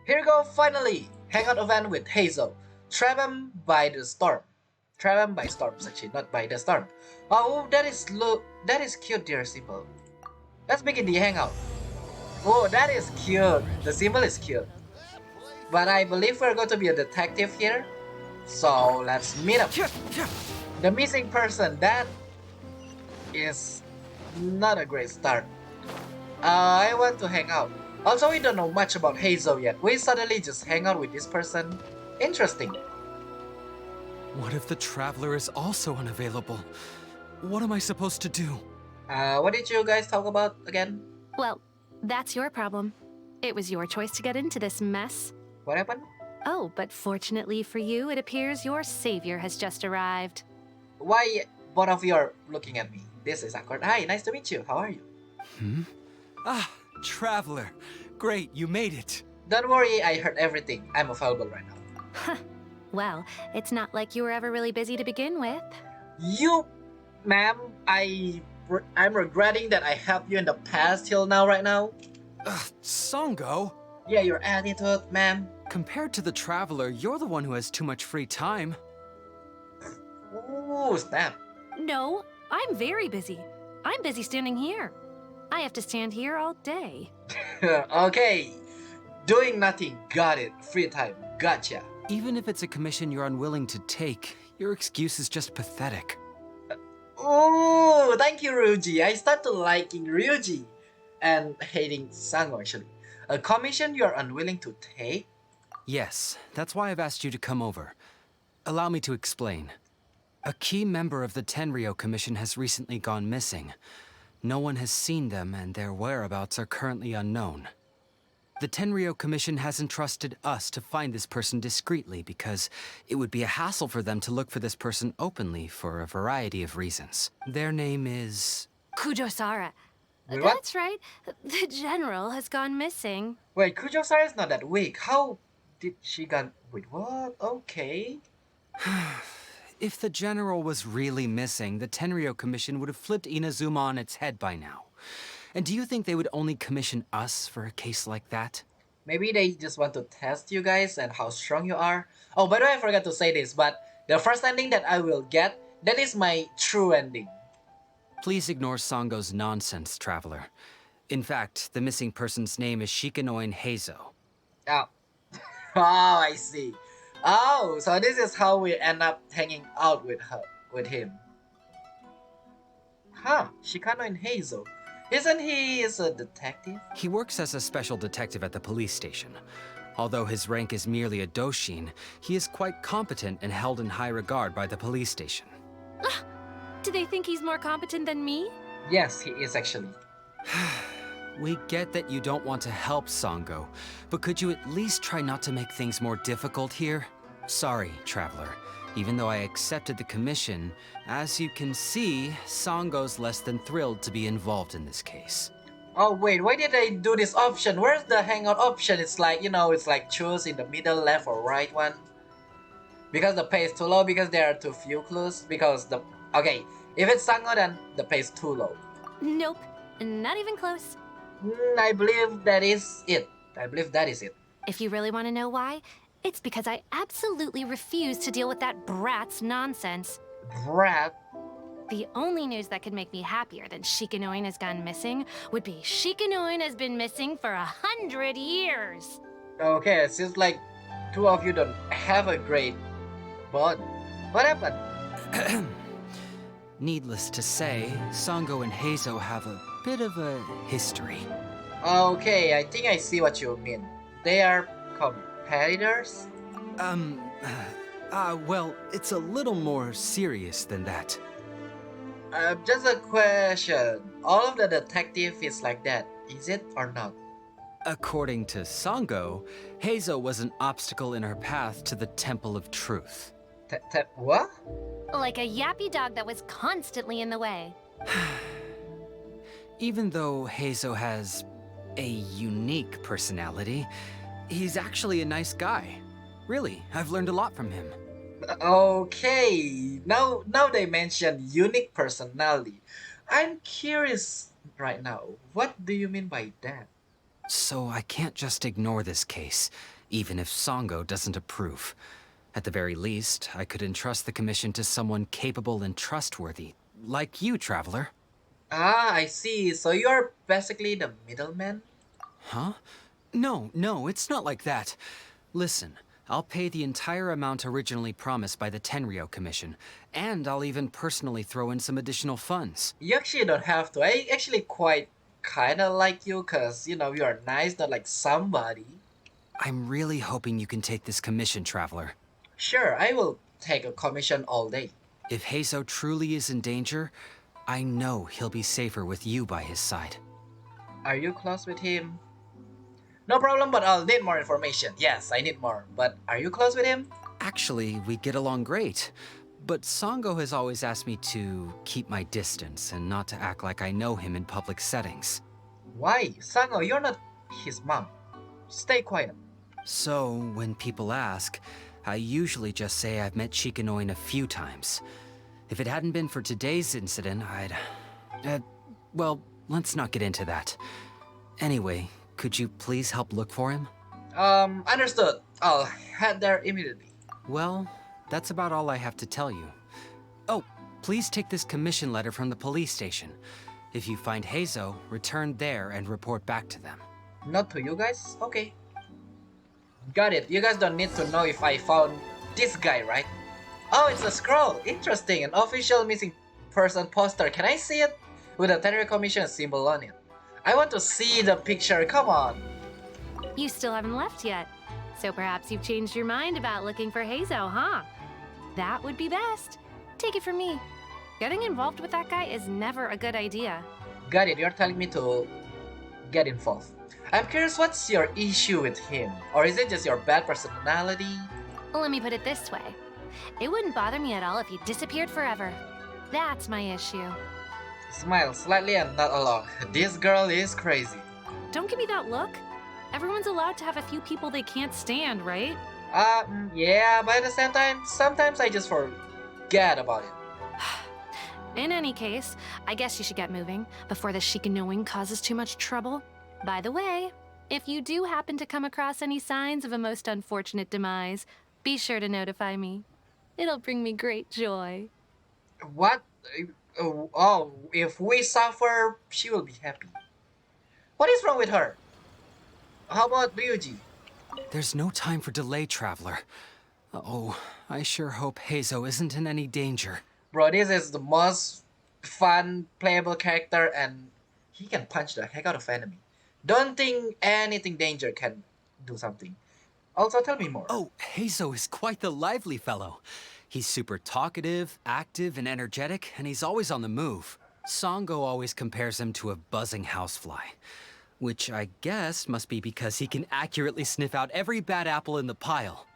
Here we go, finally! Hangout event with Hazel. Travel by the storm. Travel by storms, actually, not by the storm. Oh, that is cute, dear symbol. Let's begin the hangout. Oh, that is cute. The symbol is cute. But I believe we're going to be a detective here. So let's meet up. The missing person, that is not a great start. I want to hang out. Also, we don't know much about Hazel yet. We suddenly just hang out with this person. Interesting. What if the Traveler is also unavailable? What am I supposed to do? What did you guys talk about again? Well, that's your problem. It was your choice to get into this mess. What happened? Oh, but fortunately for you, it appears your savior has just arrived. Why both of you are looking at me? This is awkward. Hi, nice to meet you. How are you? Ah, Traveler. Great, you made it. Don't worry, I heard everything. I'm available right now. Well, it's not like you were ever really busy to begin with. You, ma'am, I'm regretting that I helped you in the past till now, right now. Songo? Yeah, your attitude, ma'am. Compared to the Traveler, you're the one who has too much free time. Ooh, snap. No, I'm very busy. I'm busy standing here. I have to stand here all day. Okay, doing nothing. Got it. Free time. Gotcha. Even if it's a commission you're unwilling to take, your excuse is just pathetic. Oh, thank you, Ryuji. I started liking Ryuji and hating Sango, actually. A commission you're unwilling to take? Yes, that's why I've asked you to come over. Allow me to explain. A key member of the Tenryo Commission has recently gone missing. No one has seen them, and their whereabouts are currently unknown. The Tenryo Commission has entrusted us to find this person discreetly because it would be a hassle for them to look for this person openly for a variety of reasons. Their name is... Kujosara. Wait, what? That's right. The general has gone missing. Wait, Kujosara is not that weak. How did she got... Wait, what? Okay. If the general was really missing, the Tenryo Commission would have flipped Inazuma on its head by now. And do you think they would only commission us for a case like that? Maybe they just want to test you guys and how strong you are. Oh, by the way, I forgot to say this, but the first ending that I will get, that is my true ending. Please ignore Songo's nonsense, Traveler. In fact, the missing person's name is Shikanoin Heizou. Oh. Oh, I see. Oh, so this is how we end up hanging out with him. Huh, Shikanoin Heizou. Isn't he a detective? He works as a special detective at the police station. Although his rank is merely a doshin, he is quite competent and held in high regard by the police station. Do they think he's more competent than me? Yes, he is actually. We get that you don't want to help Songo, but could you at least try not to make things more difficult here? Sorry, Traveler. Even though I accepted the commission, as you can see, Songo's less than thrilled to be involved in this case. Oh wait, why did they do this option? Where's the hangout option? It's like, it's like choose in the middle, left or right one. Because the pay is too low, because there are too few clues, because the... Okay, if it's Sango, then the pay is too low. Nope, not even close. I believe that is it. If you really want to know why, it's because I absolutely refuse to deal with that brat's nonsense. Brat? The only news that could make me happier than Shikanoin has gone missing would be Shikanoin has been missing for 100 years. Okay, it seems like two of you don't have a great bond. What happened? Needless to say, Songo and Heizou have a bit of a history. Okay, I think I see what you mean. They are competitors? Well, it's a little more serious than that. Just a question. All of the detective is like that, is it or not? According to Songo, Heizou was an obstacle in her path to the Temple of Truth. What? Like a yappy dog that was constantly in the way. Even though Heizou has a unique personality, he's actually a nice guy. Really, I've learned a lot from him. Okay, now they mention unique personality. I'm curious right now. What do you mean by that? So I can't just ignore this case. even if Songo doesn't approve. At the very least, I could entrust the commission to someone capable and trustworthy, like you, Traveler. Ah, I see. So you're basically the middleman? Huh? No, it's not like that. Listen, I'll pay the entire amount originally promised by the Tenryo Commission, and I'll even personally throw in some additional funds. You actually don't have to. I actually quite kinda like you because, you're nice, not like somebody. I'm really hoping you can take this commission, Traveler. Sure, I will take a commission all day. If Heizou truly is in danger, I know he'll be safer with you by his side. Are you close with him? No problem, but I'll need more information. Yes, I need more. But are you close with him? Actually, we get along great. But Songo has always asked me to keep my distance and not to act like I know him in public settings. Why? Sango, you're not his mom. Stay quiet. So, when people ask, I usually just say I've met Shikanoin a few times. If it hadn't been for today's incident, well, let's not get into that. Anyway, could you please help look for him? Understood. I'll head there immediately. Well, that's about all I have to tell you. Oh, please take this commission letter from the police station. If you find Heizou, return there and report back to them. Not to you guys? Okay. Got it. You guys don't need to know if I found this guy, right? Oh, it's a scroll. Interesting. An official missing person poster. Can I see it? With a Tenryo Commission symbol on it. I want to see the picture. Come on. You still haven't left yet. So perhaps you've changed your mind about looking for Heizou, huh? That would be best. Take it from me. Getting involved with that guy is never a good idea. Got it. You're telling me to get involved. I'm curious, what's your issue with him? Or is it just your bad personality? Let me put it this way. It wouldn't bother me at all if he disappeared forever. That's my issue. Smile slightly and not along. This girl is crazy. Don't give me that look. Everyone's allowed to have a few people they can't stand, right? Yeah, but at the same time, sometimes I just forget about it. In any case, I guess you should get moving before the Shikanoin causes too much trouble. By the way, if you do happen to come across any signs of a most unfortunate demise, be sure to notify me. It'll bring me great joy. What? Oh, if we suffer, she will be happy. What is wrong with her? How about Ryuji? There's no time for delay, Traveler. Oh, I sure hope Heizou isn't in any danger. Bro, this is the most fun, playable character and he can punch the heck out of enemy. Don't think anything danger can do something. Also, tell me more. Oh, Heizou is quite the lively fellow. He's super talkative, active, and energetic, and he's always on the move. Songo always compares him to a buzzing housefly, which I guess must be because he can accurately sniff out every bad apple in the pile.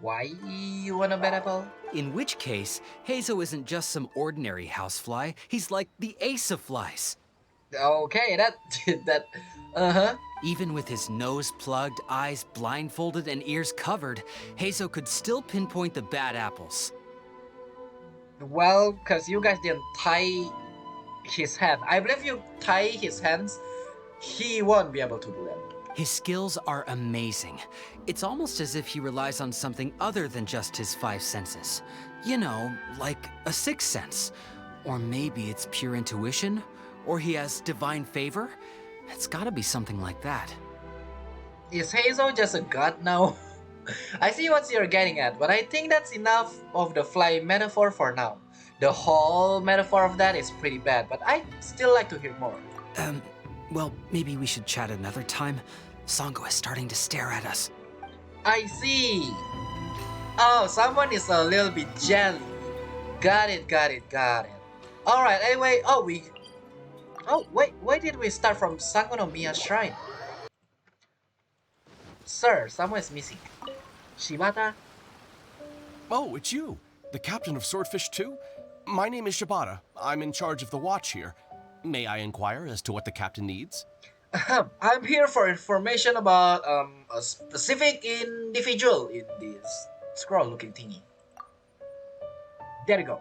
Why you want a bad apple? In which case, Heizou isn't just some ordinary housefly, he's like the ace of flies. Okay, that, Even with his nose plugged, eyes blindfolded, and ears covered, Heizou could still pinpoint the bad apples. Well, because you guys didn't tie his hand. I believe you tie his hands, he won't be able to do that. His skills are amazing. It's almost as if he relies on something other than just his five senses. You know, like a sixth sense. Or maybe it's pure intuition? Or he has divine favor? It's gotta be something like that. Is Heizou just a god now? I see what you're getting at, but I think that's enough of the fly metaphor for now. The whole metaphor of that is pretty bad, but I'd still like to hear more. Well, maybe we should chat another time. Songo is starting to stare at us. I see. Oh, someone is a little bit jelly. Got it. Alright, anyway, wait, why did we start from Sangonomiya Shrine? Sir, someone is missing. Shibata? Oh, it's you, the captain of Swordfish 2? My name is Shibata. I'm in charge of the watch here. May I inquire as to what the captain needs? I'm here for information about a specific individual in this scroll-looking thingy. There you go.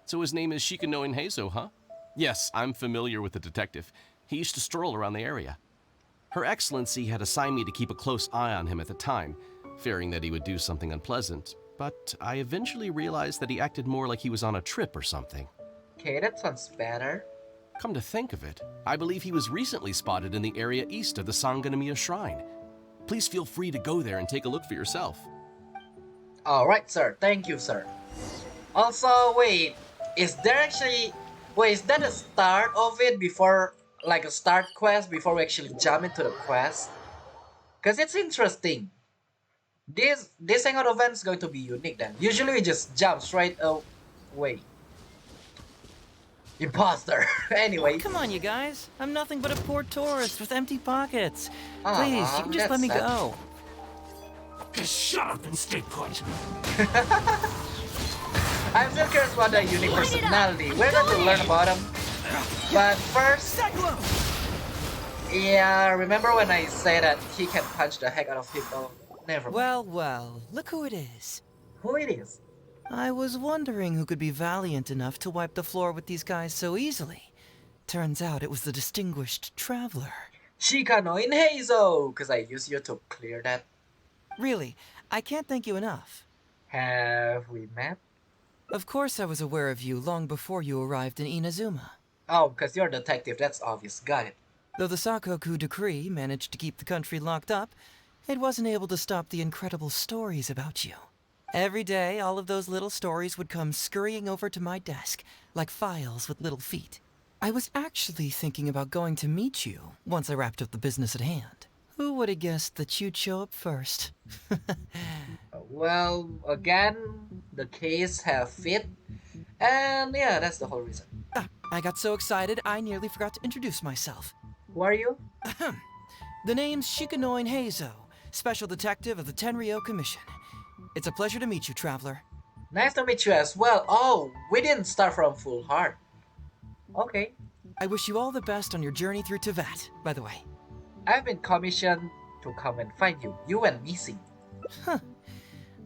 So his name is Shikanoin Heizou, huh? Yes, I'm familiar with the detective. He used to stroll around the area. Her Excellency had assigned me to keep a close eye on him at the time, fearing that he would do something unpleasant, but I eventually realized that he acted more like he was on a trip or something. Okay, that sounds better. Come to think of it, I believe he was recently spotted in the area east of the Sangonomiya Shrine. Please feel free to go there and take a look for yourself. Alright, sir. Thank you, sir. Also, wait, is there actually... Wait, is that a start of it before... Like a start quest before we actually jump into the quest? Because it's interesting. This hangout event is going to be unique then. Usually we just jump straight away. Imposter. Anyway. Come on, you guys. I'm nothing but a poor tourist with empty pockets. Aw, Please, you can just let me that's sad. go. Just shut up and stay put. I'm still curious about the unique personality. We're going to learn about him. But first, yeah, remember when I said that he can punch the heck out of people? Never mind. Well, well, look who it is. Who it is? I was wondering who could be valiant enough to wipe the floor with these guys so easily. Turns out it was the distinguished traveler. Shikanoin Heizou! Because I used you to clear that. Really, I can't thank you enough. Have we met? Of course I was aware of you long before you arrived in Inazuma. Oh, because you're a detective, that's obvious. Got it. Though the Sakoku decree managed to keep the country locked up, it wasn't able to stop the incredible stories about you. Every day, all of those little stories would come scurrying over to my desk, like files with little feet. I was actually thinking about going to meet you once I wrapped up the business at hand. Who would have guessed that you'd show up first? Well, again, the case have fit. And yeah, that's the whole reason. I got so excited, I nearly forgot to introduce myself. Who are you? The name's Shikanoin Heizou, Special Detective of the Tenryou Commission. It's a pleasure to meet you, Traveler. Nice to meet you as well. Oh, we didn't start from full heart. Okay. I wish you all the best on your journey through Teyvat, by the way. I've been commissioned to come and find you. You went missing. Huh.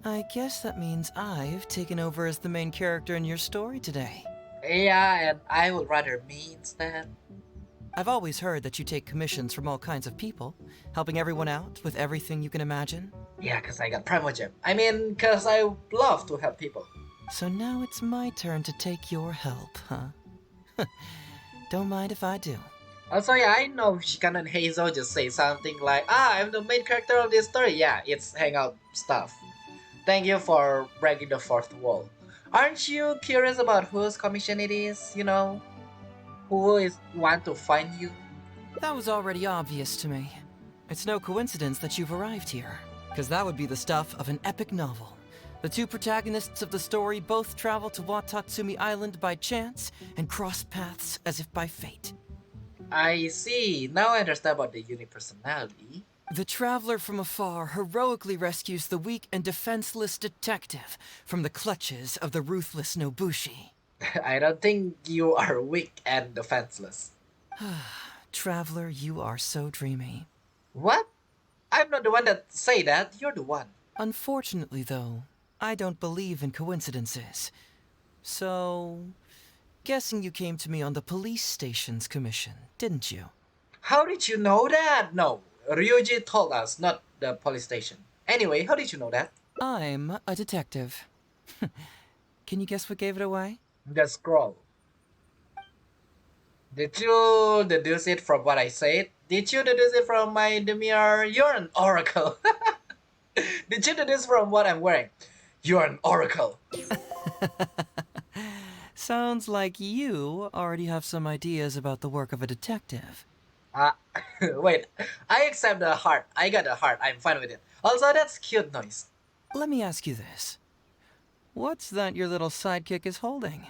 I guess that means I've taken over as the main character in your story today. Yeah, and I would rather me instead. I've always heard that you take commissions from all kinds of people, helping everyone out with everything you can imagine. Yeah, because I got Primogem. I mean, because I love to help people. So now it's my turn to take your help, huh? Don't mind if I do. Also, yeah, I know Shikanoin Heizou just say something like, I'm the main character of this story. Yeah, it's Hangout stuff. Thank you for breaking the fourth wall. Aren't you curious about whose commission it is, you know? Who is want to find you? That was already obvious to me. It's no coincidence that you've arrived here, because that would be the stuff of an epic novel. The two protagonists of the story both travel to Watatsumi Island by chance and cross paths as if by fate. I see. Now I understand about the unique personality. The traveler from afar heroically rescues the weak and defenseless detective from the clutches of the ruthless Nobushi. I don't think you are weak and defenseless. Traveler, you are so dreamy. What? I'm not the one that say that. You're the one. Unfortunately, though, I don't believe in coincidences. So, guessing you came to me on the police station's commission, didn't you? How did you know that? No, Ryuji told us, not the police station. Anyway, how did you know that? I'm a detective. Can you guess what gave it away? The scroll. Did you deduce it from what I said? Did you deduce it from my demeanor? You're an oracle. Did you deduce from what I'm wearing? You're an oracle. Sounds like you already have some ideas about the work of a detective. Wait, I accept the heart. I got a heart. I'm fine with it. Also, that's cute noise. Let me ask you this. What's that your little sidekick is holding?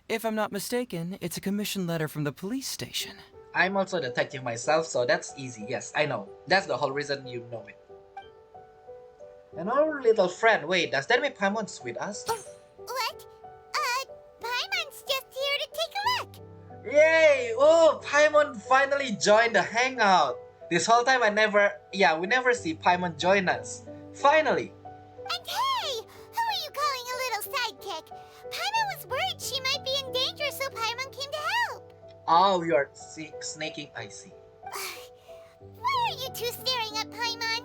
If I'm not mistaken, it's a commission letter from the police station. I'm also a detective myself, so that's easy. Yes, I know. That's the whole reason you know it. And our little friend, wait, does that mean Paimon's with us? What? Paimon's just here to take a look. Yay! Oh, Paimon finally joined the hangout. This whole time we never see Paimon join us. Finally. And hey, who are you calling a little sidekick? Paimon was worried she might be in danger, so Paimon came to help. Oh, you're snaking, I see. Why are are you two staring at Paimon?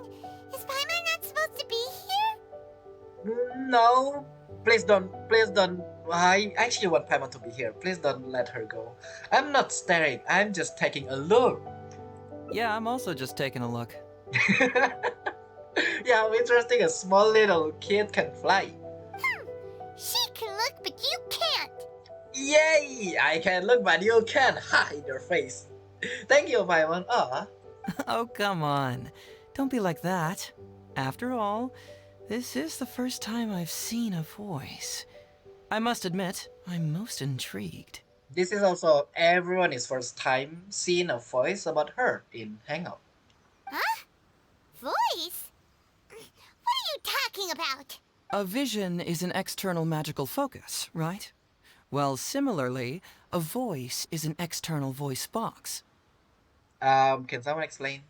Is Paimon not supposed to be here? No, please don't. Please don't. I actually want Paimon to be here. Please don't let her go. I'm not staring. I'm just taking a look. Yeah, I'm also just taking a look. Yeah, how interesting. A small little kid can fly. She can look, but you can't. Yay! I can look, but you can't. Ha! In your face. Thank you, Paimon. Aw. Oh, come on. Don't be like that. After all, this is the first time I've seen a voice. I must admit, I'm most intrigued. This is also everyone's first time seeing a voice about her in Hangout. Huh? Voice? What are you talking about? A vision is an external magical focus, right? Well, similarly, a voice is an external voice box. Can someone explain?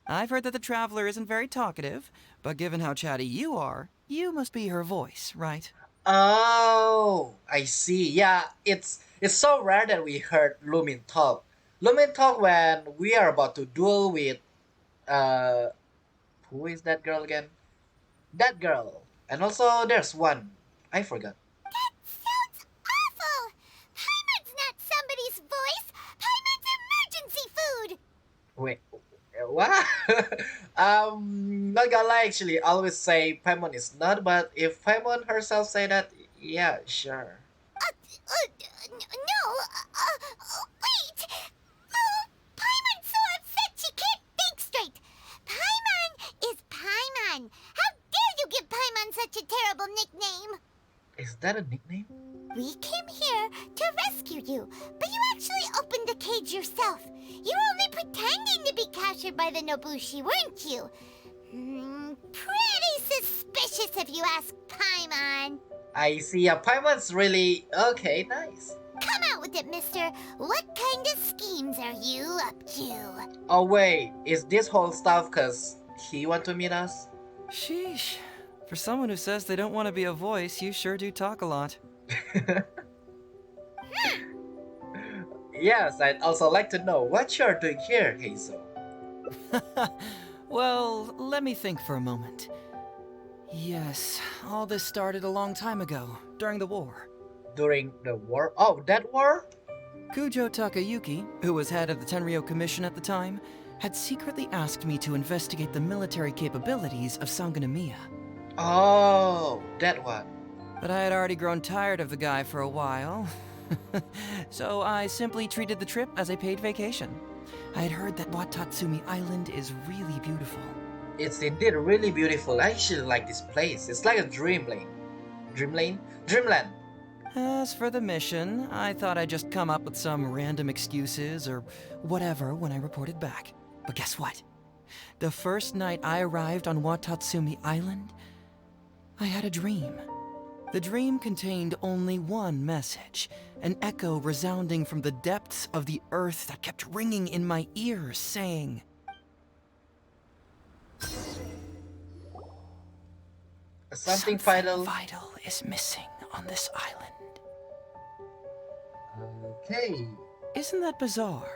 I've heard that the Traveler isn't very talkative, but given how chatty you are, you must be her voice, right? Oh, I see. Yeah, it's so rare that we heard Lumin talk. Lumin talk when we are about to duel with uh who is that girl again? That girl. And also there's one. I forgot. That sounds awful! Paimon's not somebody's voice! Paimon's emergency food! Wait, what? Not gonna lie, actually, I always say Paimon is not, but if Paimon herself say that, yeah, sure. No, wait! Paimon's so upset she can't think straight! Paimon is Paimon! How dare you give Paimon such a terrible nickname? Is that a nickname? We came here to rescue you, but you actually opened the cage yourself. You were only pretending to be captured by the Nobushi, weren't you? Pretty suspicious if you ask Paimon. I see. Yeah, Paimon's really okay. Nice. Come out with it, mister. What kind of schemes are you up to? Oh wait, is this whole stuff cause he want to meet us? Sheesh. For someone who says they don't want to be a voice, you sure do talk a lot. Yes, I'd also like to know what you're doing here, Heizou. Well, let me think for a moment. Yes, all this started a long time ago, during the war. During the war? Oh, that war? Kujo Takayuki, who was head of the Tenryou Commission at the time, had secretly asked me to investigate the military capabilities of Sangonomiya. Oh, that one. But I had already grown tired of the guy for a while, so I simply treated the trip as a paid vacation. I had heard that Watatsumi Island is really beautiful. It's indeed really beautiful. I actually like this place. It's like a dreamland. Dreamland. As for the mission, I thought I'd just come up with some random excuses or whatever when I reported back. But guess what? The first night I arrived on Watatsumi Island, I had a dream. The dream contained only one message, an echo resounding from the depths of the earth that kept ringing in my ears, saying, Something vital. vital is missing on this island. Okay. Isn't that bizarre?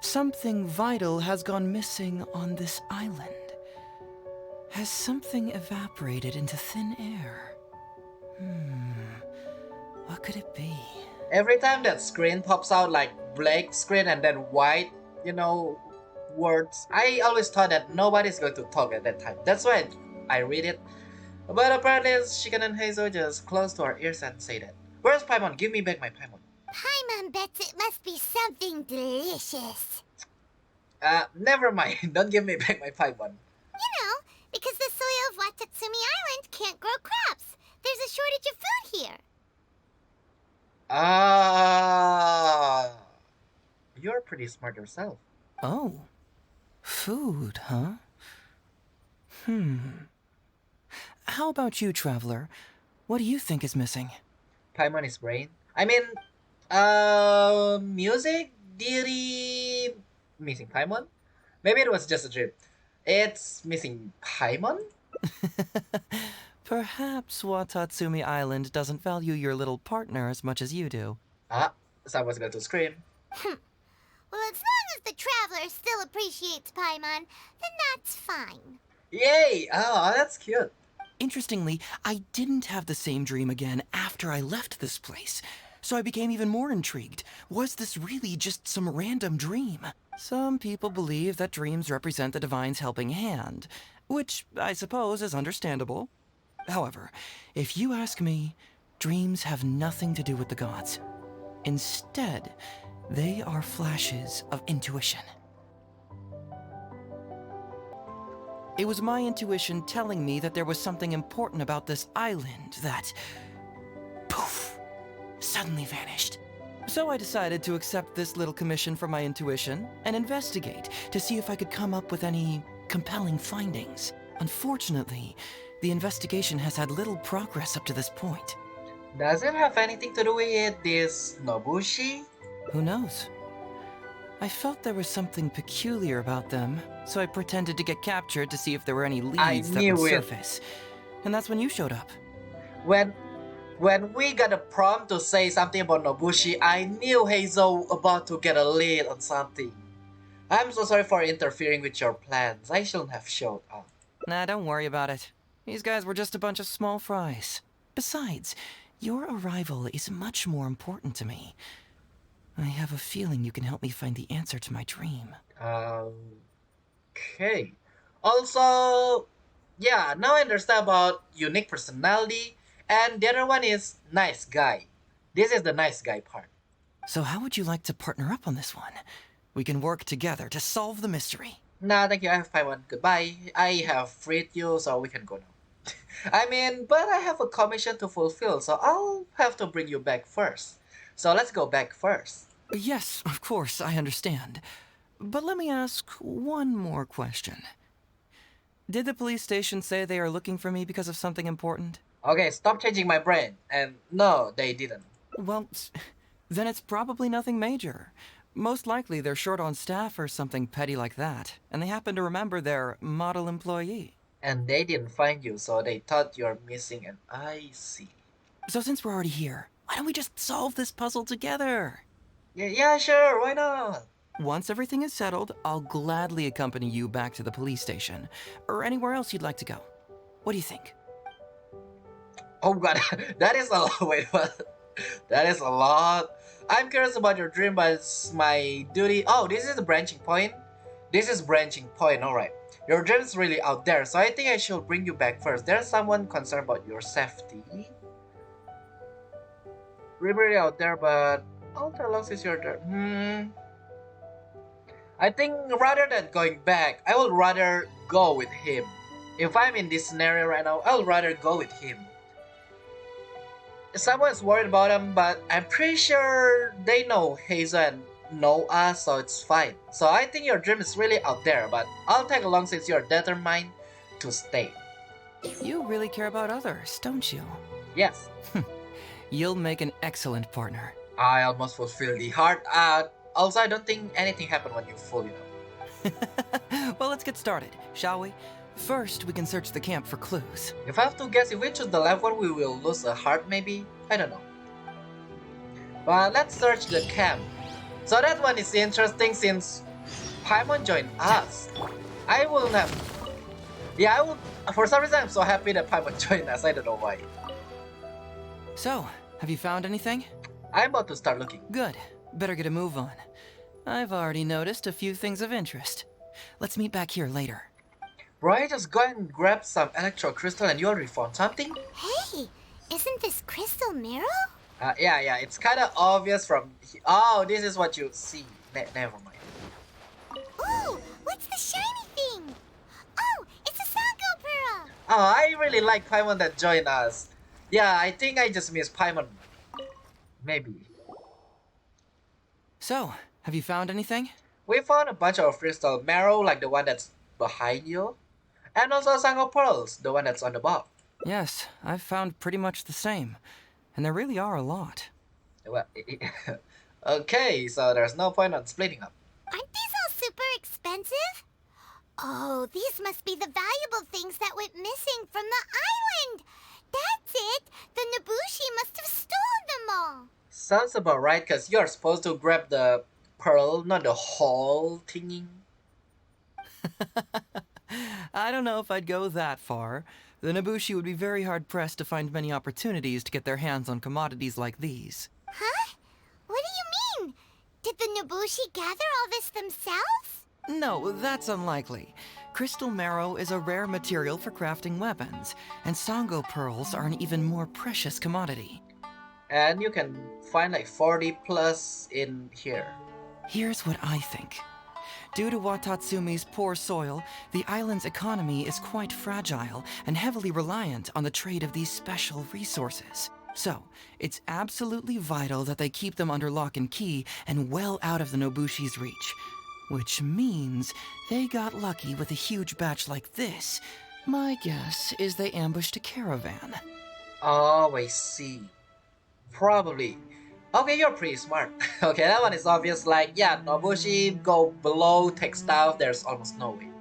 Something vital has gone missing on this island. Has something evaporated into thin air? What could it be? Every time that screen pops out like black screen and then white, words, I always thought that nobody's going to talk at that time. That's why I read it. But apparently Shikanoin Heizou just close to our ears and say that. Where's Paimon? Give me back my Paimon. Paimon bets it must be something delicious. Never mind. Don't give me back my Paimon. You know, because the soil of Watatsumi Island can't grow crops. There's a shortage of food here. You're pretty smart yourself. Oh. Food, huh? How about you, Traveler? What do you think is missing? Paimon is brain. I mean, music? Deary... Missing Paimon? Maybe it was just a dream. It's missing Paimon? Perhaps Watatsumi Island doesn't value your little partner as much as you do. Someone's going to scream. Well, as long as the traveler still appreciates Paimon, then that's fine. Yay! Oh, that's cute. Interestingly, I didn't have the same dream again after I left this place. So I became even more intrigued. Was this really just some random dream? Some people believe that dreams represent the divine's helping hand, which I suppose is understandable. However, if you ask me, dreams have nothing to do with the gods. Instead, they are flashes of intuition. It was my intuition telling me that there was something important about this island that, poof, suddenly vanished. So I decided to accept this little commission from my intuition and investigate to see if I could come up with any compelling findings. Unfortunately, the investigation has had little progress up to this point. Does it have anything to do with this Nobushi? Who knows? I felt there was something peculiar about them, so I pretended to get captured to see if there were any leads that would knew it. surface. And that's when you showed up. When we got a prompt to say something about Nobushi, I knew Heizou about to get a lead on something. I'm so sorry for interfering with your plans. I shouldn't have showed up. Nah, don't worry about it. These guys were just a bunch of small fries. Besides, your arrival is much more important to me. I have a feeling you can help me find the answer to my dream. Okay. Also, yeah, now I understand about unique personality, and the other one is nice guy. This is the nice guy part. So how would you like to partner up on this one? We can work together to solve the mystery. Nah, thank you. I have Paimon. Goodbye. I have freed you, so we can go now. I mean, but I have a commission to fulfill, so I'll have to bring you back first. So let's go back first. Yes, of course, I understand. But let me ask one more question. Did the police station say they are looking for me because of something important? Okay, stop changing my brain. And no, they didn't. Well, then it's probably nothing major. Most likely they're short on staff or something petty like that, and they happen to remember their model employee. And they didn't find you, so they thought you're missing, and I see. So since we're already here, why don't we just solve this puzzle together? Yeah, sure, why not? Once everything is settled, I'll gladly accompany you back to the police station, or anywhere else you'd like to go. What do you think? Oh god, that is a lot. Wait, what? That is a lot. I'm curious about your dream, but it's my duty. Oh, this is the branching point? This is branching point, alright. Your dream is really out there, so I think I should bring you back first. There's someone concerned about your safety. Really out there, but how long is your turn? I think rather than going back, I would rather go with him. If I'm in this scenario right now, I would rather go with him. Someone's worried about him, but I'm pretty sure they know Heizou and know us, so it's fine. So I think your dream is really out there, but I'll tag along since you're determined to stay. You really care about others, don't you? Yes. You'll make an excellent partner. I almost fulfilled the heart out. Also, I don't think anything happened when you fully know. Well, let's get started, shall we? First, we can search the camp for clues. If I have to guess, if we choose the left one, we will lose a heart maybe? I don't know. But let's search the camp. So that one is interesting since Paimon joined us. I will have... Yeah, I will... For some reason, I'm so happy that Paimon joined us. I don't know why. So, have you found anything? I'm about to start looking. Good. Better get a move on. I've already noticed a few things of interest. Let's meet back here later. Bro, I just go and grab some electro crystal and you already found something? Hey, isn't this Crystal Mirror? Yeah, it's kind of obvious from... Oh, this is what you see. Never mind. Ooh, what's the shiny thing? Oh, it's a Sango Pearl. Oh, I really like Paimon that joined us. Yeah, I think I just missed Paimon. Maybe. So, have you found anything? We found a bunch of crystal marrow, like the one that's behind you. And also Sango Pearls, the one that's on the box. Yes, I've found pretty much the same. And there really are a lot. Well, okay, so there's no point on splitting up. Aren't these all super expensive? Oh, these must be the valuable things that went missing from the island. That's it. The Nobushi must have stolen them all. Sounds about right, because you're supposed to grab the pearl, not the whole thingy. I don't know if I'd go that far. The Nobushi would be very hard-pressed to find many opportunities to get their hands on commodities like these. Huh? What do you mean? Did the Nobushi gather all this themselves? No, that's unlikely. Crystal marrow is a rare material for crafting weapons, and Sango pearls are an even more precious commodity. And you can find like 40 plus in here. Here's what I think. Due to Watatsumi's poor soil, the island's economy is quite fragile and heavily reliant on the trade of these special resources. So, it's absolutely vital that they keep them under lock and key and well out of the Nobushi's reach. Which means they got lucky with a huge batch like this. My guess is they ambushed a caravan. Oh, I see. Probably. Okay, you're pretty smart. Okay, that one is obvious. Like, yeah, Nobushi go below, take stuff. There's almost no way.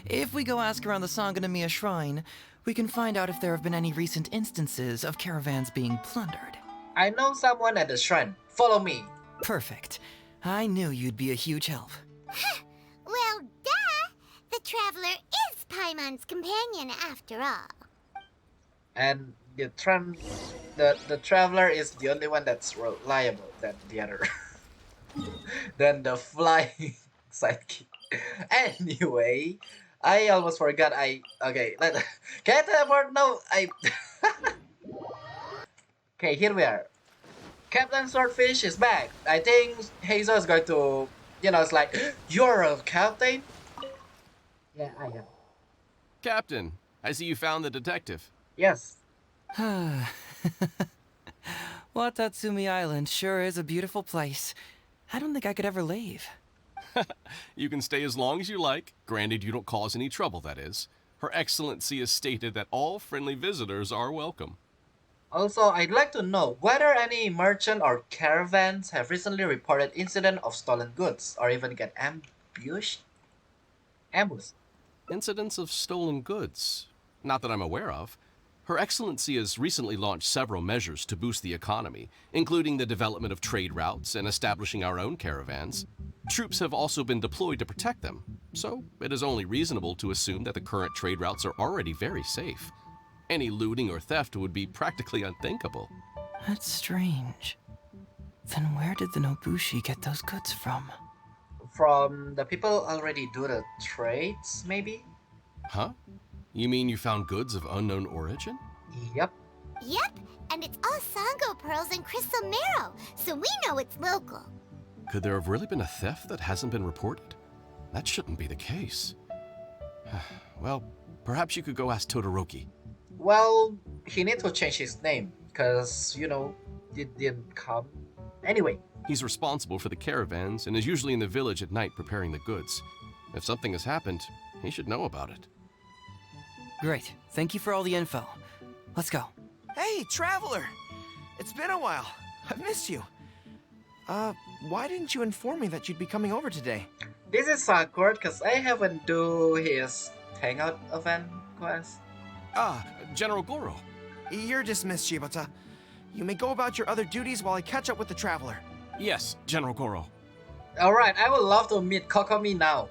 If we go ask around the Sangonomiya Shrine, we can find out if there have been any recent instances of caravans being plundered. I know someone at the shrine. Follow me. Perfect. I knew you'd be a huge help. Well, duh! The Traveler is Paimon's companion after all. And the traveler is the only one that's reliable than the other. Than the flying sidekick. Anyway, I almost forgot. Okay. Can I teleport? No, Okay, here we are. Captain Swordfish is back. I think Heizou is going to, it's like, you're a captain? Yeah, I am. Captain, I see you found the detective. Yes. Watatsumi Island sure is a beautiful place. I don't think I could ever leave. You can stay as long as you like, granted you don't cause any trouble, that is. Her Excellency has stated that all friendly visitors are welcome. Also, I'd like to know whether any merchant or caravans have recently reported incident of stolen goods or even get ambushed. Incidents of stolen goods? Not that I'm aware of. Her Excellency has recently launched several measures to boost the economy, including the development of trade routes and establishing our own caravans. Troops have also been deployed to protect them, so it is only reasonable to assume that the current trade routes are already very safe. Any looting or theft would be practically unthinkable. That's strange. Then where did the Nobushi get those goods from? From the people already do the trades, maybe? Huh? You mean you found goods of unknown origin? Yep. Yep, and it's all Sango pearls and crystal marrow, so we know it's local. Could there have really been a theft that hasn't been reported? That shouldn't be the case. Well, perhaps you could go ask Todoroki. Well, he needs to change his name, because, it didn't come. Anyway. He's responsible for the caravans and is usually in the village at night preparing the goods. If something has happened, he should know about it. Great. Thank you for all the info. Let's go. Hey, Traveler! It's been a while. I've missed you. Why didn't you inform me that you'd be coming over today? This is awkward, because I haven't do his Hangout event quest. General Goro. You're dismissed, Shibata. You may go about your other duties while I catch up with the Traveler. Yes, General Goro. Alright, I would love to meet Kokomi now.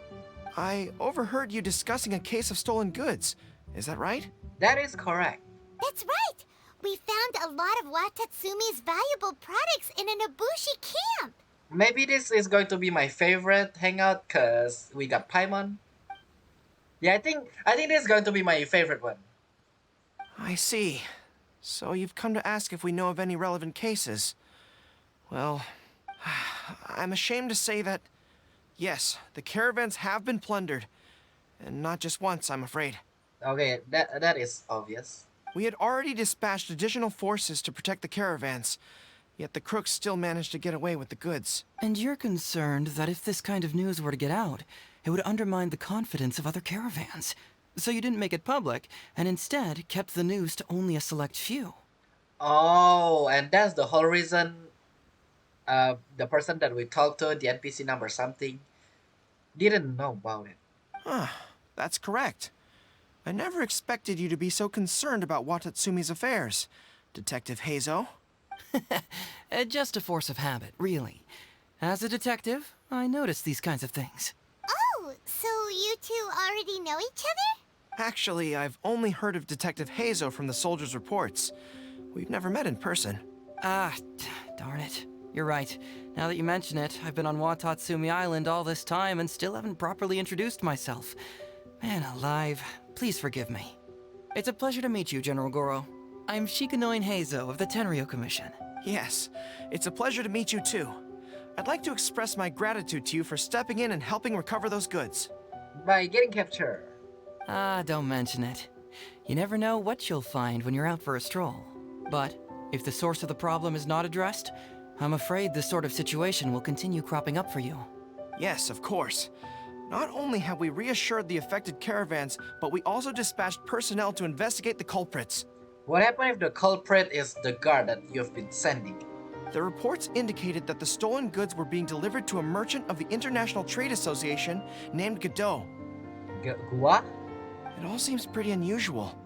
I overheard you discussing a case of stolen goods. Is that right? That is correct. That's right! We found a lot of Watatsumi's valuable products in a Nobushi camp! Maybe this is going to be my favorite hangout, because we got Paimon. Yeah, I think this is going to be my favorite one. I see. So you've come to ask if we know of any relevant cases. Well, I'm ashamed to say that, yes, the caravans have been plundered. And not just once, I'm afraid. Okay, that is obvious. We had already dispatched additional forces to protect the caravans, yet the crooks still managed to get away with the goods. And you're concerned that if this kind of news were to get out, it would undermine the confidence of other caravans. So you didn't make it public, and instead kept the news to only a select few. Oh, and that's the whole reason the person that we talked to, the NPC number something, didn't know about it. Huh, that's correct. I never expected you to be so concerned about Watatsumi's affairs, Detective Heizou. Just a force of habit, really. As a detective, I notice these kinds of things. Oh, so you two already know each other? Actually, I've only heard of Detective Heizou from the soldiers' reports. We've never met in person. Ah, darn it. You're right. Now that you mention it, I've been on Watatsumi Island all this time and still haven't properly introduced myself. Man alive, please forgive me. It's a pleasure to meet you, General Goro. I'm Shikanoin Heizou of the Tenryo Commission. Yes, it's a pleasure to meet you too. I'd like to express my gratitude to you for stepping in and helping recover those goods. By getting captured. Ah, don't mention it. You never know what you'll find when you're out for a stroll. But if the source of the problem is not addressed, I'm afraid this sort of situation will continue cropping up for you. Yes, of course. Not only have we reassured the affected caravans, but we also dispatched personnel to investigate the culprits. What happened if the culprit is the guard that you've been sending? The reports indicated that the stolen goods were being delivered to a merchant of the International Trade Association named Godot. What? It all seems pretty unusual.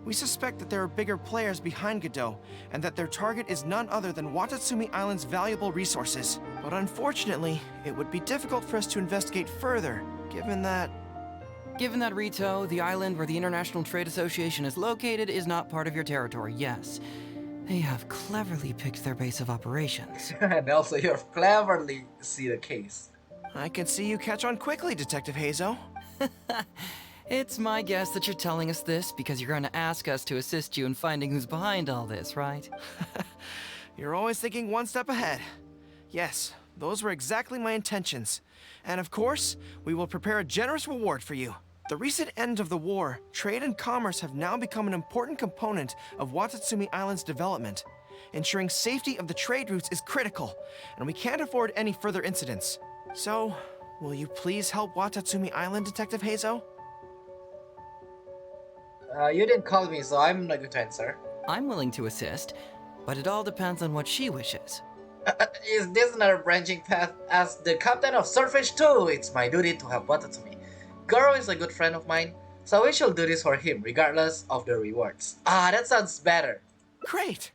We suspect that there are bigger players behind Godot, and that their target is none other than Watatsumi Island's valuable resources. But unfortunately, it would be difficult for us to investigate further, given that... Given that Rito, the island where the International Trade Association is located, is not part of your territory, yes. They have cleverly picked their base of operations. And also you have cleverly see the case. I can see you catch on quickly, Detective Heizou. It's my guess that you're telling us this because you're going to ask us to assist you in finding who's behind all this, right? You're always thinking one step ahead. Yes, those were exactly my intentions. And of course, we will prepare a generous reward for you. The recent end of the war, trade and commerce have now become an important component of Watatsumi Island's development. Ensuring safety of the trade routes is critical, and we can't afford any further incidents. So, will you please help Watatsumi Island, Detective Heizou? You didn't call me, so I'm not going to answer. I'm willing to assist, but it all depends on what she wishes. Is this another branching path? As the captain of Swordfish 2, it's my duty to help Watatsumi. Goro is a good friend of mine, so we shall do this for him, regardless of the rewards. Ah, that sounds better. Great!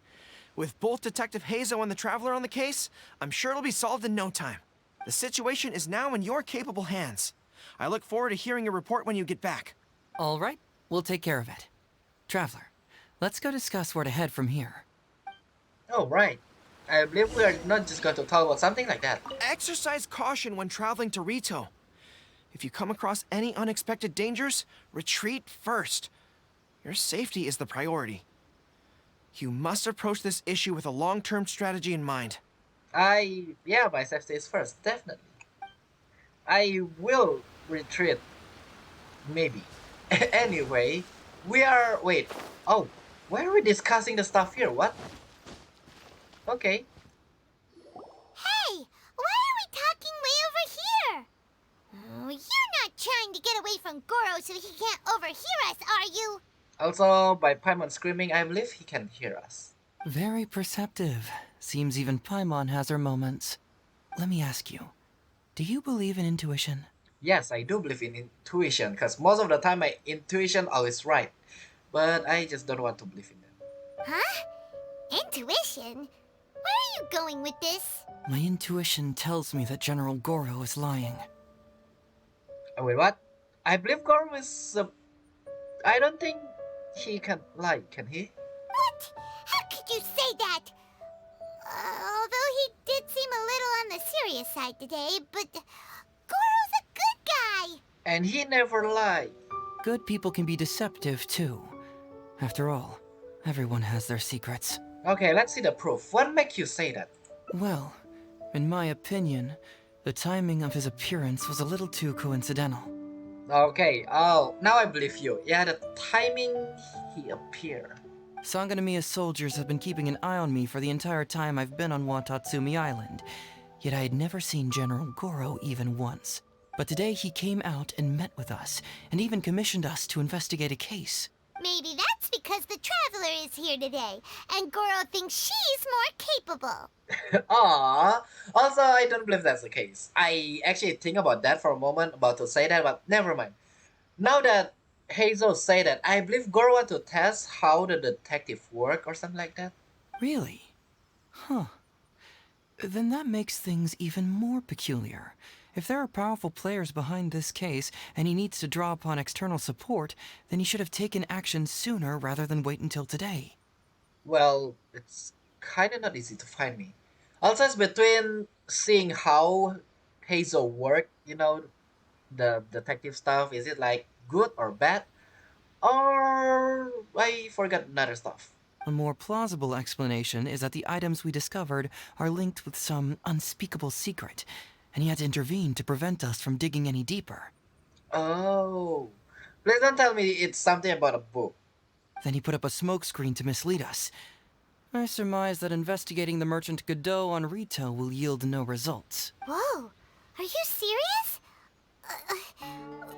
With both Detective Heizou and the Traveler on the case, I'm sure it'll be solved in no time. The situation is now in your capable hands. I look forward to hearing your report when you get back. All right, we'll take care of it. Traveler, let's go discuss where to head from here. Oh, right. I believe we are not just going to talk about something like that. Exercise caution when traveling to Rito. If you come across any unexpected dangers, retreat first. Your safety is the priority. You must approach this issue with a long-term strategy in mind. Yeah, my safety is first, definitely. I will retreat. Maybe. Anyway, wait. Oh, why are we discussing the stuff here? What? Okay. Hey, why are we talking way over here? Oh, you're not trying to get away from Goro so he can't overhear us, are you? Also, by Paimon screaming, I believe he can hear us. Very perceptive. Seems even Paimon has her moments. Let me ask you, do you believe in intuition? Yes, I do believe in intuition, because most of the time my intuition always right. But I just don't want to believe in them. Huh? Intuition? Where are you going with this? My intuition tells me that General Goro is lying. Oh, wait, what? I believe Goro is... I don't think he can lie, can he? What? How could you say that? Although he did seem a little on the serious side today, but Goro's a good guy. And he never lied. Good people can be deceptive, too. After all, everyone has their secrets. Okay, let's see the proof. What makes you say that? Well, in my opinion, the timing of his appearance was a little too coincidental. Okay, oh, now I believe you. Yeah, the timing he appeared. Sanganamiya's soldiers have been keeping an eye on me for the entire time I've been on Watatsumi Island, yet I had never seen General Goro even once. But today he came out and met with us, and even commissioned us to investigate a case. Maybe that's because the Traveler is here today, and Goro thinks she's more capable. Aww. Also, I don't believe that's the case. I actually think about that for a moment, about to say that, but never mind. Now that Heizou say that, I believe Goro want to test how the detective work or something like that. Really? Huh. Then that makes things even more peculiar. If there are powerful players behind this case, and he needs to draw upon external support, then he should have taken action sooner rather than wait until today. Well, it's kinda not easy to find me. Also, it's between seeing how Hazel work, the detective stuff, is it like good or bad? Or I forgot another stuff. A more plausible explanation is that the items we discovered are linked with some unspeakable secret, and he had to intervene to prevent us from digging any deeper. Oh. Please don't tell me it's something about a book. Then he put up a smokescreen to mislead us. I surmise that investigating the merchant Godot on Rito will yield no results. Whoa, are you serious?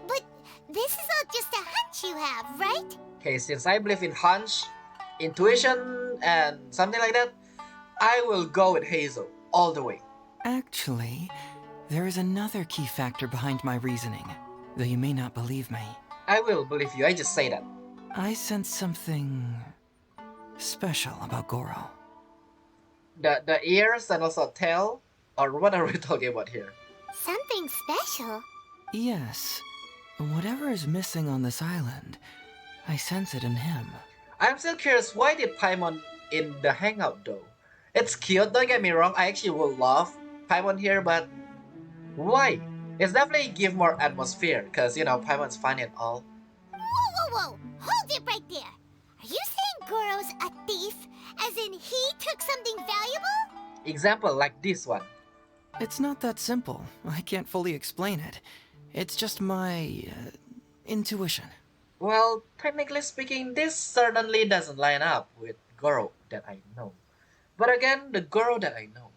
But this is all just a hunch you have, right? Okay, since I believe in hunch, intuition, and something like that, I will go with Hazel all the way. Actually, there is another key factor behind my reasoning, though you may not believe me. I will believe you, I just say that. I sense something special about Goro. The ears and also tail? Or what are we talking about here? Something special? Yes. Whatever is missing on this island, I sense it in him. I'm still curious, why did Paimon in the Hangout though? It's cute, don't get me wrong, I actually would love Paimon here, but why? It's definitely give more atmosphere, because, Paimon's funny and all. Whoa! Hold it right there! Are you saying Goro's a thief? As in he took something valuable? Example like this one. It's not that simple. I can't fully explain it. It's just my intuition. Well, technically speaking, this certainly doesn't line up with Goro that I know. But again, the Goro that I know.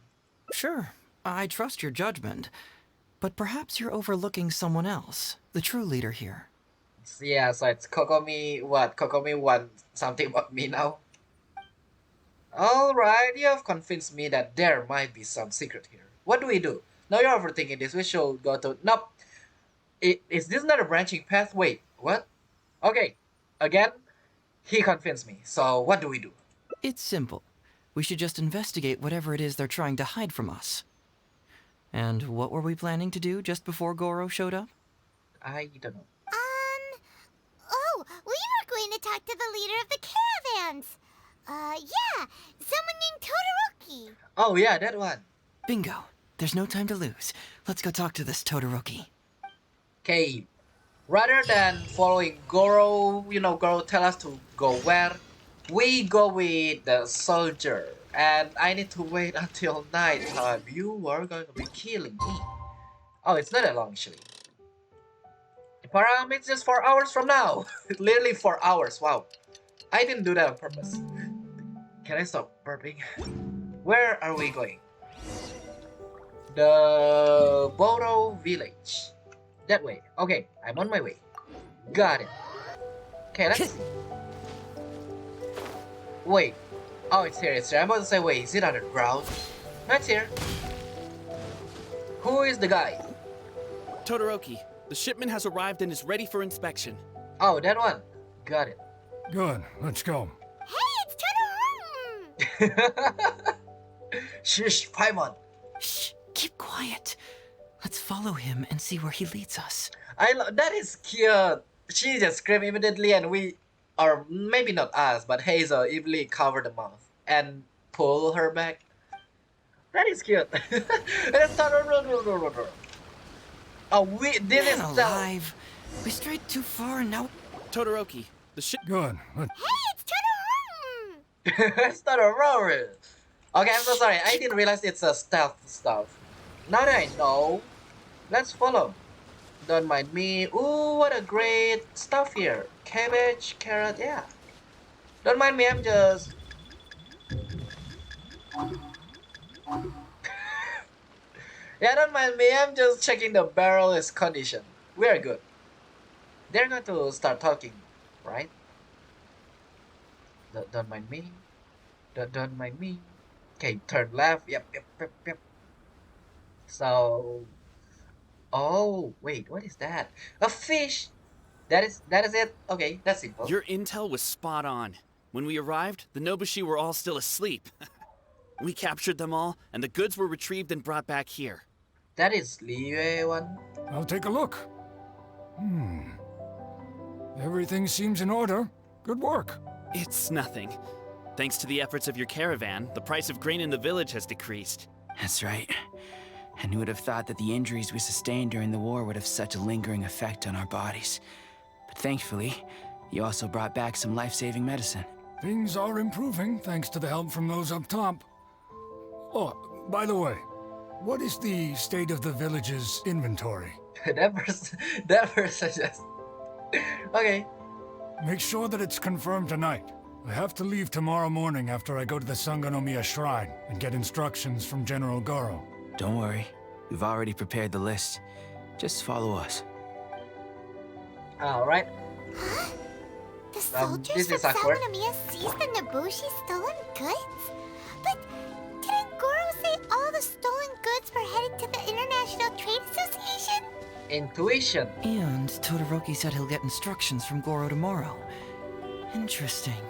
Sure, I trust your judgment. But perhaps you're overlooking someone else, the true leader here. Yeah, so it's Kokomi, what? Kokomi wants something about me now? Alright, you have convinced me that there might be some secret here. What do we do? Now you're overthinking this, we should go to... Nope. Is this not a branching path? Wait, what? Okay, again, he convinced me, so what do we do? It's simple. We should just investigate whatever it is they're trying to hide from us. And what were we planning to do just before Goro showed up? I don't know. Oh, we were going to talk to the leader of the caravans. Yeah, someone named Todoroki. Oh yeah, that one. Bingo. There's no time to lose. Let's go talk to this Todoroki. Okay, rather than following Goro, Goro tell us to go where, we go with the soldier. And I need to wait until night time. You are going to be killing me. Oh, it's not that long actually. Param, it's just 4 hours from now. Literally 4 hours, wow. I didn't do that on purpose. Can I stop burping? Where are we going? The Boro village. That way. Okay, I'm on my way. Got it. Okay, let's... Wait. Oh, it's here, I'm about to say, wait, is it underground? No, it's here. Who is the guy? Todoroki, the shipment has arrived and is ready for inspection. Oh, that one. Got it. Good, let's go. Hey, it's Todoroki! Shush, Paimon. Shh, keep quiet. Let's follow him and see where he leads us. That is cute. She just screamed immediately and we, or maybe not us, but Hazel easily covered the mouth and pull her back. That is cute. Let's start. Oh, this is alive. We strayed too far and now... Todoroki, the ship... Good. Hey, it's Todoroki! Let's start over. Okay, I'm so sorry. I didn't realize it's a stealth stuff. Now that I know, let's follow. Don't mind me. Ooh, what a great stuff here. Cabbage, carrot, yeah. Don't mind me, I'm just... Yeah, don't mind me, I'm just checking the barrel's condition. We are good. They're going to start talking, right? Don't mind me. Don't mind me. Okay, turn left. Yep. So... Oh, wait, what is that? A fish! That is it? Okay, that's simple. Your intel was spot on. When we arrived, the Nobushi were all still asleep. We captured them all, and the goods were retrieved and brought back here. That is Liyue one. I'll take a look. Everything seems in order. Good work. It's nothing. Thanks to the efforts of your caravan, the price of grain in the village has decreased. That's right. And who would have thought that the injuries we sustained during the war would have such a lingering effect on our bodies? But thankfully, you also brought back some life-saving medicine. Things are improving thanks to the help from those up top. Oh, by the way, what is the state of the village's inventory? that person just. Okay. Make sure that it's confirmed tonight. I have to leave tomorrow morning after I go to the Sangonomiya Shrine and get instructions from General Goro. Don't worry, we've already prepared the list. Just follow us. Alright. Huh? The soldiers this from is awkward. Sangonomiya seized the Nobushi stolen goods? But didn't Goro say all the stolen goods were headed to the International Trade Association? Intuition. And Todoroki said he'll get instructions from Goro tomorrow. Interesting.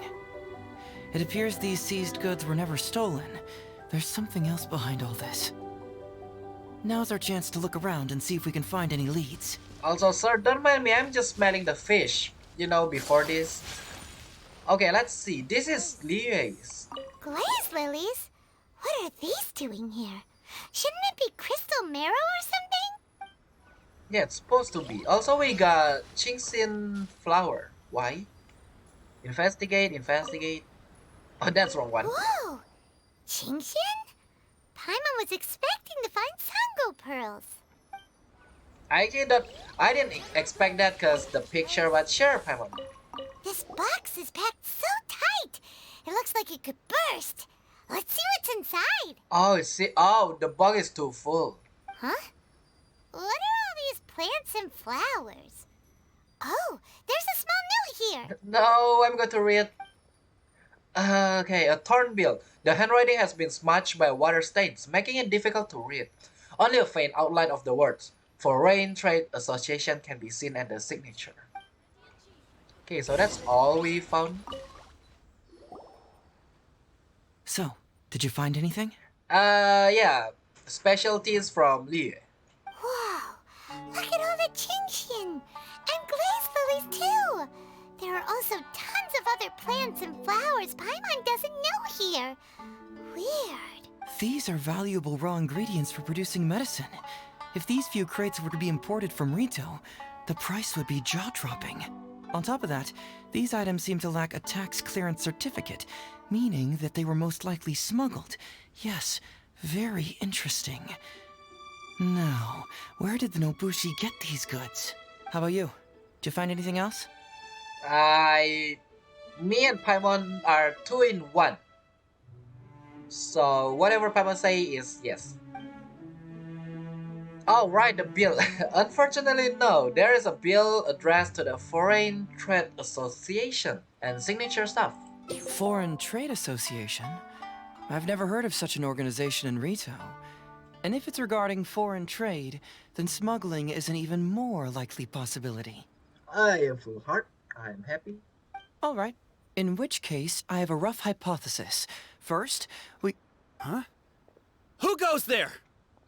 It appears these seized goods were never stolen. There's something else behind all this. Now's our chance to look around and see if we can find any leads. Also, sir, don't mind me, I'm just smelling the fish. You know, before this. Okay, let's see. This is Liyue's. Glaze lilies? What are these doing here? Shouldn't it be crystal marrow or something? Yeah, it's supposed to be. Also, we got Chingxin flower. Why? Investigate. Oh, that's wrong one. Whoa! Chingxian? Paimon was expecting to find Sango pearls. I didn't expect that because the picture was sure, Paimon. This box is packed so tight. It looks like it could burst. Let's see what's inside. Oh, the box is too full. Huh? What are all these plants and flowers? Oh, there's a small note here. No, I'm going to read. Okay, a thornbill. The handwriting has been smudged by water stains, making it difficult to read. Only a faint outline of the words Foreign Trade Association can be seen at the signature. Okay, so that's all we found. So, did you find anything? Yeah. Specialties from Liyue. Wow, look at all the Chingxian and glaze lilies too. There are also tons of other plants and flowers Paimon doesn't know here. Weird. These are valuable raw ingredients for producing medicine. If these few crates were to be imported from Rito, the price would be jaw-dropping. On top of that, these items seem to lack a tax clearance certificate, meaning that they were most likely smuggled. Yes, very interesting. Now, where did the Nobushi get these goods? How about you? Did you find anything else? Me and Paimon are 2 in 1. So whatever Paimon say is yes. Oh, right, the bill. Unfortunately, no. There is a bill addressed to the Foreign Trade Association and signature stuff. Foreign Trade Association? I've never heard of such an organization in Rito. And if it's regarding foreign trade, then smuggling is an even more likely possibility. I am full heart. I am happy. All right. In which case, I have a rough hypothesis. First, Huh? Who goes there?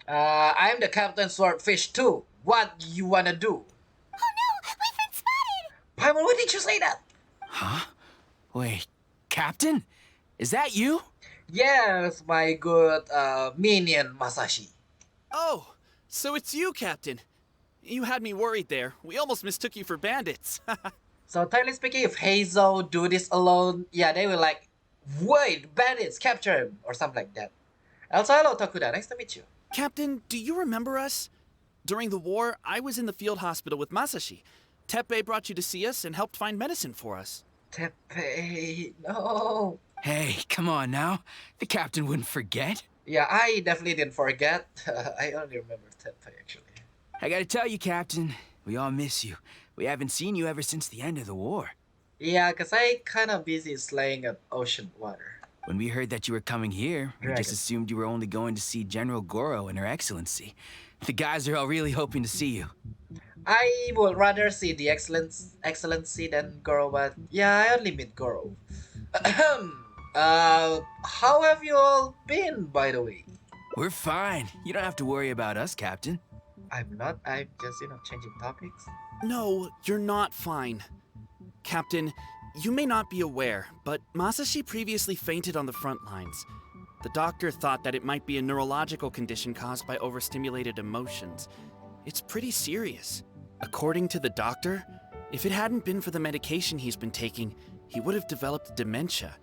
I'm the Captain Swordfish too. What you wanna do? Oh no, we've been spotted! Paimon, why did you say that? Huh? Wait, Captain? Is that you? Yes, my good minion Masashi. Oh, so it's you, Captain. You had me worried there. We almost mistook you for bandits. So technically speaking, if Heizou do this alone, yeah, they will like, wait, bandits, capture him, or something like that. Also, hello Tokuda, nice to meet you. Captain, do you remember us? During the war, I was in the field hospital with Masashi. Teppei brought you to see us and helped find medicine for us. Teppei, no. Hey, come on now. The captain wouldn't forget. Yeah, I definitely didn't forget. I only remember Teppei actually. I gotta tell you, Captain, we all miss you. We haven't seen you ever since the end of the war. Yeah, cause I kinda busy slaying at ocean water. When we heard that you were coming here, we Dragon. just assumed you were only going to see General Goro and Her Excellency. The guys are all really hoping to see you. I would rather see the excellency than Goro, but yeah, I only meet Goro. How have you all been, by the way? We're fine. You don't have to worry about us, Captain. I'm not. I'm just, changing topics. No, you're not fine. Captain, you may not be aware, but Masashi previously fainted on the front lines. The doctor thought that it might be a neurological condition caused by overstimulated emotions. It's pretty serious. According to the doctor, if it hadn't been for the medication he's been taking, he would have developed dementia.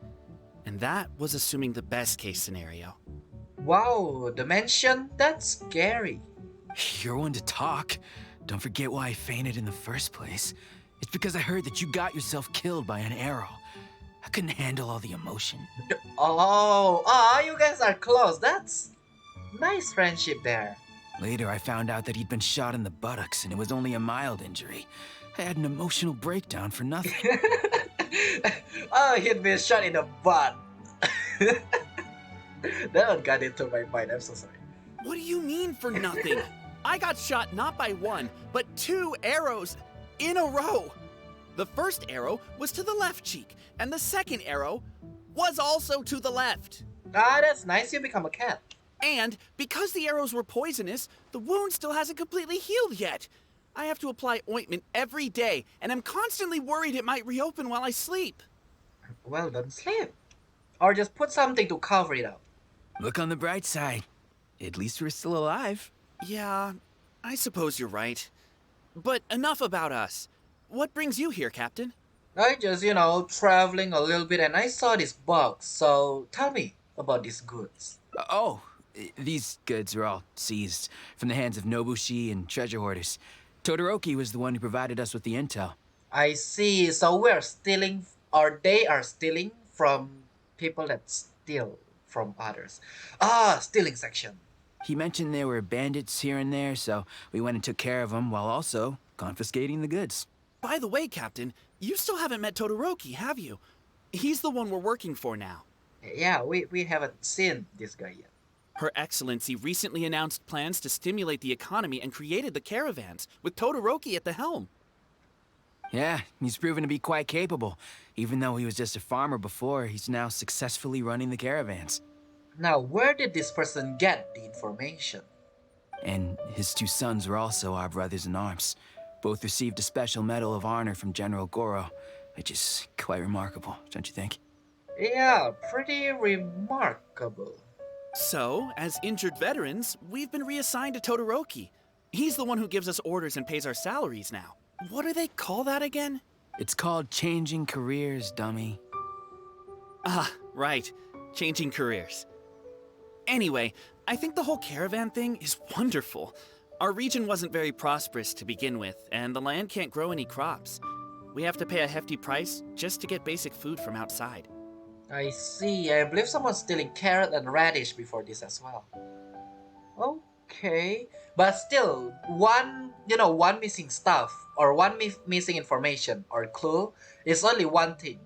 And that was assuming the best case scenario. Wow, dementia? That's scary. You're one to talk. Don't forget why I fainted in the first place. It's because I heard that you got yourself killed by an arrow. I couldn't handle all the emotion. Oh, you guys are close. That's nice friendship there. Later, I found out that he'd been shot in the buttocks and it was only a mild injury. I had an emotional breakdown for nothing. Oh, he'd been shot in the butt. That one got into my mind. I'm so sorry. What do you mean for nothing? I got shot not by one, but 2 arrows in a row. The first arrow was to the left cheek, and the second arrow was also to the left. Ah, that's nice. You become a cat. And because the arrows were poisonous, the wound still hasn't completely healed yet. I have to apply ointment every day, and I'm constantly worried it might reopen while I sleep. Well, don't sleep. Or just put something to cover it up. Look on the bright side. At least we're still alive. Yeah, I suppose you're right. But enough about us. What brings you here, Captain? I just, traveling a little bit and I saw this box. So tell me about these goods. These goods were all seized from the hands of Nobushi and treasure hoarders. Todoroki was the one who provided us with the intel. I see. So we're stealing, or they are stealing from people that steal from others. Ah, stealing section. He mentioned there were bandits here and there, so we went and took care of them while also confiscating the goods. By the way, Captain, you still haven't met Todoroki, have you? He's the one we're working for now. Yeah, we haven't seen this guy yet. Her Excellency recently announced plans to stimulate the economy and created the caravans, with Todoroki at the helm. Yeah, he's proven to be quite capable. Even though he was just a farmer before, he's now successfully running the caravans. Now, where did this person get the information? And his 2 sons were also our brothers in arms. Both received a special medal of honor from General Goro, which is quite remarkable, don't you think? Yeah, pretty remarkable. So, as injured veterans, we've been reassigned to Todoroki. He's the one who gives us orders and pays our salaries now. What do they call that again? It's called changing careers, dummy. Ah, right. Changing careers. Anyway, I think the whole caravan thing is wonderful. Our region wasn't very prosperous to begin with, and the land can't grow any crops. We have to pay a hefty price just to get basic food from outside. I see. I believe someone's stealing carrot and radish before this as well. Okay. But still, one missing stuff, or one missing information or clue is only one thing.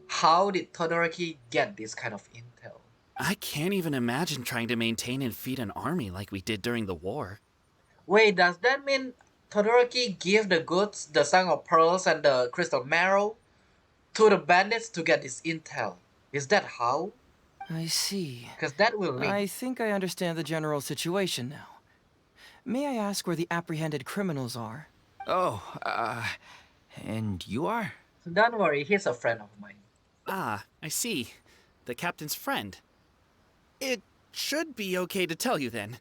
How did Todoroki get this kind of intel? I can't even imagine trying to maintain and feed an army like we did during the war. Wait, does that mean Todoroki gave the goods, the Song of Pearls and the Crystal Marrow, to the bandits to get this intel? Is that how? I see. Because that will link. I think I understand the general situation now. May I ask where the apprehended criminals are? And you are? Don't worry, he's a friend of mine. Ah, I see. The captain's friend. It should be okay to tell you then.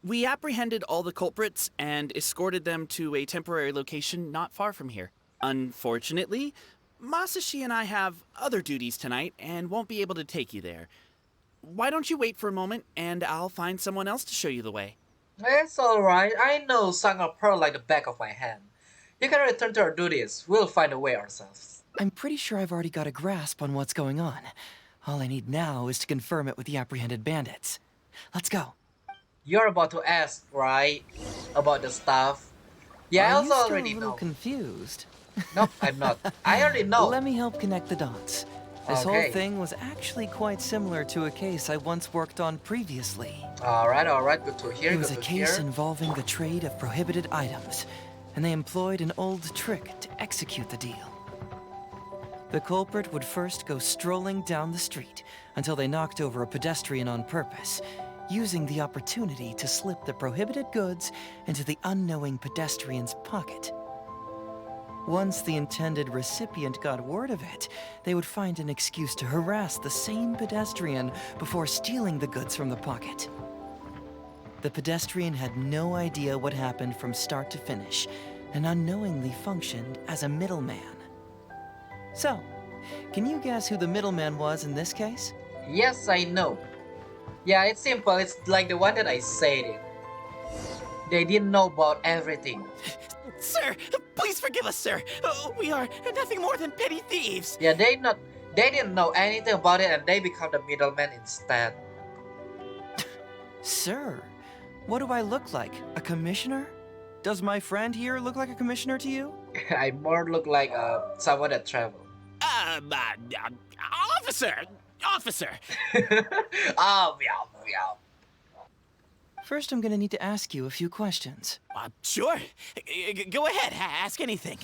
We apprehended all the culprits and escorted them to a temporary location not far from here. Unfortunately, Masashi and I have other duties tonight and won't be able to take you there. Why don't you wait for a moment and I'll find someone else to show you the way. It's alright, I know Song of Pearl like the back of my hand. You can return to our duties, we'll find a way ourselves. I'm pretty sure I've already got a grasp on what's going on. All I need now is to confirm it with the apprehended bandits. Let's go. You're about to ask, right? About the stuff? Yeah, I also already Are you still a little know. confused? Nope, I'm not. I already know. Let me help connect the dots. This Okay. whole thing was actually quite similar to a case I once worked on previously. Alright, good to hear, It good was a to case hear. involving the trade of prohibited items, and they employed an old trick to execute the deal. The culprit would first go strolling down the street until they knocked over a pedestrian on purpose, using the opportunity to slip the prohibited goods into the unknowing pedestrian's pocket. Once the intended recipient got word of it, they would find an excuse to harass the same pedestrian before stealing the goods from the pocket. The pedestrian had no idea what happened from start to finish, and unknowingly functioned as a middleman. So, can you guess who the middleman was in this case? Yes, I know. Yeah, it's simple. It's like the one that I said it. They didn't know about everything. Sir, please forgive us, sir. We are nothing more than petty thieves. Yeah, they didn't know anything about it and they become the middleman instead. Sir, what do I look like? A commissioner? Does my friend here look like a commissioner to you? I more look like someone that travel. Officer! Officer! Oh, meow, meow. First, I'm gonna need to ask you a few questions. Sure. Go ahead, ask anything.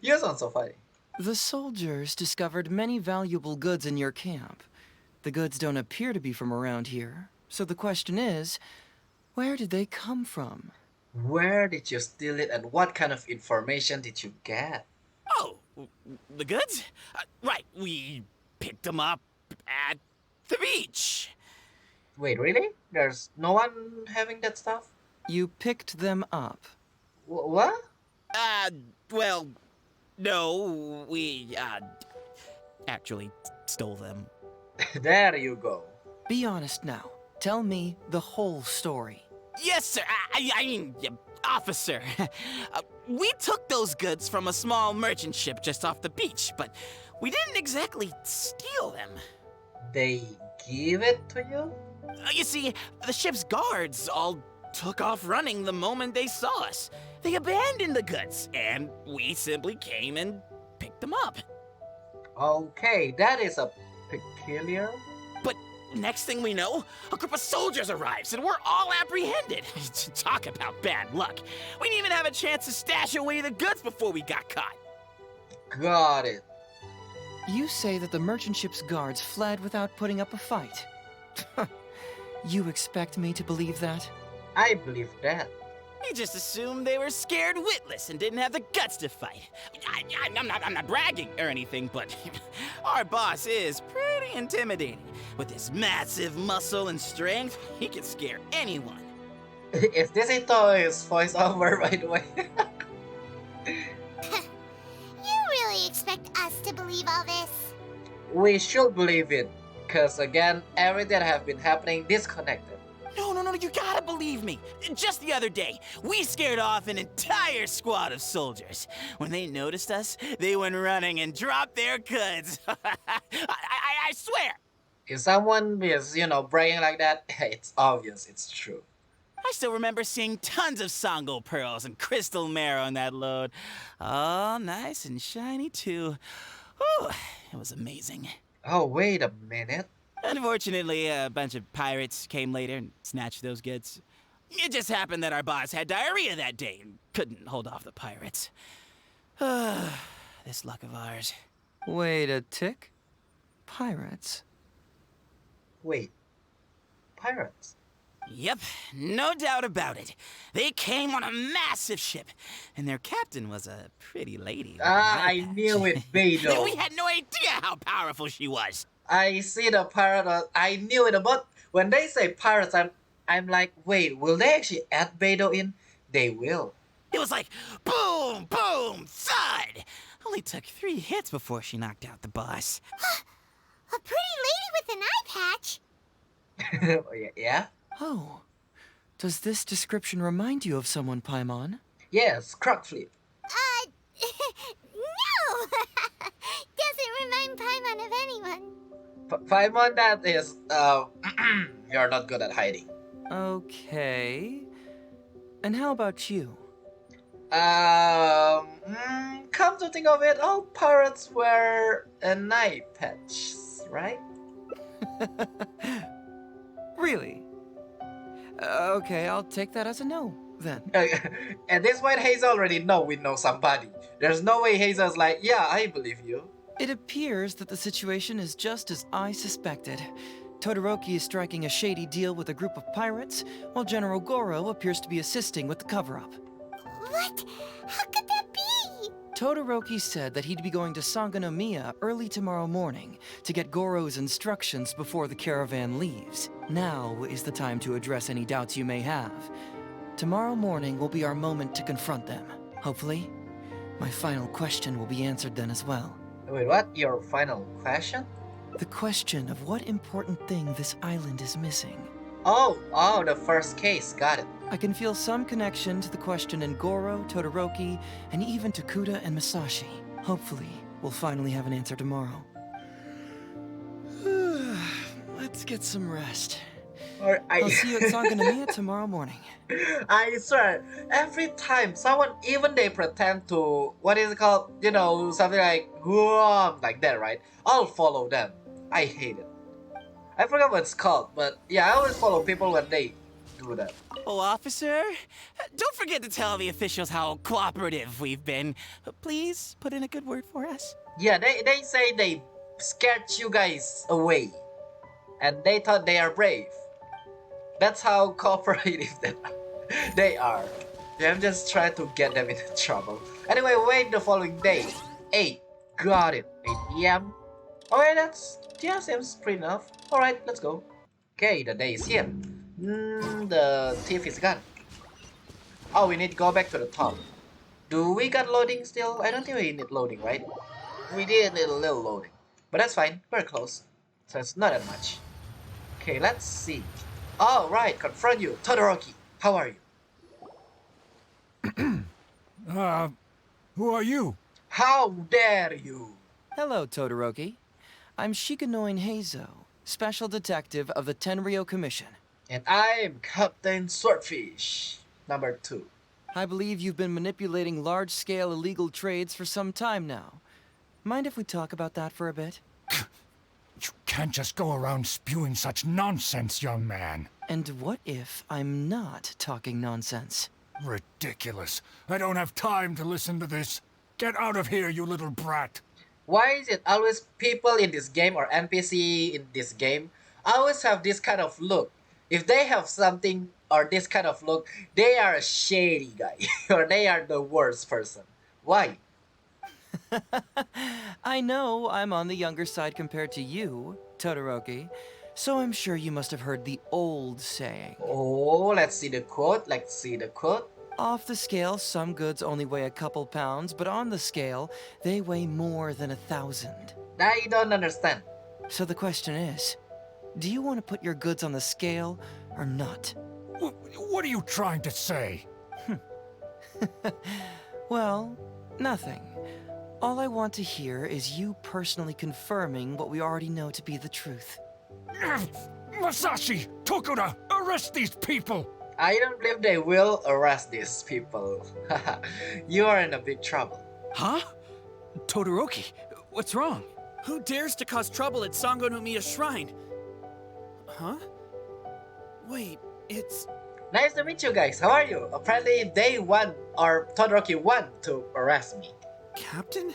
You sound so funny. The soldiers discovered many valuable goods in your camp. The goods don't appear to be from around here, so the question is, where did they come from? Where did you steal it and what kind of information did you get? Oh, the goods? Right, we picked them up at the beach. Wait, really? There's no one having that stuff? You picked them up. What? Well, no, we, actually stole them. There you go. Be honest now. Tell me the whole story. Yes, sir. I mean, officer. We took those goods from a small merchant ship just off the beach, but we didn't exactly steal them. They give it to you? You see, the ship's guards all took off running the moment they saw us. They abandoned the goods, and we simply came and picked them up. Okay, that is a peculiar. But next thing we know, a group of soldiers arrives, and we're all apprehended. Talk about bad luck. We didn't even have a chance to stash away the goods before we got caught. Got it. You say that the merchant ship's guards fled without putting up a fight. You expect me to believe that? I believe that. We just assumed they were scared witless and didn't have the guts to fight. I'm not bragging or anything, but our boss is pretty intimidating. With his massive muscle and strength, he can scare anyone. Is this Itto's voiceover, by the way? You really expect us to believe all this? We should believe it. Because again, everything that have been happening disconnected. No, you gotta believe me. Just the other day, we scared off an entire squad of soldiers. When they noticed us, they went running and dropped their goods. I swear. If someone is, bragging like that, it's obvious, it's true. I still remember seeing tons of Sango pearls and crystal marrow on that load. All nice and shiny too. Whew, it was amazing. Oh, wait a minute. Unfortunately, a bunch of pirates came later and snatched those goods. It just happened that our boss had diarrhea that day and couldn't hold off the pirates. This luck of ours. Wait a tick. Pirates? Wait. Pirates? Yep, no doubt about it. They came on a massive ship, and their captain was a pretty lady. I knew it, Beidou. We had no idea how powerful she was. I see the pirate. I knew it, but when they say pirates, I'm like, wait, will they actually add Beidou in? They will. It was like boom, boom, thud. Only took 3 hits before she knocked out the boss. A pretty lady with an eye patch. Yeah? Oh. Does this description remind you of someone, Paimon? Yes, Crockfleet. No! Doesn't remind Paimon of anyone. Paimon, that is, you're not good at hiding. Okay. And how about you? Come to think of it, all pirates wear an eye patch, right? Really? Okay, I'll take that as a no. then. At this point, Hazel already know we know somebody. There's no way Hazel's like, yeah, I believe you. It appears that the situation is just as I suspected. Todoroki is striking a shady deal with a group of pirates, while General Goro appears to be assisting with the cover-up. What? How could that be? Todoroki said that he'd be going to Sangonomiya early tomorrow morning to get Goro's instructions before the caravan leaves. Now is the time to address any doubts you may have. Tomorrow morning will be our moment to confront them. Hopefully, my final question will be answered then as well. Wait, what? Your final question? The question of what important thing this island is missing. Oh, the first case. Got it. I can feel some connection to the question in Goro, Todoroki, and even to Kuda and Masashi. Hopefully, we'll finally have an answer tomorrow. Let's get some rest. I'll see you at Sangonomiya tomorrow morning. I swear, every time someone, even they pretend to, what is it called? You know, something like that, right? I'll follow them. I hate it. I forgot what it's called, but yeah, I always follow people when they do that. Oh, officer, don't forget to tell the officials how cooperative we've been. Please put in a good word for us. Yeah, they say they scared you guys away. And they thought they are brave. That's how cooperative they are. Yeah, I'm just trying to get them into trouble. Anyway, wait the following day. 8. Got it. 8 p.m. Okay, yeah, seems pretty enough. Alright, let's go. Okay, the day is here. The thief is gone. Oh, we need to go back to the top. Do we got loading still? I don't think we need loading, right? We did need a little loading. But that's fine, we're close. So it's not that much. Okay, let's see. Oh, right, confront you. Todoroki, how are you? Who are you? How dare you? Hello, Todoroki. I'm Shikanoin Heizou, Special Detective of the Tenryou Commission. And I'm Captain Swordfish, number 2. I believe you've been manipulating large-scale illegal trades for some time now. Mind if we talk about that for a bit? You can't just go around spewing such nonsense, young man. And what if I'm not talking nonsense? Ridiculous. I don't have time to listen to this. Get out of here, you little brat. Why is it always people in this game or NPC in this game always have this kind of look? If they have something or this kind of look, they are a shady guy or they are the worst person. Why? I know I'm on the younger side compared to you, Todoroki, so I'm sure you must have heard the old saying. Oh, let's see the quote. Off the scale, some goods only weigh a couple pounds, but on the scale, they weigh more than 1,000. I don't understand. So the question is, do you want to put your goods on the scale or not? What are you trying to say? Well, nothing. All I want to hear is you personally confirming what we already know to be the truth. Masashi! Tokuda! Arrest these people! I don't believe they will arrest these people. You are in a big trouble. Huh? Todoroki, what's wrong? Who dares to cause trouble at Sangonomiya Shrine? Huh? Wait, it's... Nice to meet you guys. How are you? Apparently they want, or Todoroki want to arrest me. Captain?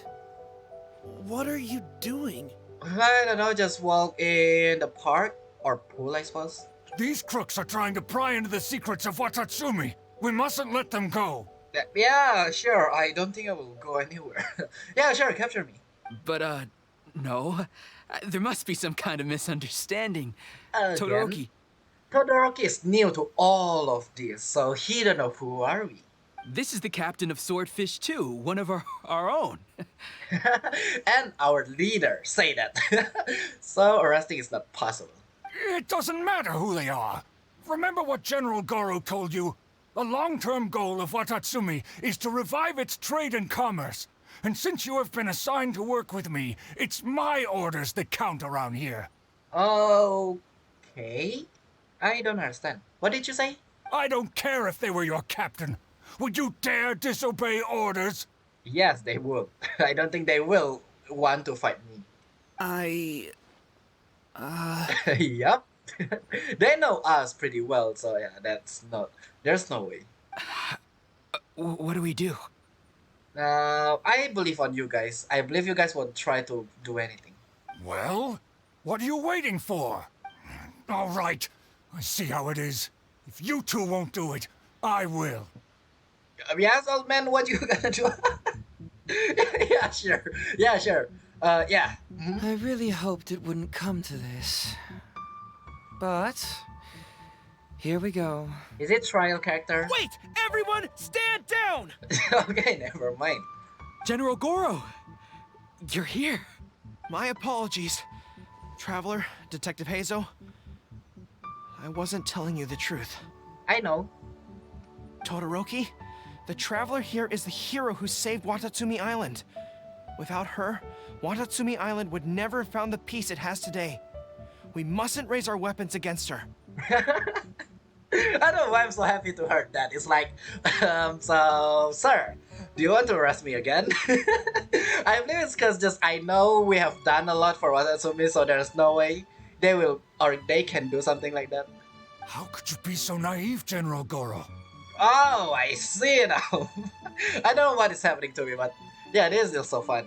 What are you doing? I don't know, just walk in the park or pool, I suppose. These crooks are trying to pry into the secrets of Watatsumi. We mustn't let them go. Yeah, sure. I don't think I will go anywhere. Yeah, sure. Capture me. But, no. There must be some kind of misunderstanding. Again? Todoroki. Todoroki is new to all of this, so he don't know who are we. This is the captain of Swordfish too, one of our own. And our leader say that. So arresting is not possible. It doesn't matter who they are. Remember what General Goro told you? The long-term goal of Watatsumi is to revive its trade and commerce. And since you have been assigned to work with me, it's my orders that count around here. Okay. I don't understand. What did you say? I don't care if they were your captain. Would you dare disobey orders? Yes, they would. I don't think they will want to fight me. Yup. They know us pretty well, so yeah, there's no way. What do we do? I believe on you guys. I believe you guys won't try to do anything. Well, what are you waiting for? All right, I see how it is. If you two won't do it, I will. Yes, old man, what you gonna do? Yeah, sure. Yeah, sure. Yeah. Mhm. I really hoped it wouldn't come to this. But here we go. Is it trial character? Wait! Everyone, stand down! Okay, never mind. General Goro! You're here. My apologies. Traveler, Detective Heizou. I wasn't telling you the truth. I know. Todoroki, the Traveler here is the hero who saved Watatsumi Island. Without her, Watatsumi Island would never have found the peace it has today. We mustn't raise our weapons against her. I don't know why I'm so happy to hear that. It's like, so, sir, do you want to arrest me again? I believe it's because just I know we have done a lot for Watatsumi, so there's no way they will or they can do something like that. How could you be so naive, General Goro? Oh, I see now. I don't know what is happening to me, but yeah, it is still so fun.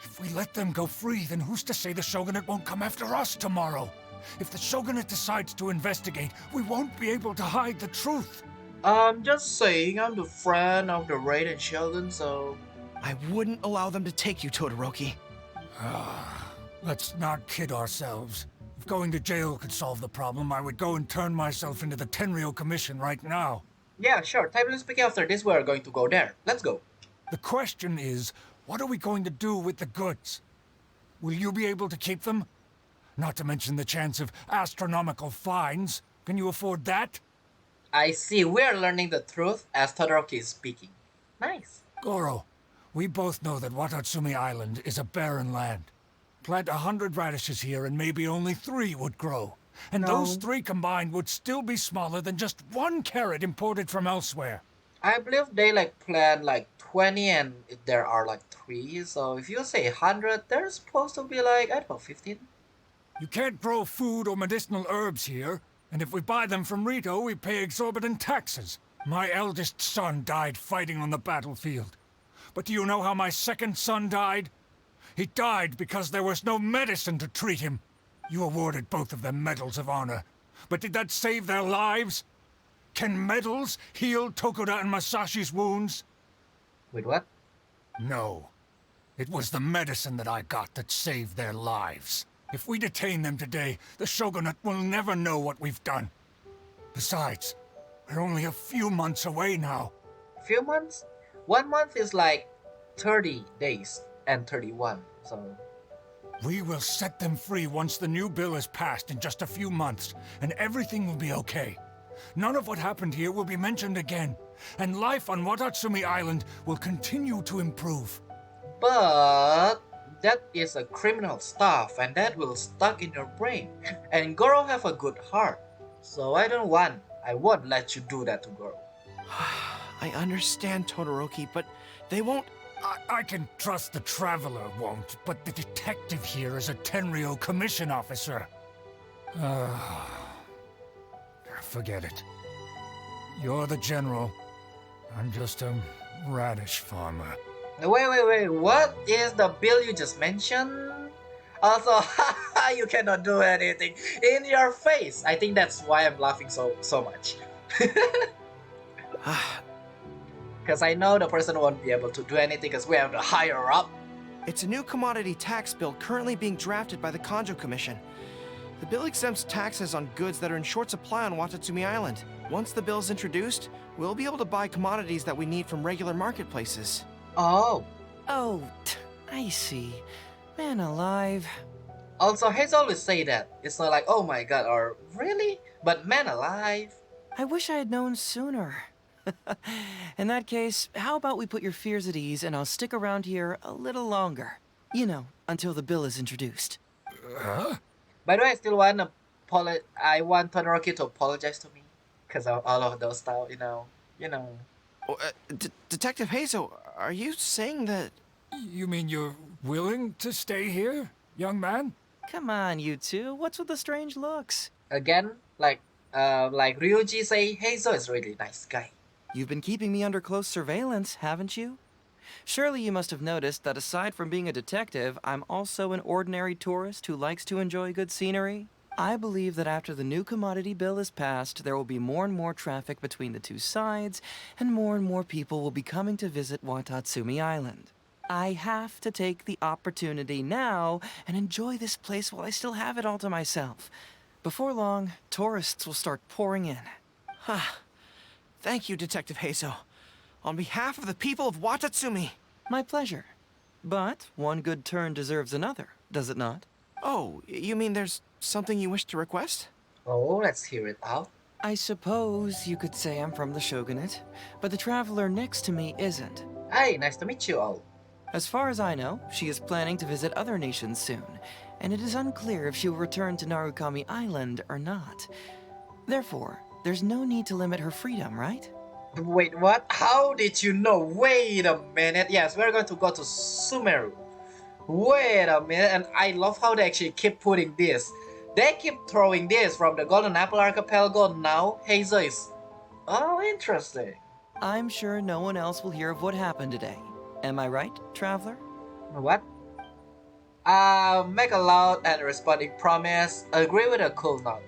If we let them go free, then who's to say the Shogunate won't come after us tomorrow? If the Shogunate decides to investigate, we won't be able to hide the truth. I'm just saying I'm the friend of the Raiden Shogun, so... I wouldn't allow them to take you, Todoroki. Let's not kid ourselves. If going to jail could solve the problem, I would go and turn myself into the Tenryou Commission right now. Yeah, sure. Timely speaking, after this we're going to go there. Let's go. The question is, what are we going to do with the goods? Will you be able to keep them? Not to mention the chance of astronomical fines. Can you afford that? I see. We're learning the truth as Todoroki is speaking. Nice. Goro, we both know that Watatsumi Island is a barren land. Plant 100 radishes here and maybe only 3 would grow. And those 3 combined would still be smaller than just 1 carrot imported from elsewhere. I believe they plan 20 and there are 3. So if you say 100, there's supposed to be I don't know, 15. You can't grow food or medicinal herbs here. And if we buy them from Rito, we pay exorbitant taxes. My eldest son died fighting on the battlefield. But do you know how my second son died? He died because there was no medicine to treat him. You awarded both of them medals of honor. But did that save their lives? Can medals heal Tokuda and Masashi's wounds? Wait, what? No. It was the medicine that I got that saved their lives. If we detain them today, the Shogunate will never know what we've done. Besides, we're only a few months away now. Few months? 1 month is 30 days and 31, so... We will set them free once the new bill is passed in just a few months, and everything will be okay. None of what happened here will be mentioned again, and life on Watatsumi Island will continue to improve. But... that is a criminal stuff, and that will stuck in your brain. And Goro have a good heart, so I won't let you do that to Goro. I understand, Todoroki, but they won't... I can trust the Traveler won't, but the detective here is a Tenryou Commission officer. Forget it. You're the general. I'm just a radish farmer. Wait, what is the bill you just mentioned? Also, you cannot do anything in your face. I think that's why I'm laughing so much. Because I know the person won't be able to do anything because we have the higher up. It's a new commodity tax bill currently being drafted by the Kanjo Commission. The bill exempts taxes on goods that are in short supply on Watatsumi Island. Once the bill is introduced, we'll be able to buy commodities that we need from regular marketplaces. Oh. Oh, I see. Man alive. Also, Hayes always say that. It's not like, oh my god, or really? But man alive. I wish I had known sooner. In that case, how about we put your fears at ease and I'll stick around here a little longer. You know, until the bill is introduced. By the way, I still want Todoroki to apologize to me. Because of all of those stuff, you know. Oh, Detective Heizou, are you saying that... You mean you're willing to stay here, young man? Come on, you two. What's with the strange looks? Again, like Ryuji say, Heizou is really nice guy. You've been keeping me under close surveillance, haven't you? Surely you must have noticed that aside from being a detective, I'm also an ordinary tourist who likes to enjoy good scenery. I believe that after the new commodity bill is passed, there will be more and more traffic between the two sides, and more people will be coming to visit Watatsumi Island. I have to take the opportunity now and enjoy this place while I still have it all to myself. Before long, tourists will start pouring in. Thank you, Detective Heizou. On behalf of the people of Watatsumi. My pleasure. But one good turn deserves another, does it not? Oh, you mean there's something you wish to request? Oh, let's hear it out. I suppose you could say I'm from the Shogunate, but the traveler next to me isn't. Hey, nice to meet you all. As far as I know, she is planning to visit other nations soon, and it is unclear if she will return to Narukami Island or not. Therefore, there's no need to limit her freedom, right? Wait, what? How did you know? Wait a minute. Yes, we're going to go to Sumeru. Wait a minute, and I love how they actually keep putting this. They keep throwing this from the Golden Apple Archipelago. Now Heizou is... Oh, interesting. I'm sure no one else will hear of what happened today. Am I right, traveler? What? Make a loud and responding promise. Agree with a cool nod.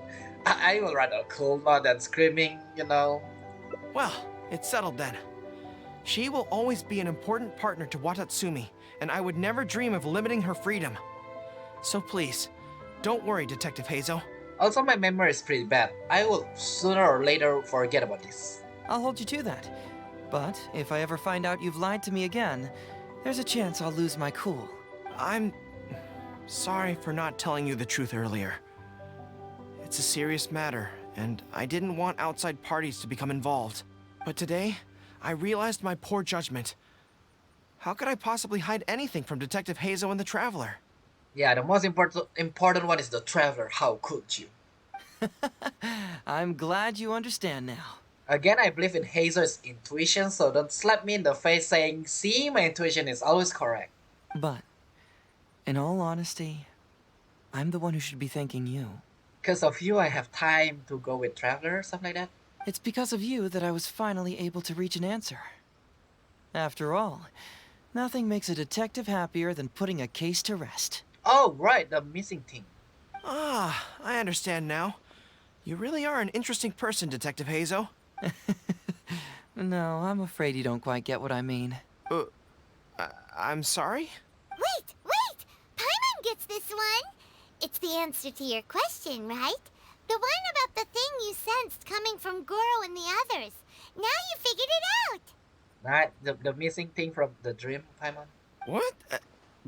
I will rather a cool nod than screaming, you know. Well, it's settled then. She will always be an important partner to Watatsumi, and I would never dream of limiting her freedom. So please, don't worry, Detective Heizou. Also, my memory is pretty bad. I will sooner or later forget about this. I'll hold you to that. But if I ever find out you've lied to me again, there's a chance I'll lose my cool. I'm sorry for not telling you the truth earlier. It's a serious matter, and I didn't want outside parties to become involved. But today, I realized my poor judgment. How could I possibly hide anything from Detective Heizou and the Traveler? Yeah, the most important one is the Traveler. How could you? I'm glad you understand now. Again, I believe in Heizou's intuition, so don't slap me in the face saying, see, my intuition is always correct. But, in all honesty, I'm the one who should be thanking you. Because of you, I have time to go with Traveler, something like that. It's because of you that I was finally able to reach an answer. After all, nothing makes a detective happier than putting a case to rest. Oh, right, the missing thing. Ah, I understand now. You really are an interesting person, Detective Heizou. No, I'm afraid you don't quite get what I mean. I'm sorry? Wait! Paimon gets this one! It's the answer to your question, right? The one about the thing you sensed coming from Goro and the others. Now you figured it out! Right, the missing thing from the dream, Paimon. What?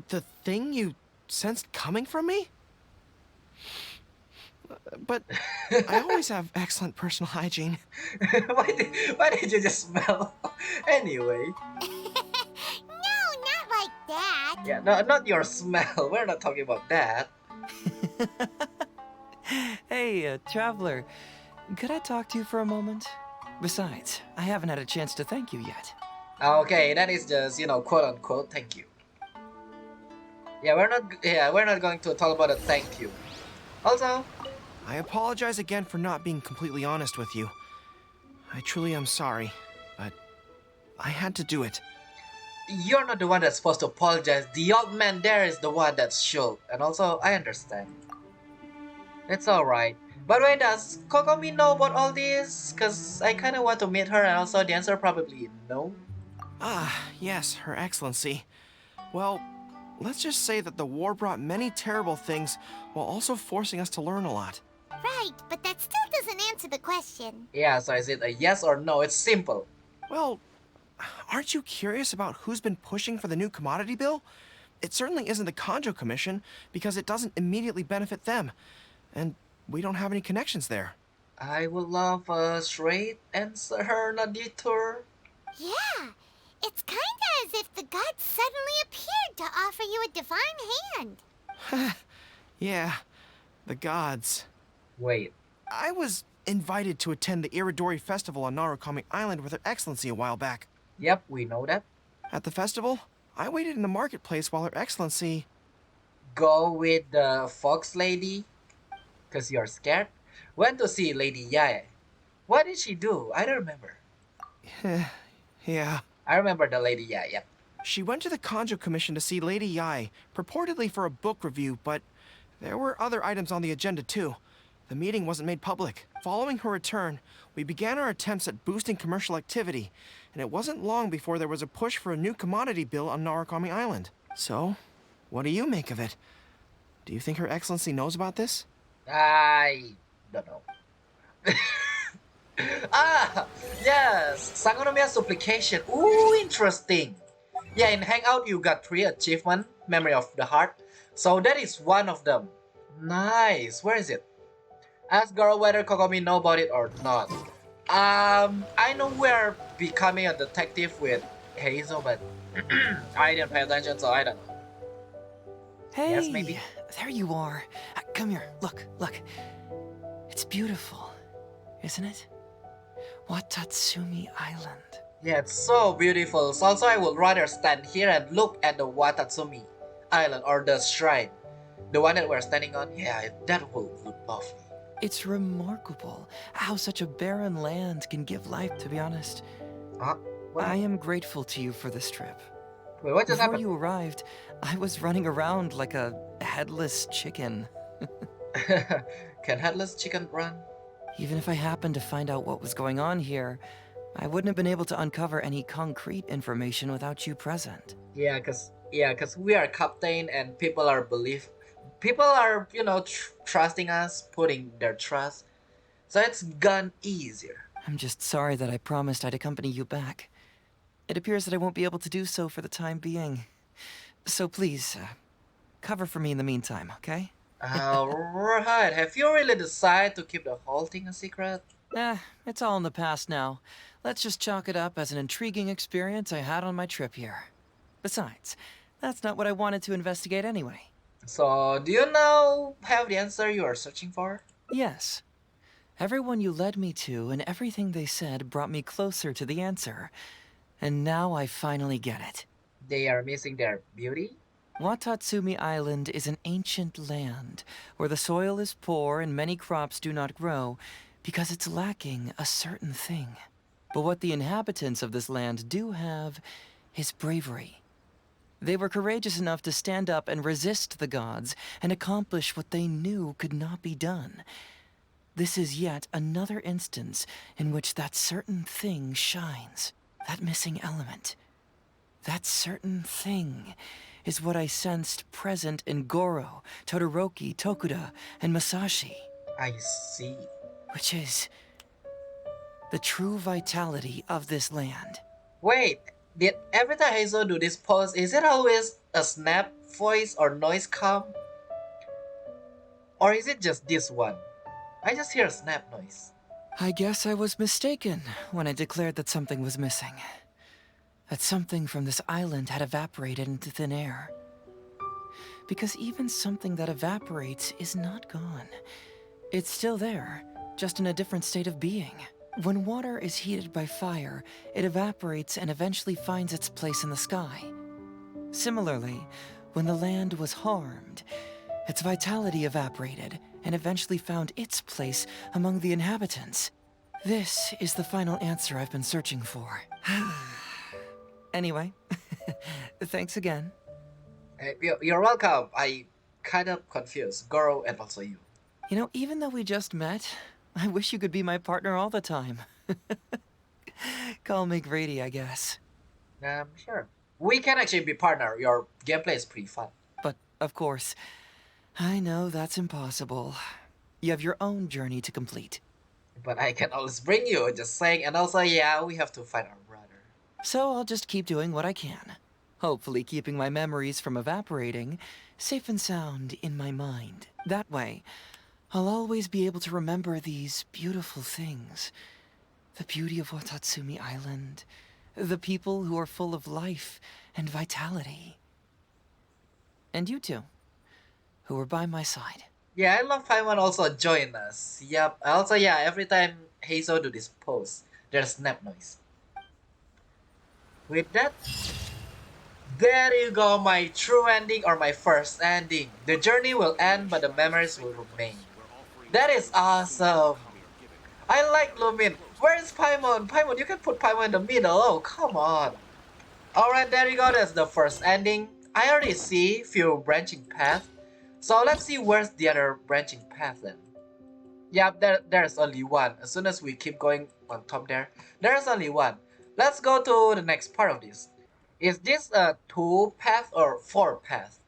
The thing you sensed coming from me? But I always have excellent personal hygiene. why did you just smell? Anyway. No, not like that. Yeah, no, not your smell. We're not talking about that. Hey, traveler, could I talk to you for a moment? Besides, I haven't had a chance to thank you yet. Okay, that is just, quote unquote, thank you. Yeah, we're not going to talk about a thank you. Also, I apologize again for not being completely honest with you. I truly am sorry, but I had to do it. you're not the one that's supposed to apologize. The old man there is the one that should. And also, I understand. It's alright. By the way, does Kokomi know about all this? Cause I kinda want to meet her, and also the answer probably no. Ah, yes, Her Excellency. Well, let's just say that the war brought many terrible things while also forcing us to learn a lot. Right, but that still doesn't answer the question. Yeah, so is it a yes or no? It's simple. Well, aren't you curious about who's been pushing for the new commodity bill? It certainly isn't the Kanjo Commission, because it doesn't immediately benefit them. And we don't have any connections there. I would love a straight answer, not detour. Yeah, it's kinda as if the gods suddenly appeared to offer you a divine hand. Yeah, the gods. Wait. I was invited to attend the Iridori Festival on Narukami Island with Her Excellency a while back. Yep, we know that. At the festival, I waited in the marketplace while Her Excellency... Go with the fox lady? Cause you're scared? Went to see Lady Yae. What did she do? I don't remember. Yeah. I remember the lady, yeah, yep. She went to the Kanjo Commission to see Lady Yai, purportedly for a book review, but there were other items on the agenda too. The meeting wasn't made public. Following her return, we began our attempts at boosting commercial activity, and it wasn't long before there was a push for a new commodity bill on Narukami Island. So, what do you make of it? Do you think Her Excellency knows about this? I don't know. Ah, yes, Sangonomiya supplication. Ooh, interesting. Yeah, in Hangout you got 3 achievement, Memory of the Heart. So that is one of them. Nice. Where is it? Ask girl whether Kokomi know about it or not. I know we're becoming a detective with Hazel, but I didn't pay attention, so I don't know. Hey, Yes, maybe. there you are. Come here, look, look. It's beautiful, isn't it? Watatsumi Island. Yeah, it's so beautiful. So also, I would rather stand here and look at the Watatsumi Island or the shrine. The one that we're standing on. Yeah, that will look lovely. It's remarkable how such a barren land can give life, to be honest. What? I am grateful to you for this trip. Wait, what just Before happened? you arrived, I was running around like a headless chicken. Can headless chicken run? Even if I happened to find out what was going on here, I wouldn't have been able to uncover any concrete information without you present. Yeah, cause we are captain and people are trusting us, putting their trust. So it's gone easier. I'm just sorry that I promised I'd accompany you back. It appears that I won't be able to do so for the time being. So please, cover for me in the meantime, okay? Alright, have you really decided to keep the whole thing a secret? It's all in the past now. Let's just chalk it up as an intriguing experience I had on my trip here. Besides, that's not what I wanted to investigate anyway. So, do you now have the answer you are searching for? Yes. Everyone you led me to and everything they said brought me closer to the answer. And now I finally get it. They are missing their beauty? Watatsumi Island is an ancient land where the soil is poor and many crops do not grow because it's lacking a certain thing. But what the inhabitants of this land do have is bravery. They were courageous enough to stand up and resist the gods and accomplish what they knew could not be done. This is yet another instance in which that certain thing shines. That missing element. That certain thing is what I sensed present in Goro, Todoroki, Tokuda, and Masashi. I see. Which is the true vitality of this land. Wait, did every time Hazel do this pose, is it always a snap, voice, or noise come? Or is it just this one? I just hear a snap noise. I guess I was mistaken when I declared that something was missing. That something from this island had evaporated into thin air. Because even something that evaporates is not gone. It's still there, just in a different state of being. When water is heated by fire, it evaporates and eventually finds its place in the sky. Similarly, when the land was harmed, its vitality evaporated and eventually found its place among the inhabitants. This is the final answer I've been searching for. Anyway, thanks again. You're welcome. I kind of confused Goro and also you. You know, even though we just met, I wish you could be my partner all the time. Call me greedy, I guess. Sure. We can actually be partner. Your gameplay is pretty fun. But, of course, I know that's impossible. You have your own journey to complete. But I can always bring you, just saying. And also, yeah, we have to find our brother. So I'll just keep doing what I can. Hopefully keeping my memories from evaporating safe and sound in my mind. That way, I'll always be able to remember these beautiful things. The beauty of Watatsumi Island. The people who are full of life and vitality. And you two, who are by my side. Yeah, I love Paimon also join us. Yep. Also, yeah, every time Hazel do this pose, there's snap noise. With that, there you go, my true ending or my first ending. The journey will end, but the memories will remain. That is awesome. I like Lumin. Where is Paimon? Paimon, you can put Paimon in the middle. Oh, come on. Alright, there you go. That's the first ending. I already see few branching paths. So let's see where's the other branching path then. Yeah, there's only one. As soon as we keep going on top there's only one. Let's go to the next part of this. Is this a 2 path or 4 path?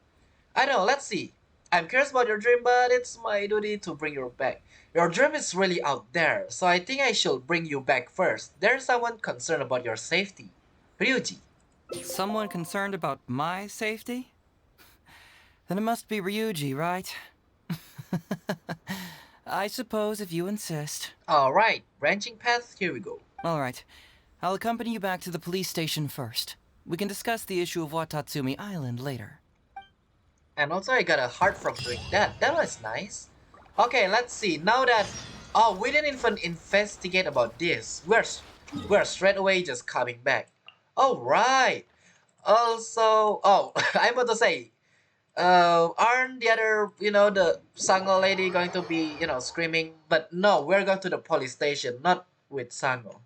I don't know, let's see. I'm curious about your dream, but it's my duty to bring you back. Your dream is really out there, so I think I should bring you back first. There's someone concerned about your safety. Ryuji. Someone concerned about my safety? Then it must be Ryuji, right? I suppose if you insist. Alright, branching path, here we go. Alright. I'll accompany you back to the police station first. We can discuss the issue of Watatsumi Island later. And also I got a heart from doing that. That was nice. Okay, let's see. Now that... Oh, we didn't even investigate about this. We're straight away just coming back. Alright. Also... Oh, I'm about to say... aren't the other, the Sango lady going to be, screaming? But no, we're going to the police station, not with Sango.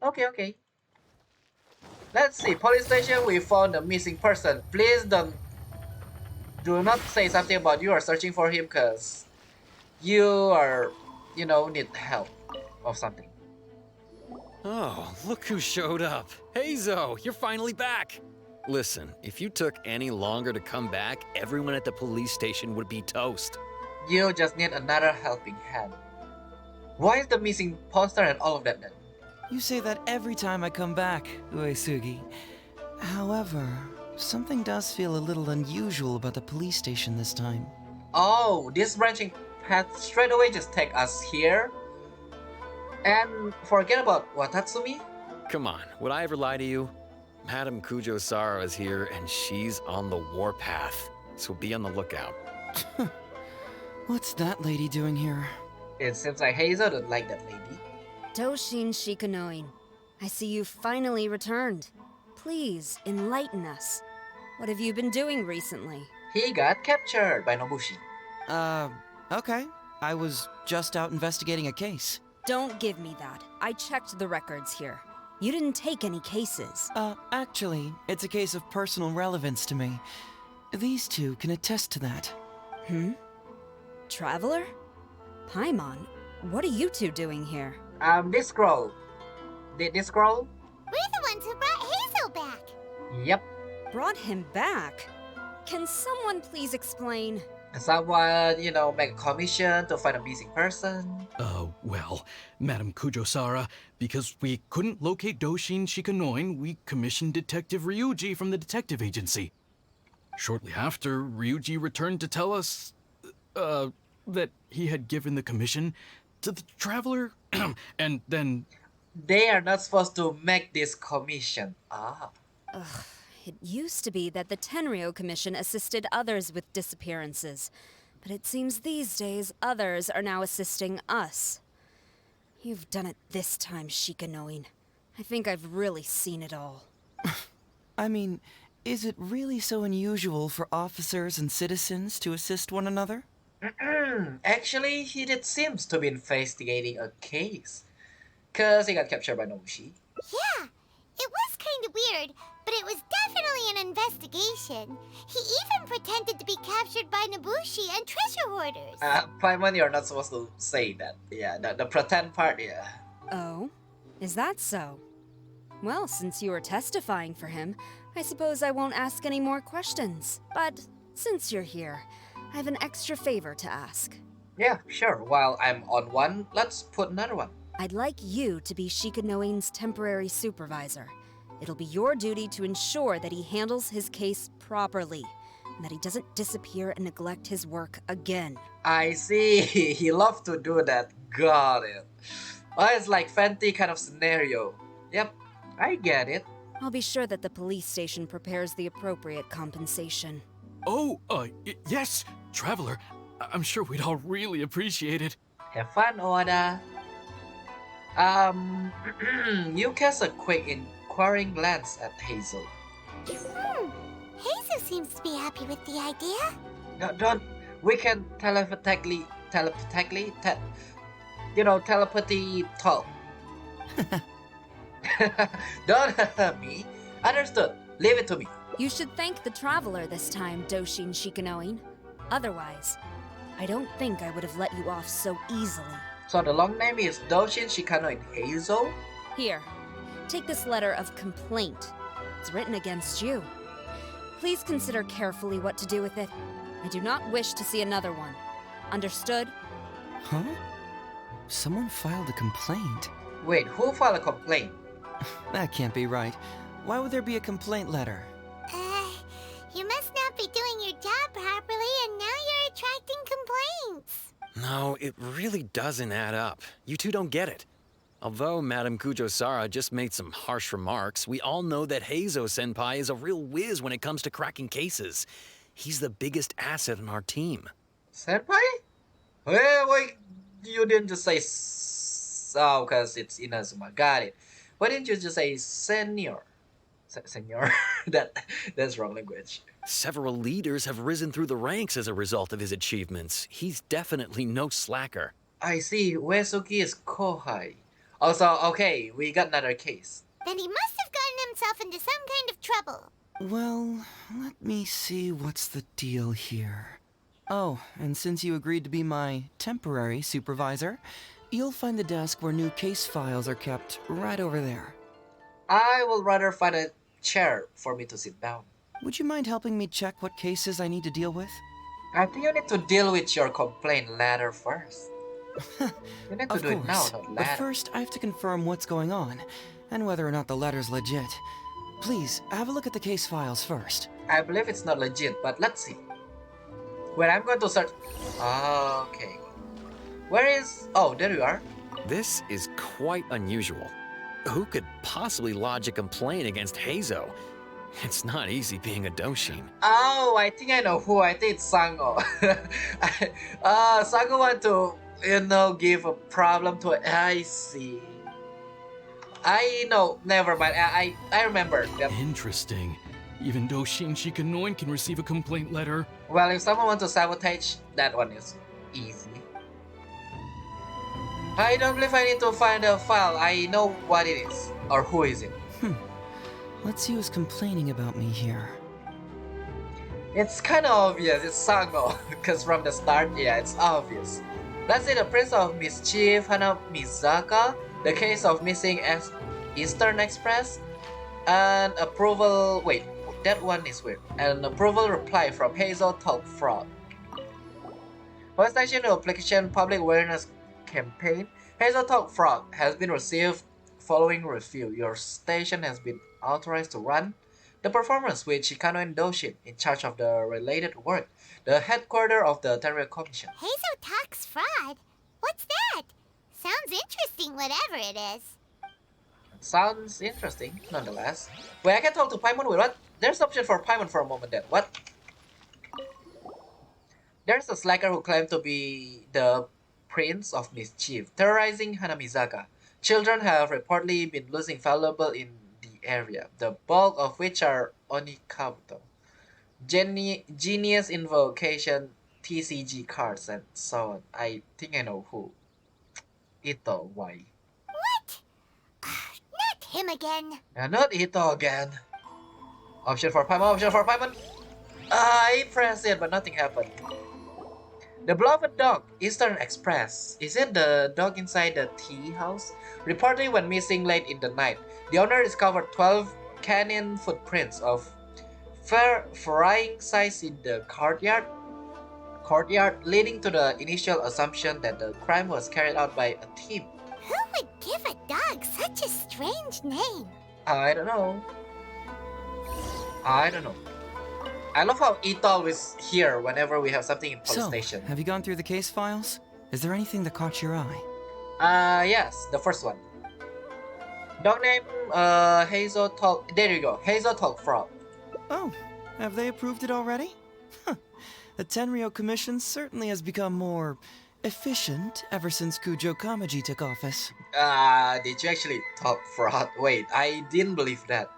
Okay. Let's see. Police station, we found a missing person. Please do not say something about you are searching for him, because you are, need help of something. Oh, look who showed up. Heizou, you're finally back. Listen, if you took any longer to come back, everyone at the police station would be toast. You just need another helping hand. Why is the missing poster and all of that then? You say that every time I come back, Uesugi. However, something does feel a little unusual about the police station this time. Oh, this branching path straight away just take us here? And forget about Watatsumi? Come on, would I ever lie to you? Madame Kujo-Sara is here, and she's on the warpath, so be on the lookout. What's that lady doing here? It seems like Heizou don't like that lady. Doshin Shikanoin, I see you finally returned. Please, enlighten us. What have you been doing recently? He got captured by Nobushi. Okay. I was just out investigating a case. Don't give me that. I checked the records here. You didn't take any cases. Actually, it's a case of personal relevance to me. These two can attest to that. Traveler? Paimon, what are you two doing here? This scroll. Did this scroll? We're the ones who brought Heizou back. Yep. Brought him back? Can someone please explain? Someone, make a commission to find a missing person. Well, Madame Kujo-Sara, because we couldn't locate Doshin Shikanoin, we commissioned Detective Ryuji from the detective agency. Shortly after, Ryuji returned to tell us, that he had given the commission to the traveler, and then... They are not supposed to make this commission. It used to be that the Tenryou Commission assisted others with disappearances, but it seems these days others are now assisting us. You've done it this time, Shikanoin. I think I've really seen it all. I mean, is it really so unusual for officers and citizens to assist one another? Actually, he did seems to be investigating a case. Cause he got captured by Nobushi. Yeah, it was kind of weird, but it was definitely an investigation. He even pretended to be captured by Nobushi and treasure hoarders. Paimon, you're not supposed to say that. Yeah, the pretend part, yeah. Oh? Is that so? Well, since you are testifying for him, I suppose I won't ask any more questions. But since you're here, I have an extra favor to ask. Yeah, sure. While I'm on one, let's put another one. I'd like you to be Shikanoin's temporary supervisor. It'll be your duty to ensure that he handles his case properly, and that he doesn't disappear and neglect his work again. I see. He loves to do that. Got it. Well, it's like Fenty kind of scenario. Yep, I get it. I'll be sure that the police station prepares the appropriate compensation. Oh, yes, Traveler. I'm sure we'd all really appreciate it. Have fun, Oda. You cast a quick inquiring glance at Heizou. Heizou seems to be happy with the idea. No, don't. We can telepathy talk. Don't me. Understood. Leave it to me. You should thank the traveler this time, Doshin Shikanoin. Otherwise, I don't think I would have let you off so easily. So the long name is Doshin Shikanoin Heizou? Here, take this letter of complaint. It's written against you. Please consider carefully what to do with it. I do not wish to see another one. Understood? Huh? Someone filed a complaint. Wait, who filed a complaint? That can't be right. Why would there be a complaint letter? You must not be doing your job properly, and now you're attracting complaints. No, it really doesn't add up. You two don't get it. Although Madame Kujo-Sara just made some harsh remarks, we all know that Heizou-senpai is a real whiz when it comes to cracking cases. He's the biggest asset on our team. Senpai? Wait, you didn't just say so because it's Inazuma. Got it. Why didn't you just say senior? Senior? That's wrong language. Several leaders have risen through the ranks as a result of his achievements. He's definitely no slacker. I see. Uesugi is Kohai. Also, okay, we got another case. Then he must have gotten himself into some kind of trouble. Well, let me see what's the deal here. Oh, and since you agreed to be my temporary supervisor, you'll find the desk where new case files are kept right over there. I will rather find a chair for me to sit down. Would you mind helping me check what cases I need to deal with? I think you need to deal with your complaint letter first. You need to do it now, not But later. first, I have to confirm what's going on, and whether or not the letter's legit. Please, have a look at the case files first. I believe it's not legit, but let's see. Wait, I'm going to search. Okay. Where is... Oh, there you are. This is quite unusual. Who could possibly lodge a complaint against Heizou? It's not easy being a Doshin. Oh, I think I know who. I think it's Sango. Sango want to, give a problem to... I see. I know. Never mind. I remember. Yep. Interesting. Even Doshin Shikanoin can receive a complaint letter. Well, if someone wants to sabotage, that one is easy. I don't believe I need to find a file. I know what it is. Or who is it. Let's see who's complaining about me here. It's kind of obvious. It's Sango. Because from the start, yeah, it's obvious. Let's see the Prince of Mischief, Hana Mizaka, the case of missing Eastern Express, and approval... Wait, that one is weird. An approval reply from Heizou Talk Fraud. First action application public awareness campaign. Heizou Talk Fraud has been received following review. Your station has been authorized to run the performance with Shikanoin Doshin in charge of the related work, the headquarters of the Tenryou Commission. Heizou Talks Fraud? What's that? Sounds interesting, whatever it is. Sounds interesting, nonetheless. Wait, I can talk to Paimon. Wait, what? There's option for Paimon for a moment then. What? There's a slacker who claimed to be the Prince of Mischief, terrorizing Hanamizaka. Children have reportedly been losing valuable in the area, the bulk of which are Onikabuto, Genius Invocation, TCG cards, and so on. I think I know who. Itto, why? What? Not him again. Not Itto again. Option for Paimon, I pressed it, but nothing happened. The beloved dog, Eastern Express. Is it the dog inside the tea house? Reportedly went missing late in the night. The owner discovered 12 canine footprints of varying size in the courtyard, leading to the initial assumption that the crime was carried out by a team. Who would give a dog such a strange name? I don't know. I love how Itto always here whenever we have something in police station. Have you gone through the case files? Is there anything that caught your eye? Yes, the first one. Dog name, Heizou Talk... There you go, Heizou Talk Frog. Oh, have they approved it already? Huh. The Tenryou Commission certainly has become more efficient ever since Kujo Kamaji took office. Did you actually talk fraud? Wait, I didn't believe that.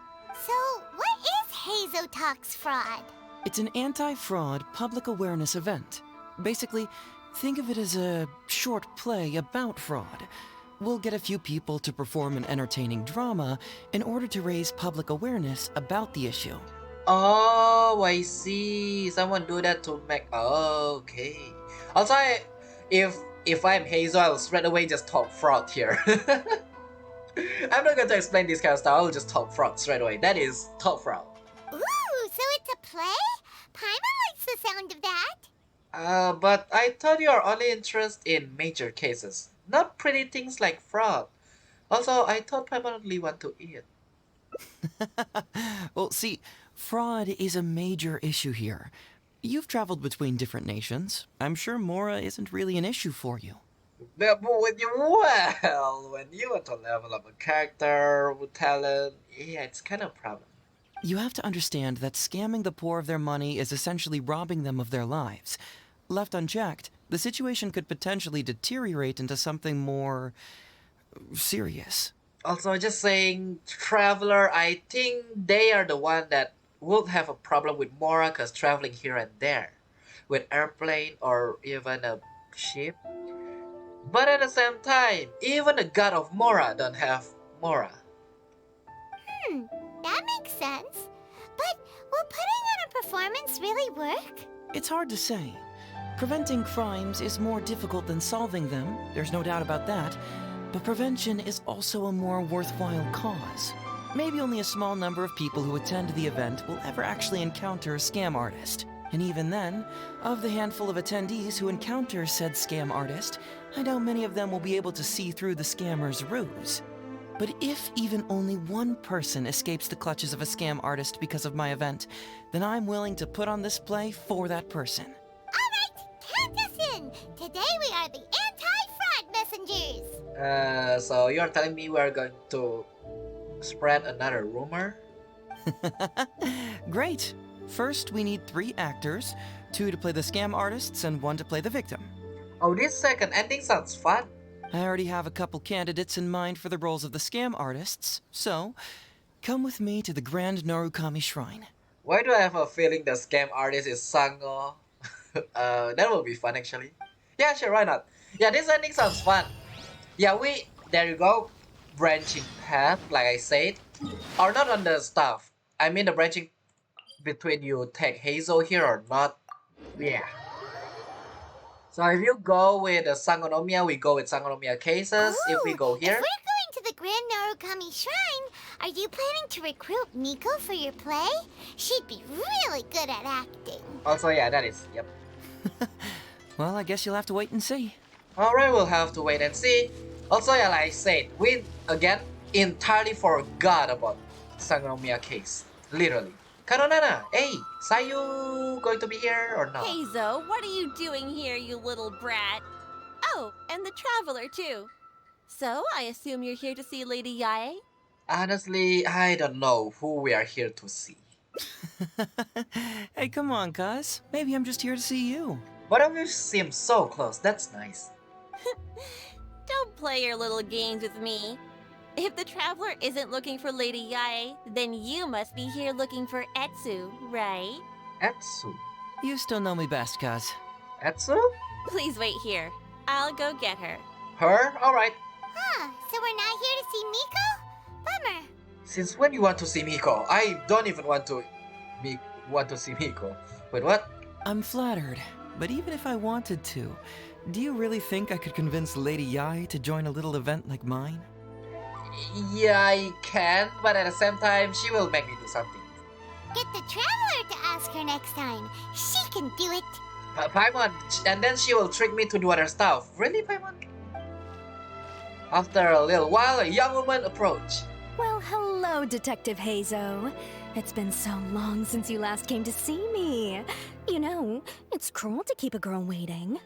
So, what is Heizou Talks Fraud? It's an anti-fraud public awareness event. Basically, think of it as a short play about fraud. We'll get a few people to perform an entertaining drama in order to raise public awareness about the issue. Oh, I see. Someone do that to make. Oh, okay. Also, if I'm Hazel, I'll straight away just talk fraud here. I'm not going to explain this kind of stuff. I'll just talk fraud straight away. That is talk fraud. Ooh, so it's a play? Paimon likes the sound of that. But I thought you are only interested in major cases, not pretty things like fraud. Also, I thought Paimon only want to eat. Well, see, fraud is a major issue here. You've traveled between different nations. I'm sure Mora isn't really an issue for you. But when you want to level up a character with talent, yeah, it's kind of a problem. You have to understand that scamming the poor of their money is essentially robbing them of their lives. Left unchecked, the situation could potentially deteriorate into something more serious. Also, just saying, Traveler, I think they are the one that would have a problem with Mora because traveling here and there with airplane or even a ship. But at the same time, even the god of Mora don't have Mora. That makes sense. But will putting on a performance really work? It's hard to say. Preventing crimes is more difficult than solving them, there's no doubt about that. But prevention is also a more worthwhile cause. Maybe only a small number of people who attend the event will ever actually encounter a scam artist. And even then, of the handful of attendees who encounter said scam artist, I doubt many of them will be able to see through the scammer's ruse. But if even only one person escapes the clutches of a scam artist because of my event, then I'm willing to put on this play for that person. Alright, count us in! Today we are the anti-fraud messengers! So you're telling me we're going to spread another rumor? Great! First, we need 3 actors, 2 to play the scam artists and 1 to play the victim. Oh, this second ending sounds fun. I already have a couple candidates in mind for the roles of the scam artists, so come with me to the Grand Narukami Shrine. Why do I have a feeling the scam artist is Sango? That will be fun actually. Yeah, sure, why not? Yeah, this ending sounds fun. Yeah, there you go. Branching path, like I said. Or not on the stuff. I mean the branching between you take Hazel here or not. Yeah. So if you go with the Sangonomiya, we go with Sangonomiya cases. Ooh, if we go here. If we're going to the Grand Narukami Shrine, are you planning to recruit Miko for your play? She'd be really good at acting. Also, yeah, that is, yep. Well, I guess you'll have to wait and see. Alright, we'll have to wait and see. Also, yeah, like I said, we, again, entirely forgot about Sangonomiya case. Literally. Kanonana, hey, Sayu going to be here or not? Heizou, what are you doing here, you little brat? Oh, and the Traveler, too. So, I assume you're here to see Lady Yae? Honestly, I don't know who we are here to see. Hey, come on, cuz. Maybe I'm just here to see you. But if you seem so close, that's nice. Don't play your little games with me. If the Traveler isn't looking for Lady Yae, then you must be here looking for Etsu, right? Etsu? You still know me best, cuz. Etsu? Please wait here. I'll go get her. Her? Alright. Huh, so we're not here to see Miko? Bummer. Since when you want to see Miko? I don't even want to see Miko. Wait, what? I'm flattered, but even if I wanted to, do you really think I could convince Lady Yae to join a little event like mine? Yeah, I can, but at the same time, she will make me do something. Get the Traveler to ask her next time. She can do it. Paimon, and then she will trick me to do other stuff. Really, Paimon? After a little while, a young woman approached. Well, hello, Detective Heizou. It's been so long since you last came to see me. You know, it's cruel to keep a girl waiting.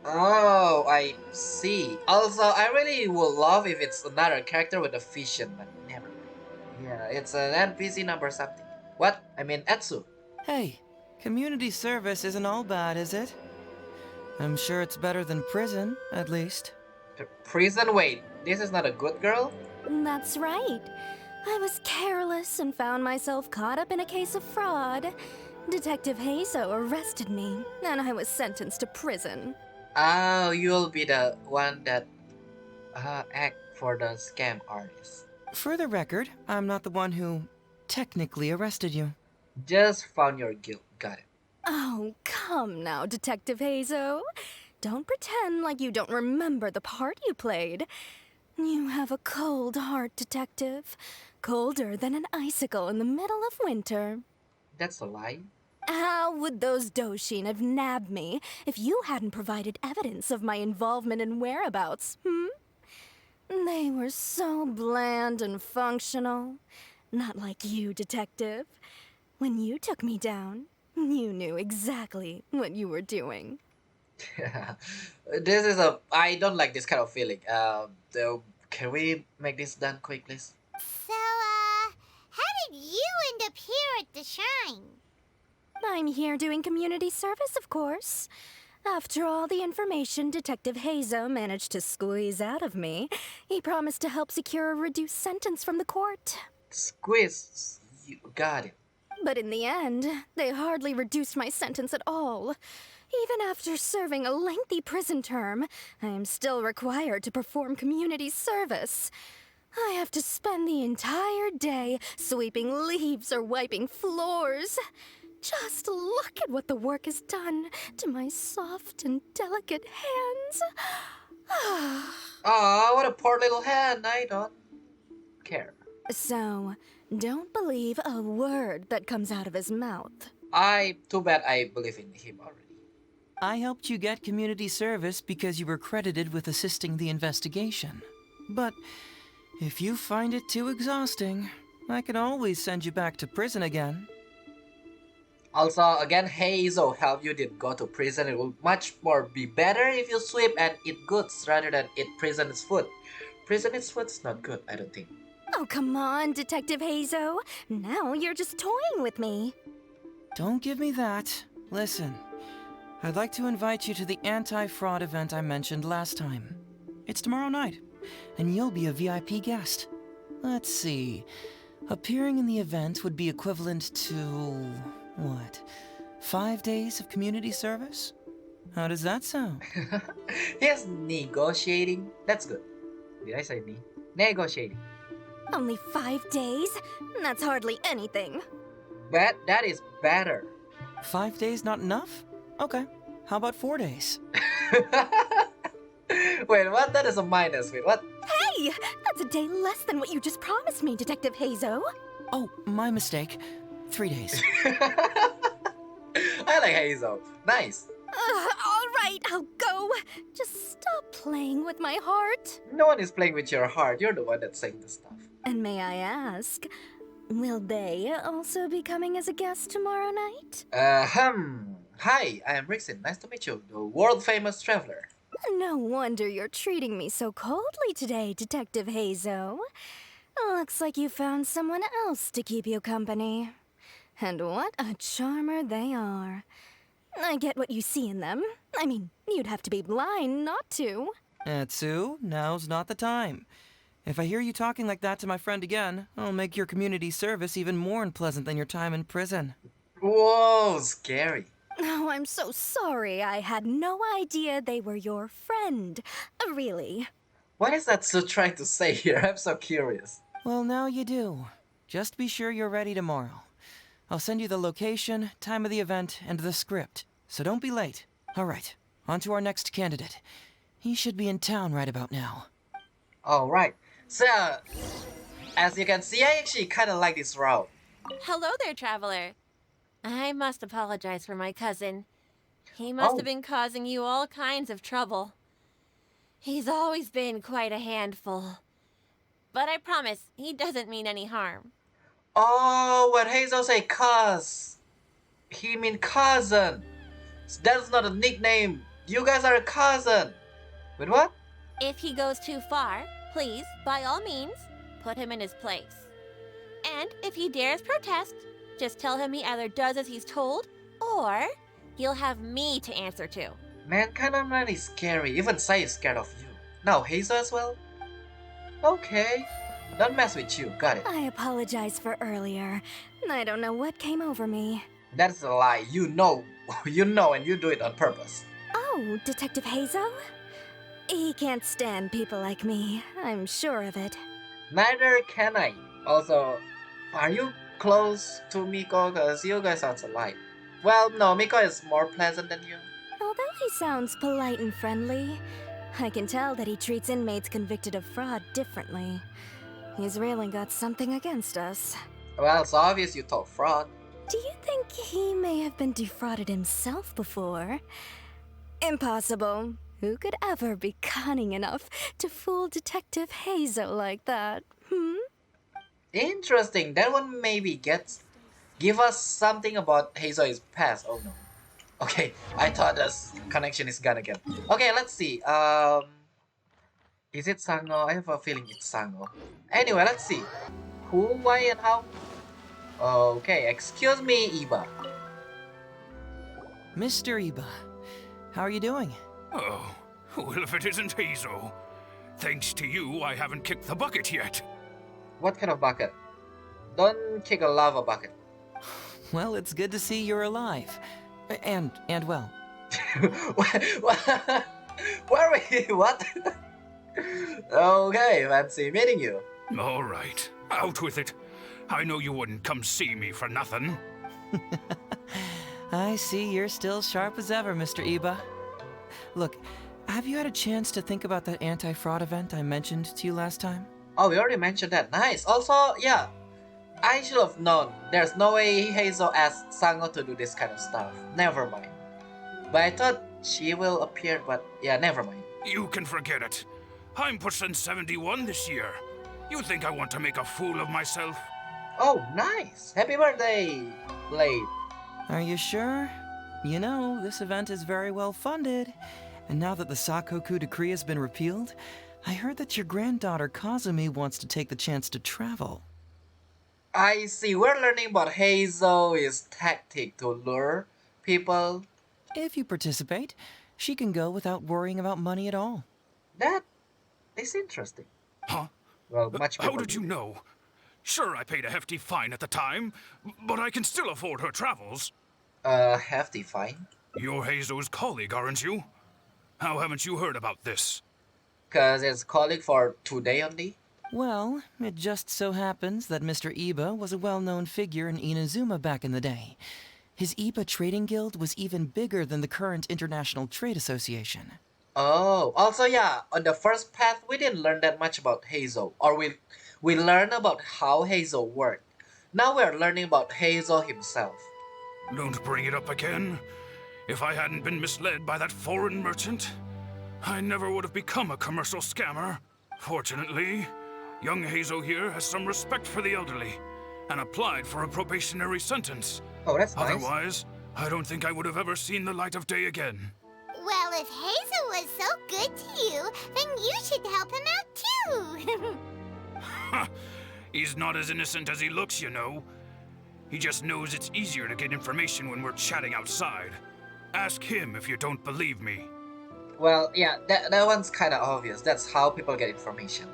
Oh, I see. Also, I really would love if it's another character with a vision, but never mind. Yeah, it's an NPC number something. What? I mean Etsu. Hey, community service isn't all bad, is it? I'm sure it's better than prison, at least. Prison? Wait, this is not a good girl? That's right. I was careless and found myself caught up in a case of fraud. Detective Heizou arrested me, and I was sentenced to prison. Oh, you'll be the one that Act for the scam artist. For the record, I'm not the one who technically arrested you. Just found your guilt. Got it. Oh, come now, Detective Heizou. Don't pretend like you don't remember the part you played. You have a cold heart, Detective. Colder than an icicle in the middle of winter. That's a lie. How would those Doshin have nabbed me if you hadn't provided evidence of my involvement and whereabouts, They were so bland and functional. Not like you, Detective. When you took me down, you knew exactly what you were doing. I don't like this kind of feeling. Can we make this done quick, please? So, how did you end up here at the shrine? I'm here doing community service, of course. After all the information Detective Heizou managed to squeeze out of me, he promised to help secure a reduced sentence from the court. Squeeze. You got it. But in the end, they hardly reduced my sentence at all. Even after serving a lengthy prison term, I am still required to perform community service. I have to spend the entire day sweeping leaves or wiping floors. Just look at what the work has done to my soft and delicate hands. Oh, what a poor little hand. I don't care. So, don't believe a word that comes out of his mouth. Too bad I believe in him already. I helped you get community service because you were credited with assisting the investigation. But if you find it too exhausting, I can always send you back to prison again. Also, again, Heizou help you did go to prison. It will much more be better if you sweep and eat goods rather than eat prison's food. Prison's food's not good, I don't think. Oh, come on, Detective Heizou. Now you're just toying with me. Don't give me that. Listen, I'd like to invite you to the anti-fraud event I mentioned last time. It's tomorrow night, and you'll be a VIP guest. Let's see. Appearing in the event would be equivalent to... what? 5 days of community service? How does that sound? He's negotiating. That's good. Did I say me? Negotiating. Only 5 days? That's hardly anything. But that is better. 5 days not enough? Okay. How about 4 days? Wait, what? That is a minus. Wait, what? Hey! That's a day less than what you just promised me, Detective Heizou. Oh, my mistake. 3 days. I like Heizou. Nice. All right, I'll go. Just stop playing with my heart. No one is playing with your heart. You're the one that's saying this stuff. And may I ask, will they also be coming as a guest tomorrow night? Hi, I am Rixin. Nice to meet you, the world-famous traveler. No wonder you're treating me so coldly today, Detective Heizou. Looks like you found someone else to keep you company. And what a charmer they are. I get what you see in them. I mean, you'd have to be blind not to. Atsu, now's not the time. If I hear you talking like that to my friend again, I'll make your community service even more unpleasant than your time in prison. Whoa, scary. Oh, I'm so sorry. I had no idea they were your friend. Really. What is that Sue trying to say here? I'm so curious. Well, now you do. Just be sure you're ready tomorrow. I'll send you the location, time of the event, and the script, so don't be late. All right, on to our next candidate. He should be in town right about now. All right. So, as you can see, I actually kind of like this route. Hello there, traveler. I must apologize for my cousin. He must have been causing you all kinds of trouble. He's always been quite a handful. But I promise, he doesn't mean any harm. Oh, when Heizou say cuz, he mean cousin. That's not a nickname. You guys are a cousin. Wait, what? If he goes too far, please, by all means, put him in his place. And if he dares protest, just tell him he either does as he's told, or he'll have me to answer to. Man, Kanamran is scary. Even Sai is scared of you. Now Heizou as well? Okay. Don't mess with you. Got it. I apologize for earlier. I don't know what came over me. That's a lie. You know. You know and you do it on purpose. Oh, Detective Heizou? He can't stand people like me. I'm sure of it. Neither can I. Also, are you close to Miko? Because you guys sound alike. Well, no, Miko is more pleasant than you. Although he sounds polite and friendly, I can tell that he treats inmates convicted of fraud differently. He's really got something against us. Well, it's obvious you told fraud. Do you think he may have been defrauded himself before? Impossible. Who could ever be cunning enough to fool Detective Heizou like that? Interesting. That one maybe give us something about Heizou's past. Oh no. Okay, I thought this connection is gone again. Okay, let's see. Is it Sango? I have a feeling it's Sango. Anyway, let's see. Who, why, and how? Okay, excuse me, Iba. Mr. Iba, how are you doing? Oh, well, if it isn't Heizou. Thanks to you, I haven't kicked the bucket yet. What kind of bucket? Don't kick a lava bucket. Well, it's good to see you're alive. And well. Where are we? What? Okay, fancy meeting you. All right, out with it. I know you wouldn't come see me for nothing. I see you're still sharp as ever, Mr. Iba. Look, have you had a chance to think about that anti-fraud event I mentioned to you last time? Oh, we already mentioned that. Nice. Also, yeah, I should have known. There's no way Heizou asked Sango to do this kind of stuff. Never mind. But I thought she will appear, but yeah, never mind. You can forget it. I'm pushing 71 this year. You think I want to make a fool of myself? Oh, nice. Happy birthday, Blade. Are you sure? You know, this event is very well funded. And now that the Sakoku decree has been repealed, I heard that your granddaughter Kazumi wants to take the chance to travel. I see. We're learning about Heizou's tactic to lure people. If you participate, she can go without worrying about money at all. That is interesting. Huh? Well, much How did you know? Sure, I paid a hefty fine at the time, but I can still afford her travels. Hefty fine? You're Heizou's colleague, aren't you? How haven't you heard about this? Cause it's colleague for today only? Well, it just so happens that Mr. Iba was a well-known figure in Inazuma back in the day. His Iba Trading Guild was even bigger than the current International Trade Association. Oh, also yeah, on the first path we didn't learn that much about Heizou, or we learned about how Heizou worked. Now we're learning about Heizou himself. Don't bring it up again. If I hadn't been misled by that foreign merchant, I never would have become a commercial scammer. Fortunately, young Heizou here has some respect for the elderly, and applied for a probationary sentence. Oh, that's nice. Otherwise, I don't think I would have ever seen the light of day again. Well, if Heizou was so good to you, then you should help him out too. He's not as innocent as he looks, you know. He just knows it's easier to get information when we're chatting outside. Ask him if you don't believe me. Well, yeah, that one's kinda obvious. That's how people get information.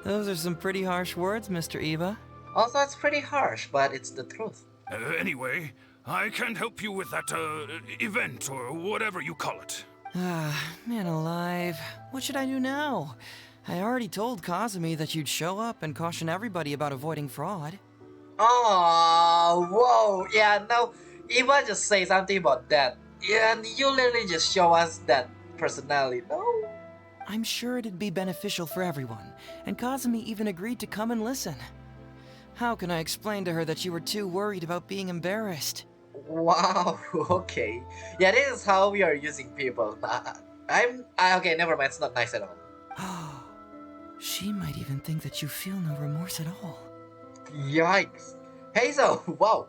Those are some pretty harsh words, Mr. Iba. Also, it's pretty harsh, but it's the truth. Anyway, I can't help you with that, event, or whatever you call it. Ah, man alive. What should I do now? I already told Kazumi that you'd show up and caution everybody about avoiding fraud. Oh, whoa, yeah, no, Eva just say something about that. Yeah, and you literally just show us that personality, no? I'm sure it'd be beneficial for everyone, and Kazumi even agreed to come and listen. How can I explain to her that you were too worried about being embarrassed? Wow, okay. Yeah, this is how we are using people. Okay, never mind, it's not nice at all. She might even think that you feel no remorse at all. Yikes. Heizou, wow.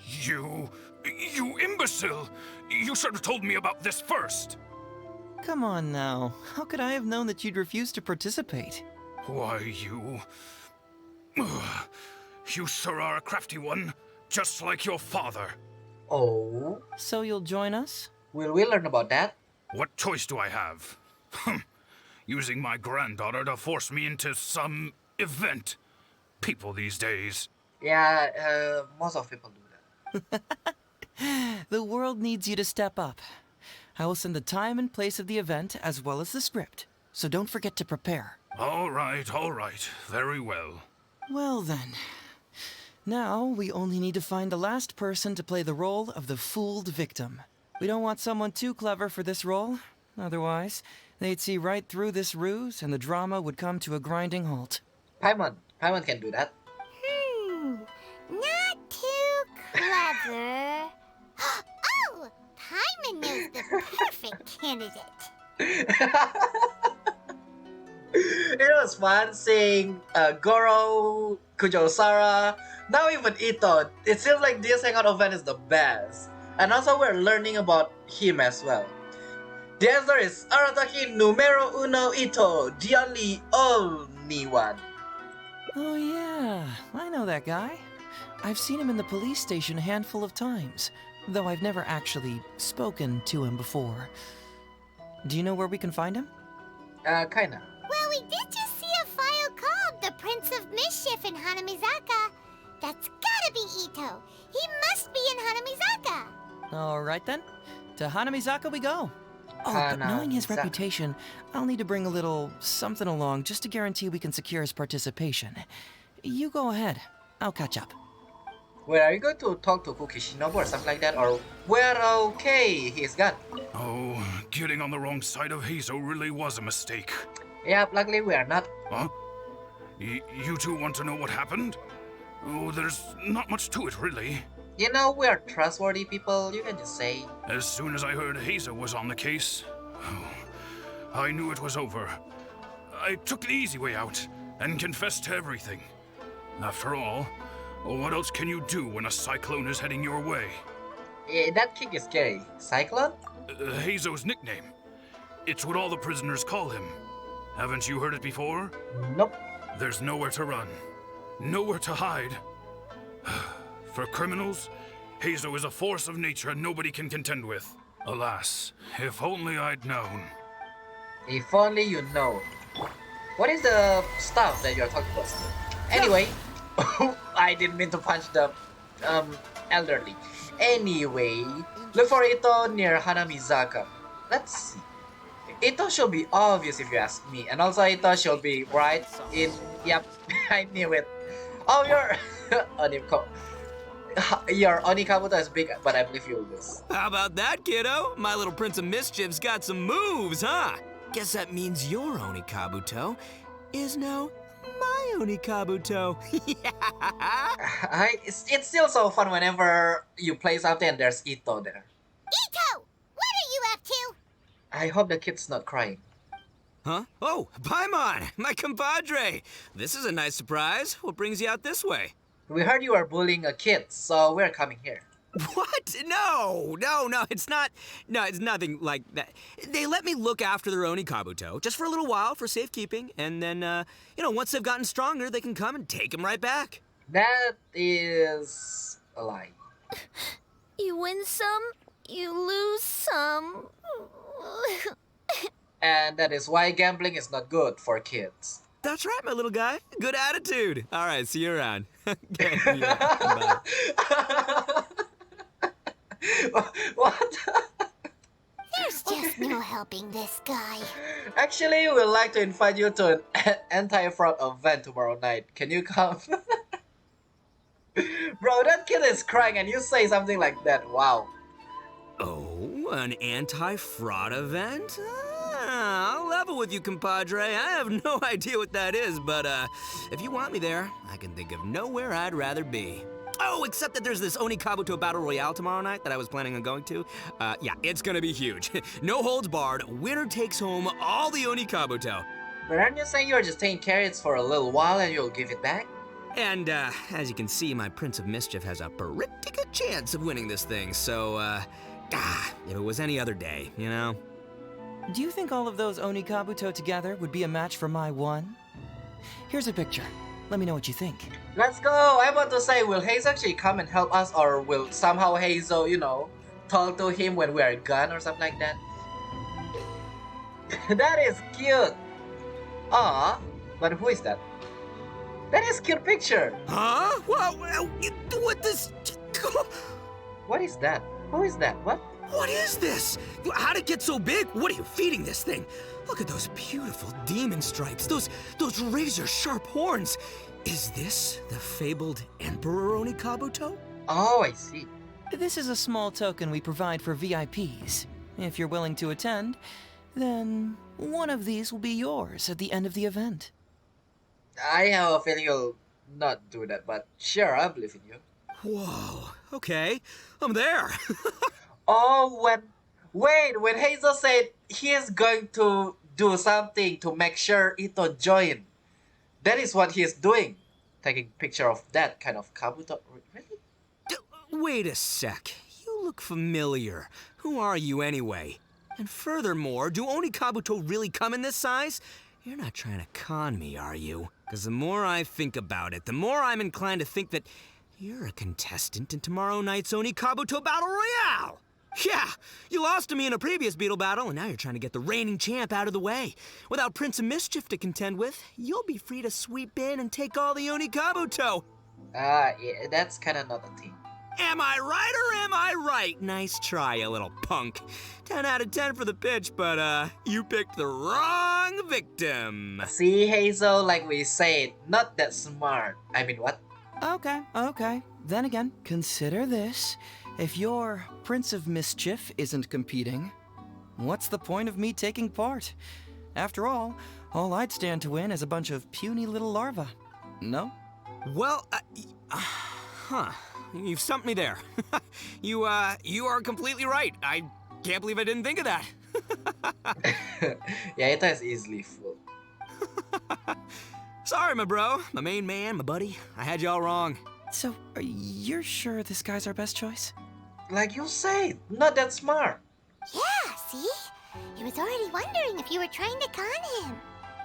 You imbecile! You should have told me about this first! Come on now. How could I have known that you'd refuse to participate? Why, you... You sure are a crafty one, just like your father. Oh? So you'll join us? Will we learn about that? What choice do I have? Using my granddaughter to force me into some event. People these days. Yeah, most of people do that. The world needs you to step up. I will send the time and place of the event as well as the script, so don't forget to prepare. All right, very well. Well then. Now, we only need to find the last person to play the role of the fooled victim. We don't want someone too clever for this role. Otherwise, they'd see right through this ruse and the drama would come to a grinding halt. Paimon can do that. Not too clever. Oh! Paimon knows the perfect candidate. It was fun seeing Goro, Kujo Sara, now even Itto. It seems like this Hangout event is the best. And also we're learning about him as well. The answer is Arataki numero uno Itto, the only one. Oh yeah, I know that guy. I've seen him in the police station a handful of times, though I've never actually spoken to him before. Do you know where we can find him? Kinda. Well, we did just see a file called The Prince of Mischief in Hanamizaka. That's gotta be Itto. He must be in Hanamizaka. All right then. To Hanamizaka we go. Oh, but knowing his reputation, I'll need to bring a little something along just to guarantee we can secure his participation. You go ahead. I'll catch up. Wait, are you going to talk to Fukishinobu or something like that? Or we're okay, he's gone. Oh, getting on the wrong side of Heizou really was a mistake. Yeah, luckily we are not. Huh? You two want to know what happened? Oh, there's not much to it, really. You know, we are trustworthy people, you can just say. As soon as I heard Heizou was on the case, I knew it was over. I took the easy way out and confessed to everything. After all, what else can you do when a cyclone is heading your way? That kick is scary. Cyclone? Heizou's nickname. It's what all the prisoners call him. Haven't you heard it before? Nope. There's nowhere to run. Nowhere to hide. For criminals, Heizou is a force of nature nobody can contend with. Alas, if only I'd known. If only you know. What is the stuff that you're talking about? Anyway, I didn't mean to punch the elderly. Anyway, look for Itto near Hanamizaka. Let's see. Itto should be obvious if you ask me, and also Itto should be right in. Yep, I knew it. Oh, your Onikabuto is big, but I believe you'll lose. How about that, kiddo? My little Prince of Mischief's got some moves, huh? Guess that means your Onikabuto is now my Onikabuto. It's still so fun whenever you play something and there's Itto there. Itto! What are you up to? I hope the kid's not crying. Huh? Oh, Paimon, my compadre. This is a nice surprise. What brings you out this way? We heard you are bullying a kid, so we're coming here. What? No, it's not. No, it's nothing like that. They let me look after their Onikabuto just for a little while for safekeeping, and then, once they've gotten stronger, they can come and take him right back. That is a lie. You win some, you lose some. And that is why gambling is not good for kids. That's right, my little guy. Good attitude. All right, see you around. Okay, What? There's just no helping this guy. Actually, we'd like to invite you to an anti-fraud event tomorrow night. Can you come? Bro, that kid is crying and you say something like that. Wow. Oh, an anti-fraud event? I'll level with you, compadre. I have no idea what that is, but if you want me there, I can think of nowhere I'd rather be. Oh, except that there's this Onikabuto Battle Royale tomorrow night that I was planning on going to. Yeah, it's gonna be huge. No holds barred, winner takes home all the Onikabuto. But aren't you saying you're just taking carrots for a little while and you'll give it back? And, as you can see, my Prince of Mischief has a pretty good chance of winning this thing, so, if it was any other day, you know? Do you think all of those Onikabuto together would be a match for my one? Here's a picture. Let me know what you think. Let's go! I'm about to say, will Heizou actually come and help us, or will somehow Heizou, talk to him when we are gone or something like that? That is cute! Ah, but who is that? That is cute picture! Huh? What this? What is that? Who is that? What? What is this? How'd it get so big? What are you feeding this thing? Look at those beautiful demon stripes, those razor-sharp horns. Is this the fabled Emperor Onikabuto? Oh, I see. This is a small token we provide for VIPs. If you're willing to attend, then one of these will be yours at the end of the event. I have a feeling you'll not do that, but sure, I believe in you. Whoa, okay, I'm there. Oh, when Hazel said he is going to do something to make sure Itto join, that is what he is doing. Taking picture of that kind of Kabuto. Really? Wait a sec. You look familiar. Who are you anyway? And furthermore, do Onikabuto really come in this size? You're not trying to con me, are you? Because the more I think about it, the more I'm inclined to think that you're a contestant in tomorrow night's Onikabuto Battle Royale! Yeah, you lost to me in a previous Beetle battle, and now you're trying to get the reigning champ out of the way. Without Prince of Mischief to contend with, you'll be free to sweep in and take all the Onikabuto. Yeah, that's kind of not a thing. Am I right or am I right? Nice try, you little punk. 10 out of 10 for the pitch, but you picked the wrong victim. See, Hazel, like we said, not that smart. I mean, what? Okay. Then again, consider this. If your Prince of Mischief isn't competing, what's the point of me taking part? After all I'd stand to win is a bunch of puny little larvae. No? Well, you've stumped me there. You are completely right. I can't believe I didn't think of that. Yeah, Itto is easily fooled. Sorry, my bro, my main man, my buddy. I had you all wrong. So, are you sure this guy's our best choice? Like you said, not that smart. Yeah, see? He was already wondering if you were trying to con him.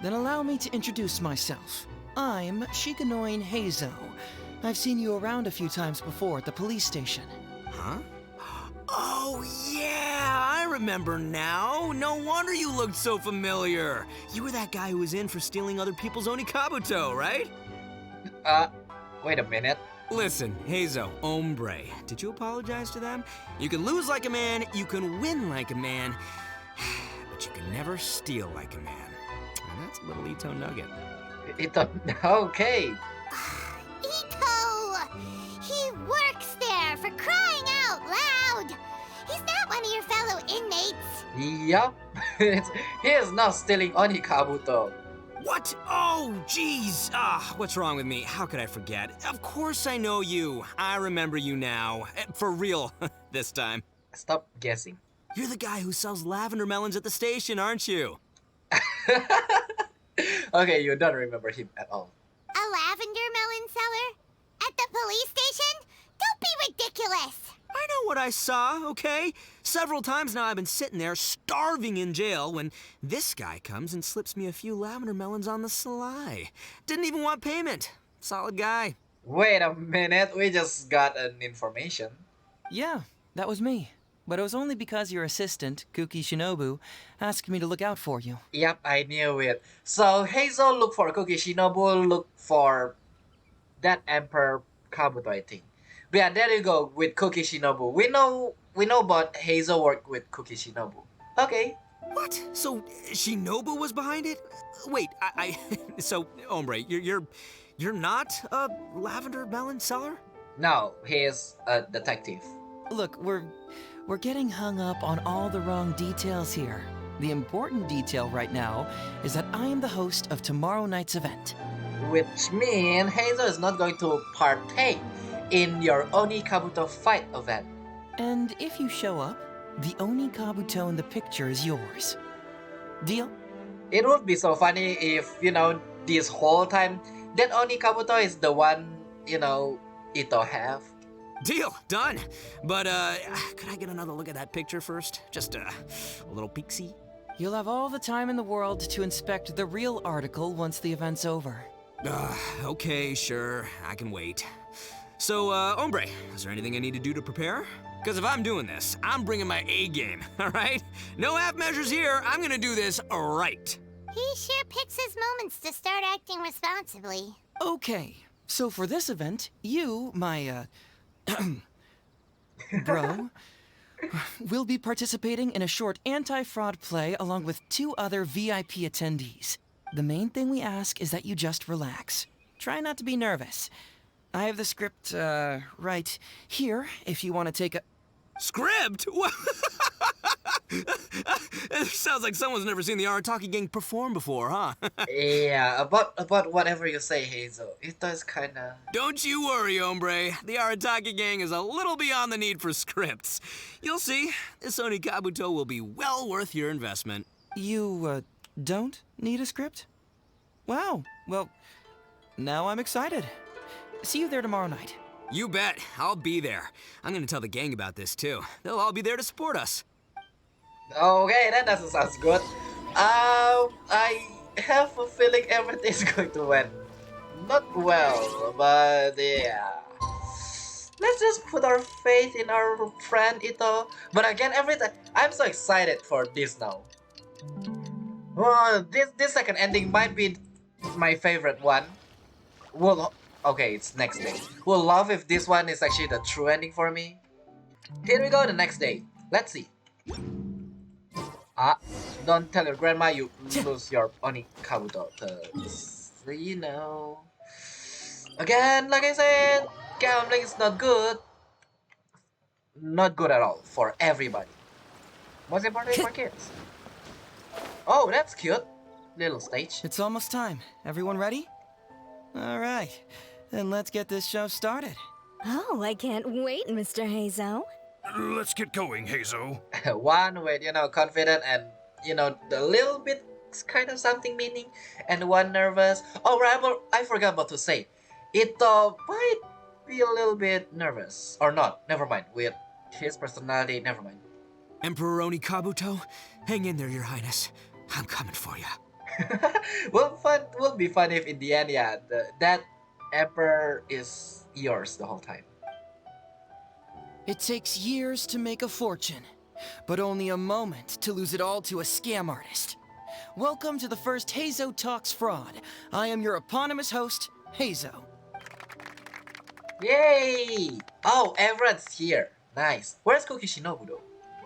Then allow me to introduce myself. I'm Shikanoin Heizou. I've seen you around a few times before at the police station. Huh? Oh, yeah, I remember now. No wonder you looked so familiar. You were that guy who was in for stealing other people's Onikabuto, right? Wait a minute. Listen, Heizou, hombre, did you apologize to them? You can lose like a man, you can win like a man, but you can never steal like a man. And that's a little Itto nugget. Itto, okay. Itto! He works there, for crying out loud! He's not one of your fellow inmates. Yup. He is not stealing Onikabuto. What? Oh, jeez. What's wrong with me? How could I forget? Of course I know you. I remember you now. For real, this time. Stop guessing. You're the guy who sells lavender melons at the station, aren't you? Okay, you don't remember him at all. A lavender melon seller? At the police station? Don't be ridiculous! I know what I saw, okay? Several times now I've been sitting there starving in jail when this guy comes and slips me a few lavender melons on the sly. Didn't even want payment. Solid guy. Wait a minute, we just got an information. Yeah, that was me. But it was only because your assistant, Kuki Shinobu, asked me to look out for you. Yep, I knew it. So Hazel look for Kuki Shinobu, look for that Emperor Kabuto, I think. But yeah, there you go with Kuki Shinobu. We know about Hazel work with Kuki Shinobu. Okay. What? So Shinobu was behind it? Wait, so hombre, you're not a lavender melon seller? No, he is a detective. Look, we're getting hung up on all the wrong details here. The important detail right now is that I am the host of tomorrow night's event. Which means Hazel is not going to partake in your Onikabuto fight event. And if you show up, the Onikabuto in the picture is yours. Deal? It would be so funny if, this whole time, that Onikabuto is the one, Itto have. Deal, done. But, could I get another look at that picture first? Just a little peek-see? You'll have all the time in the world to inspect the real article once the event's over. Okay, sure. I can wait. So, hombre, is there anything I need to do to prepare? Because if I'm doing this, I'm bringing my A game, all right? No half measures here. I'm gonna do this right. He sure picks his moments to start acting responsibly. Okay, so for this event, you, my, bro, We'll be participating in a short anti-fraud play along with 2 other VIP attendees. The main thing we ask is that you just relax. Try not to be nervous. I have the script, right here, if you want to take a... Script? It sounds like someone's never seen the Arataki gang perform before, huh? Yeah, about whatever you say, Hazel. It does kinda... Don't you worry, hombre. The Arataki gang is a little beyond the need for scripts. You'll see, this Oni Kabuto will be well worth your investment. You, don't need a script? Wow, well, now I'm excited. See you there tomorrow night. You bet. I'll be there. I'm gonna tell the gang about this, too. They'll all be there to support us. Okay, that doesn't sound good. I have a feeling everything's going to end not well, but yeah. Let's just put our faith in our friend Itto. But again, I'm so excited for this now. This second ending might be my favorite one. Okay, it's next day. We'll love if this one is actually the true ending for me. Here we go, the next day. Let's see. Don't tell your grandma you lose your Oni Kabuto, cause you know. Again, like I said, gambling is not good. Not good at all for everybody. Most importantly for kids. Oh, that's cute. Little stage. It's almost time. Everyone ready? All right, then let's get this show started. Oh, I can't wait, Mr. Heizou. Let's get going, Heizou. One with, confident and, the little bit kind of something meaning, and one nervous. Oh, right, I forgot what to say. Itto might be a little bit nervous. Or not, never mind. With his personality, never mind. Emperor Oni Kabuto, hang in there, your highness. I'm coming for you. Will be fun if in the end, yeah, that emperor is yours the whole time. It takes years to make a fortune, but only a moment to lose it all to a scam artist. Welcome to the first Heizou Talks Fraud. I am your eponymous host, Heizou. Yay! Oh, everyone's here. Nice. Where's Koki Shinobu though?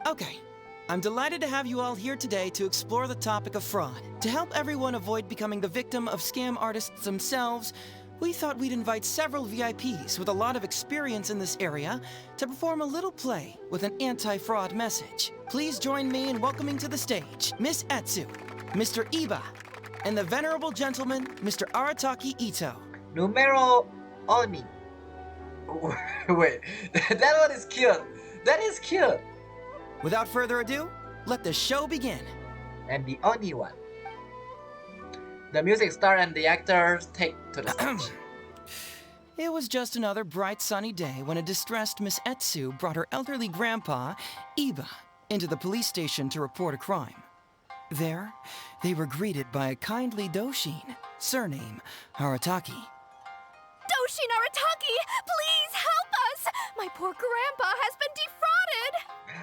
Okay. I'm delighted to have you all here today to explore the topic of fraud. To help everyone avoid becoming the victim of scam artists themselves, we thought we'd invite several VIPs with a lot of experience in this area to perform a little play with an anti-fraud message. Please join me in welcoming to the stage Miss Etsu, Mr. Iba, and the venerable gentleman, Mr. Arataki Itto. Numero Oni. Wait, that one is cute. That is cute. Without further ado, let the show begin. And the Oni one. The music star and the actors take to the stage. It was just another bright sunny day when a distressed Miss Etsu brought her elderly grandpa, Iba, into the police station to report a crime. There, they were greeted by a kindly Doshin, surname Arataki. Doshin Arataki, please help us! My poor grandpa has been defrauded!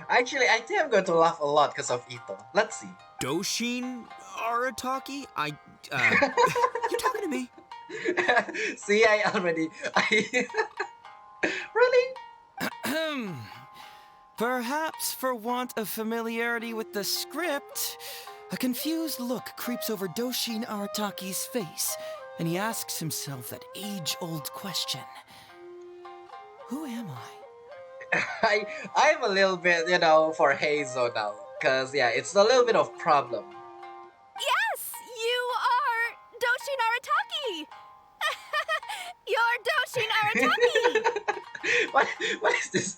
Actually, I think I'm going to laugh a lot because of Itto. Let's see. Doshin Arataki? You talking to me? See, Really? Perhaps for want of familiarity with the script, a confused look creeps over Doshin Arataki's face, and he asks himself that age-old question. Who am I? I'm a little bit, for Heizou now. Because, yeah, it's a little bit of problem. Yes, you are Doshin Arataki! You're Doshin Arataki! What is this?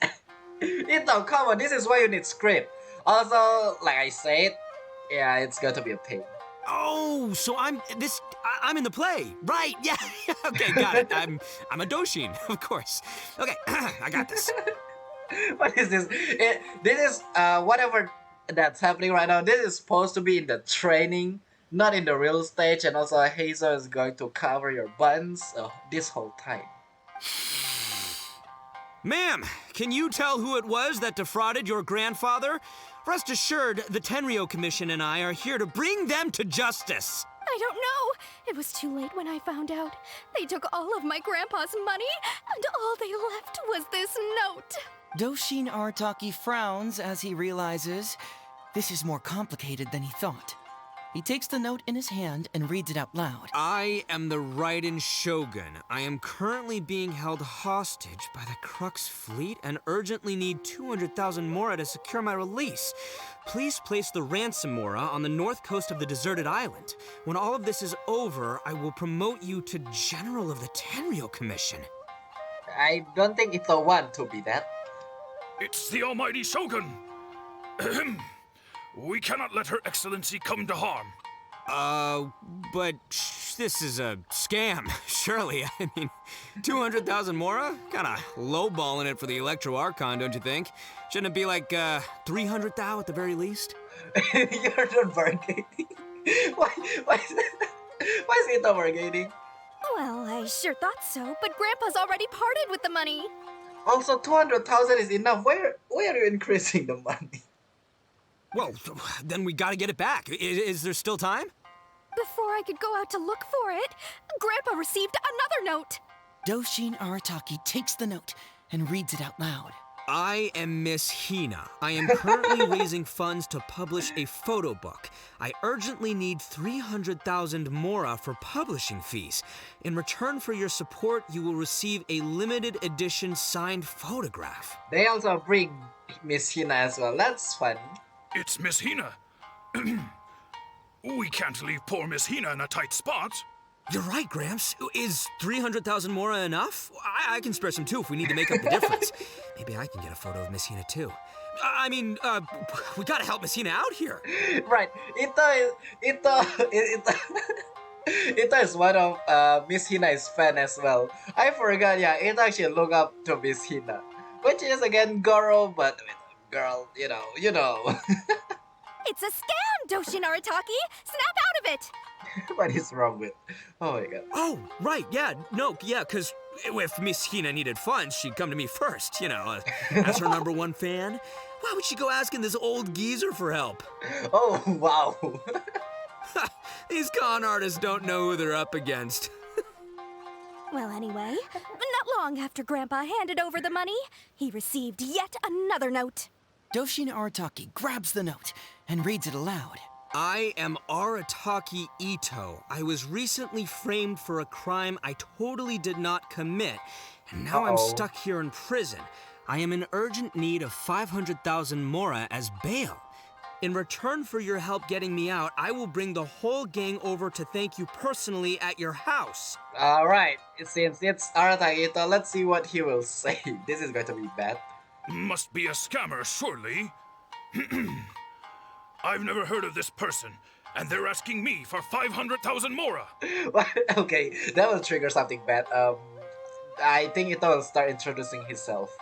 Itto, come on, this is why you need script. Also, like I said, yeah, it's going to be a pain. Oh, so I'm in the play, right? Yeah. Okay, got it. I'm a Doshin, of course. Okay, I got this. What is this? This is whatever that's happening right now. This is supposed to be in the training, not in the real stage. And also, Heizou is going to cover your buttons this whole time. Ma'am, can you tell who it was that defrauded your grandfather? Rest assured, the Tenryou Commission and I are here to bring them to justice. I don't know. It was too late when I found out. They took all of my grandpa's money, and all they left was this note. Doshin Arataki frowns as he realizes this is more complicated than he thought. He takes the note in his hand and reads it out loud. I am the Raiden Shogun. I am currently being held hostage by the Crux fleet and urgently need 200,000 mora to secure my release. Please place the ransom mora on the north coast of the deserted island. When all of this is over, I will promote you to General of the Tenryou Commission. I don't think Itto want to be that. It's the almighty Shogun. We cannot let Her Excellency come to harm. But this is a scam, surely. I mean, 200,000 mora? Kinda lowballing it for the Electro Archon, don't you think? Shouldn't it be like, 300 thou at the very least? You're not bargaining. Why is Itto bargaining? Well, I sure thought so, but Grandpa's already parted with the money. Also, 200,000 is enough. Why are you increasing the money? Well, then we gotta get it back. Is there still time? Before I could go out to look for it, Grandpa received another note. Doshin Arataki takes the note and reads it out loud. I am Miss Hina. I am currently raising funds to publish a photo book. I urgently need 300,000 mora for publishing fees. In return for your support, you will receive a limited edition signed photograph. They also bring Miss Hina as well. That's fun. It's Miss Hina. We can't leave poor Miss Hina in a tight spot. You're right, Gramps. Is 300,000 mora enough? I can spare some too if we need to make up the difference. Maybe I can get a photo of Miss Hina too. I mean, we gotta help Miss Hina out here. Right. Itto is one of Miss Hina's fan as well. I forgot, yeah, Itto actually look up to Miss Hina. Which is again Goro, but with a girl, you know. It's a scam, Doshin Arataki! Snap out of it! What is wrong with? Oh my god. Oh, right, yeah, because if Miss Hina needed funds, she'd come to me first, as her #1 fan. Why would she go asking this old geezer for help? Oh, wow. These con artists don't know who they're up against. Well, anyway, not long after Grandpa handed over the money, he received yet another note. Doshin Arataki grabs the note and reads it aloud. I am Arataki Itto. I was recently framed for a crime I totally did not commit, and now I'm stuck here in prison. I am in urgent need of 500,000 mora as bail. In return for your help getting me out, I will bring the whole gang over to thank you personally at your house. Alright, since it's Arataki Itto, let's see what he will say. This is going to be bad. Must be a scammer, surely. I've never heard of this person, and they're asking me for 500,000 mora. Okay, that will trigger something bad. I think Itto will start introducing himself.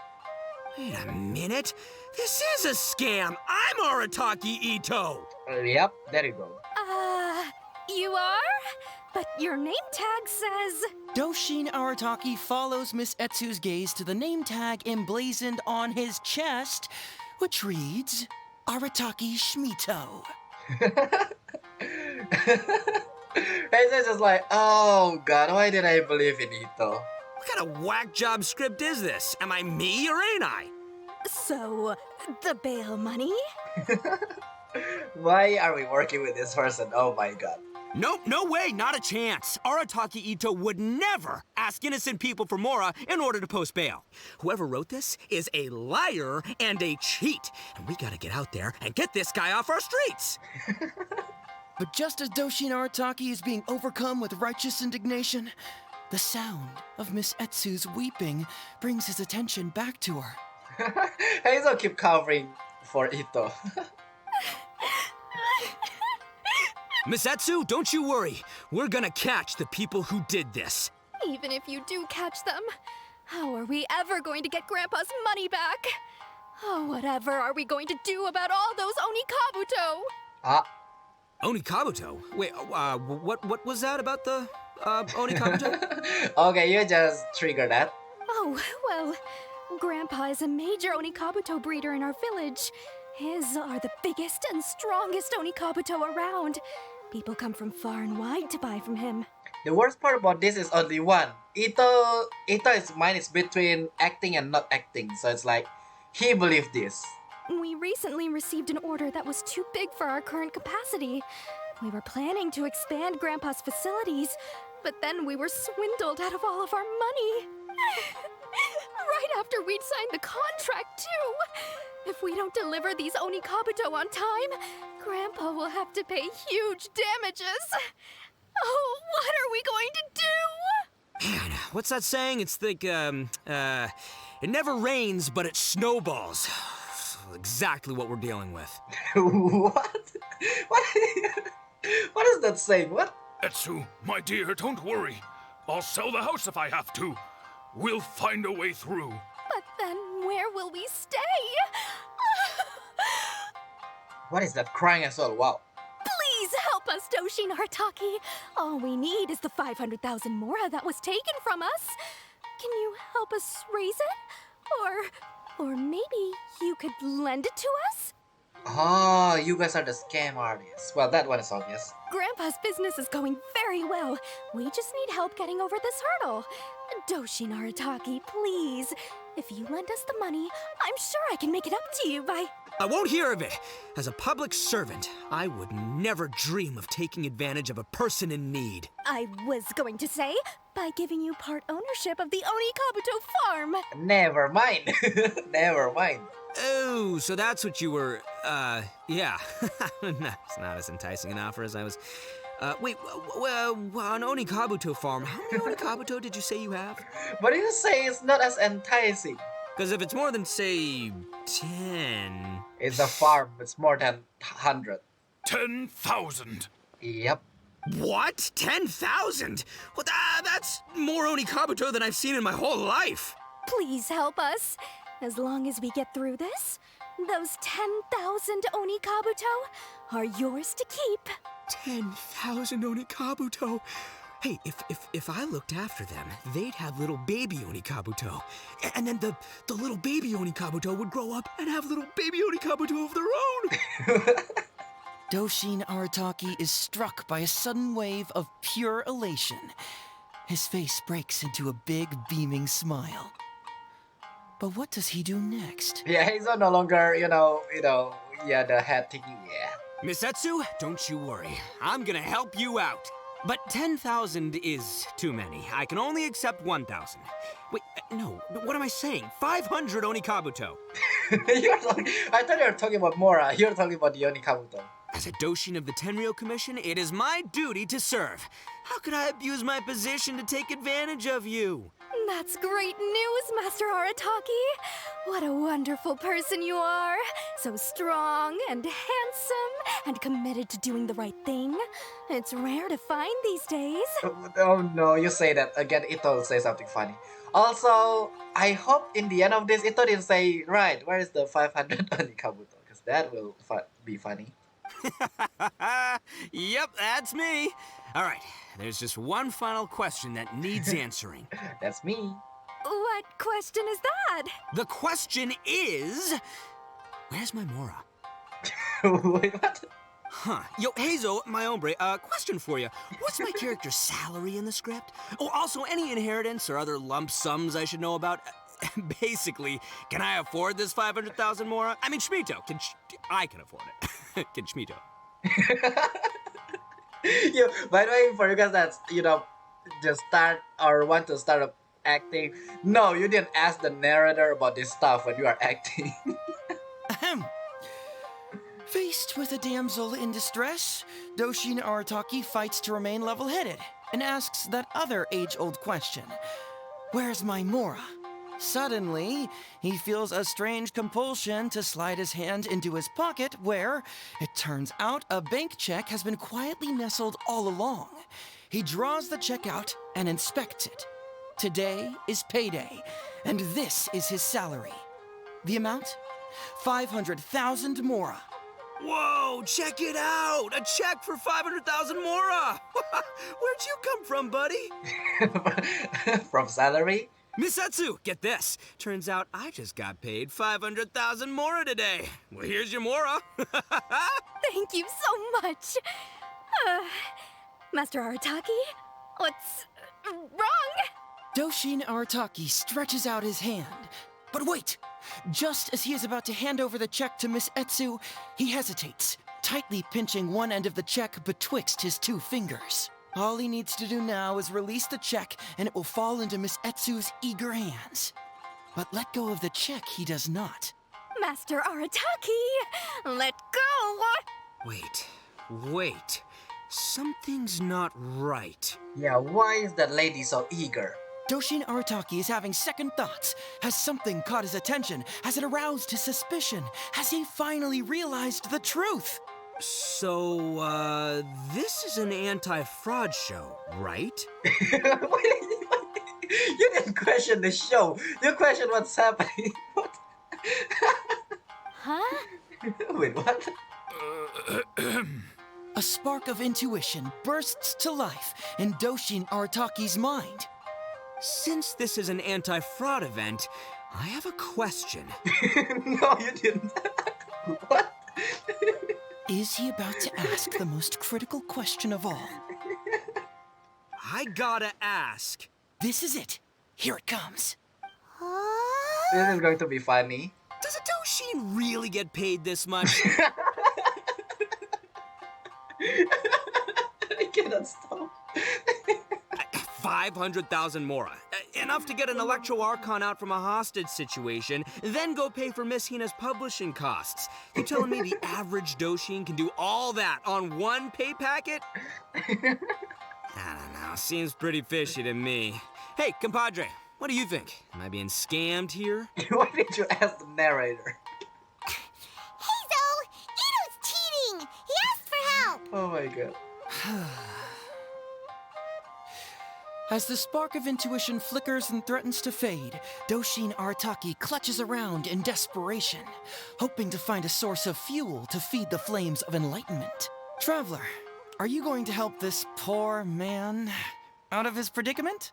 Wait a minute. This is a scam. I'm Arataki Itto. Yep, there you go. You are? But your name tag says... Doshin Arataki follows Miss Etsu's gaze to the name tag emblazoned on his chest, which reads, Arataki Shmito. It's just like, oh god, why did I believe in Itto? What kind of whack job script is this? Am I me or ain't I? So, the bail money? Why are we working with this person? Oh my god. Nope, no way, not a chance. Arataki Itto would never ask innocent people for mora in order to post bail. Whoever wrote this is a liar and a cheat. And we gotta get out there and get this guy off our streets. But just as Doshin Arataki is being overcome with righteous indignation, the sound of Miss Etsu's weeping brings his attention back to her. Heizou keep covering for Itto. Miss Etsu, don't you worry. We're gonna catch the people who did this. Even if you do catch them, how are we ever going to get Grandpa's money back? Oh, whatever are we going to do about all those Onikabuto? Onikabuto? Wait, what was that about the, Onikabuto? Okay, you just trigger that. Oh, well, Grandpa is a major Onikabuto breeder in our village. His are the biggest and strongest Onikabuto around. People come from far and wide to buy from him. The worst part about this is only one. Itto's mind is between acting and not acting. So it's like, he believed this. We recently received an order that was too big for our current capacity. We were planning to expand Grandpa's facilities, but then we were swindled out of all of our money. Right after we'd signed the contract, too. If we don't deliver these Onikabuto on time, Grandpa will have to pay huge damages. Oh, what are we going to do? Man, what's that saying? It's like, it never rains, but it snowballs. Exactly what we're dealing with. What? What is that saying? What? Etsu, my dear, don't worry. I'll sell the house if I have to. We'll find a way through. But then where will we stay? What is that crying as well? Wow. Please help us, Doshin Artaki. All we need is the 500,000 mora that was taken from us. Can you help us raise it? Or maybe you could lend it to us? Oh, you guys are the scam artists. Well, that one is obvious. Grandpa's business is going very well. We just need help getting over this hurdle. Doshin Arataki, please. If you lend us the money, I'm sure I can make it up to you by... I won't hear of it. As a public servant, I would never dream of taking advantage of a person in need. I was going to say, by giving you part ownership of the Onikabuto farm. Never mind. Never mind. Oh, so that's what you were, yeah. That's not as enticing an offer as I was... wait, an Onikabuto farm. How many Onikabuto did you say you have? But you say it's not as enticing. Because if it's more than, say, 10... It's a farm. It's more than 100. 10,000. Yep. What? 10,000? Well, that's more Onikabuto than I've seen in my whole life. Please help us. As long as we get through this, those 10,000 Onikabuto are yours to keep. 10,000 Onikabuto? Hey, if I looked after them, they'd have little baby Onikabuto. And then the little baby Onikabuto would grow up and have little baby Onikabuto of their own. Doshin Arataki is struck by a sudden wave of pure elation. His face breaks into a big, beaming smile. But what does he do next? Yeah, he's no longer, yeah, the head thinking, yeah. Miss Etsu, don't you worry. I'm gonna help you out. But 10,000 is too many. I can only accept 1,000. Wait, no, what am I saying? 500 Onikabuto. I thought you were talking about Mora. You're talking about the Onikabuto. As a Doshin of the Tenryou Commission, it is my duty to serve. How could I abuse my position to take advantage of you? That's great news, Master Arataki. What a wonderful person you are. So strong and handsome and committed to doing the right thing. It's rare to find these days. Oh no, you say that again. Itto will say something funny. Also, I hope in the end of this, Itto didn't say, right, where is the 500 Onikabuto? Because that will be funny. Yep, that's me. All right, there's just one final question that needs answering. That's me. What question is that? The question is, where's my Mora? Wait, what? Huh. Yo, Heizou, my hombre, question for you. What's my character's salary in the script? Oh, also, any inheritance or other lump sums I should know about? Basically, can I afford this 500,000 Mora? I mean, Shmito, I can afford it. Can Shmito? By the way, for you guys that, just start or want to start up acting, no, you didn't ask the narrator about this stuff when you are acting. Faced with a damsel in distress, Doshin Arataki fights to remain level-headed and asks that other age-old question. Where's my Mora? Suddenly, he feels a strange compulsion to slide his hand into his pocket where, it turns out, a bank check has been quietly nestled all along. He draws the check out and inspects it. Today is payday, and this is his salary. The amount? 500,000 Mora. Whoa, check it out! A check for 500,000 Mora! Where'd you come from, buddy? From salary? Miss Etsu, get this. Turns out I just got paid 500,000 Mora today. Well, here's your Mora. Thank you so much. Master Arataki, what's wrong? Doshin Arataki stretches out his hand. But wait! Just as he is about to hand over the check to Miss Etsu, he hesitates, tightly pinching one end of the check betwixt his two fingers. All he needs to do now is release the check, and it will fall into Miss Etsu's eager hands. But let go of the check he does not. Master Arataki, let go! Wait. Something's not right. Yeah, why is that lady so eager? Doshin Arataki is having second thoughts. Has something caught his attention? Has it aroused his suspicion? Has he finally realized the truth? So, this is an anti-fraud show, right? You didn't question the show. You questioned what's happening. What? Huh? Wait, what? A spark of intuition bursts to life in Doshin Arataki's mind. Since this is an anti-fraud event, I have a question. No, you didn't. What? Is he about to ask the most critical question of all? I gotta ask. This is it. Here it comes. This is going to be funny. Does a Doshin really get paid this much? I cannot stop. 500,000 mora. Enough to get an Electro Archon out from a hostage situation, then go pay for Miss Hina's publishing costs. You telling me the average Doshin can do all that on one pay packet? I don't know. Seems pretty fishy to me. Hey, compadre, what do you think? Am I being scammed here? Why did you ask the narrator? Heizou! Itto's cheating! He asked for help! Oh my god. As the spark of intuition flickers and threatens to fade, Doshin Arataki clutches around in desperation, hoping to find a source of fuel to feed the flames of enlightenment. Traveler, are you going to help this poor man out of his predicament?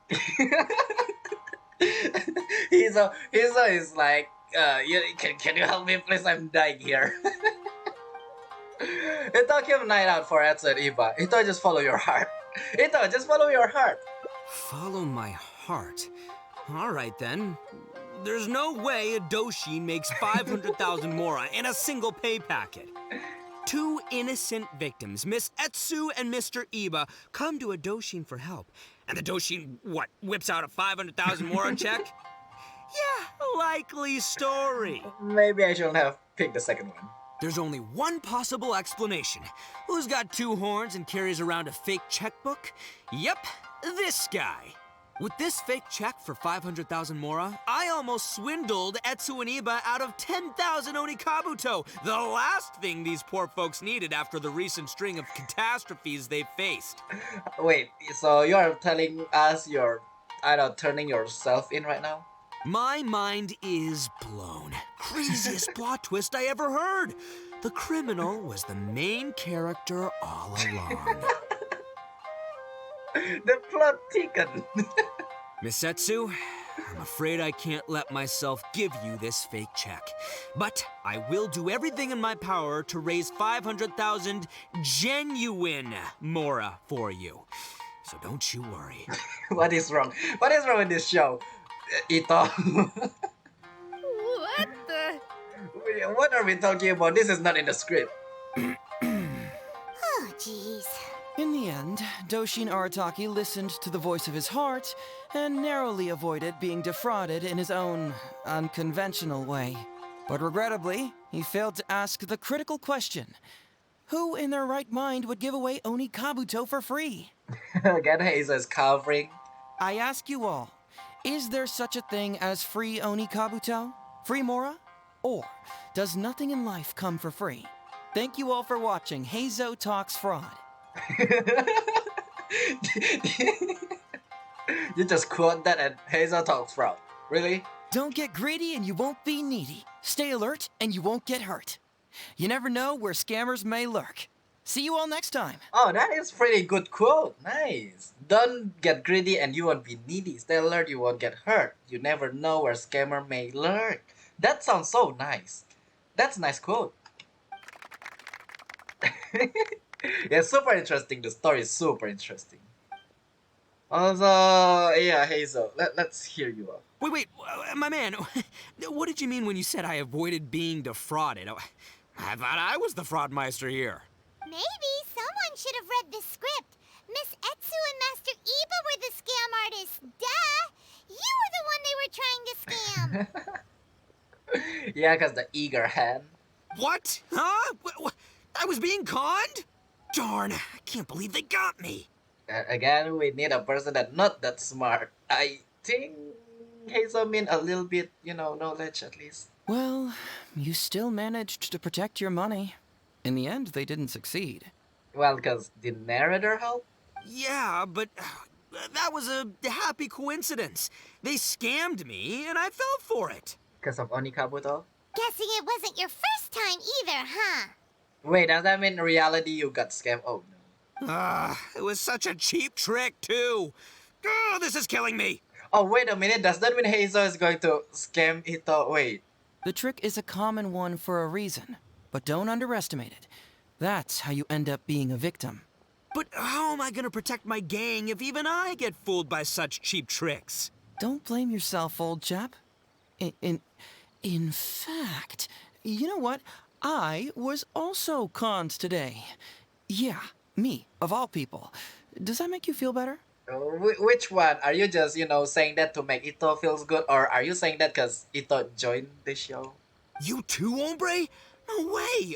Heizou is like, can you help me please? I'm dying here. Itto, give a night out for Etsu and Iba. Itto, just follow your heart. Itto, just follow your heart. Follow my heart. All right then. There's no way a Doshin makes 500,000 mora in a single pay packet. Two innocent victims, Miss Etsu and Mr. Iba, come to a Doshin for help. And the Doshin, whips out a 500,000 mora check? Yeah, likely story. Maybe I shouldn't have picked the second one. There's only one possible explanation. Who's got two horns and carries around a fake checkbook? Yep, this guy. With this fake check for 500,000 mora, I almost swindled Etsu and Iba out of 10,000 Onikabuto, the last thing these poor folks needed after the recent string of catastrophes they faced. Wait, so you're telling us you're, turning yourself in right now? My mind is blown. Craziest plot twist I ever heard. The criminal was the main character all along. The plot thickens. Miss Etsu, I'm afraid I can't let myself give you this fake check. But I will do everything in my power to raise 500,000 genuine mora for you. So don't you worry. What is wrong? What is wrong with this show? Itto. What the? What are we talking about? This is not in the script. Oh, jeez. In the end, Doshin Arataki listened to the voice of his heart and narrowly avoided being defrauded in his own unconventional way. But regrettably, he failed to ask the critical question: who in their right mind would give away Onikabuto for free? Again, Heizou is covering. I ask you all, is there such a thing as free Onikabuto? Free mora? Or does nothing in life come for free? Thank you all for watching Heizou Talks Fraud. You just quote that and Heizou Talks Fraud. Really? Don't get greedy and you won't be needy. Stay alert and you won't get hurt. You never know where scammers may lurk. See you all next time. Oh, that is pretty good quote. Nice. Don't get greedy and you won't be needy. Stay alert, you won't get hurt. You never know where scammer may lurk. That sounds so nice. That's a nice quote. Yeah, super interesting. The story is super interesting. Also, yeah, Hazel, let's hear you out. Wait, my man, what did you mean when you said I avoided being defrauded? I thought I was the fraudmeister here. Maybe someone should have read the script. Miss Etsu and Master Eba were the scam artists. Duh! You were the one they were trying to scam. Yeah, because the eager hand. What? Huh? I was being conned? Darn, I can't believe they got me. Again, we need a person that's not that smart. I think Hazel mean a little bit, knowledge at least. Well, you still managed to protect your money. In the end, they didn't succeed. Well, because the narrator helped? Yeah, but that was a happy coincidence. They scammed me, and I fell for it. Because of Onikabuto? Guessing it wasn't your first time either, huh? Wait, does that mean in reality you got scammed? Oh, no. It was such a cheap trick, too. Oh, this is killing me. Oh, wait a minute. Does that mean Hazel is going to scam Itto? Wait. The trick is a common one for a reason, but don't underestimate it. That's how you end up being a victim. But how am I gonna protect my gang if even I get fooled by such cheap tricks? Don't blame yourself, old chap. In fact, you know what? I was also conned today. Yeah, me, of all people. Does that make you feel better? Which one? Are you just, saying that to make Itto feels good? Or are you saying that because Itto joined the show? You too, hombre? No way!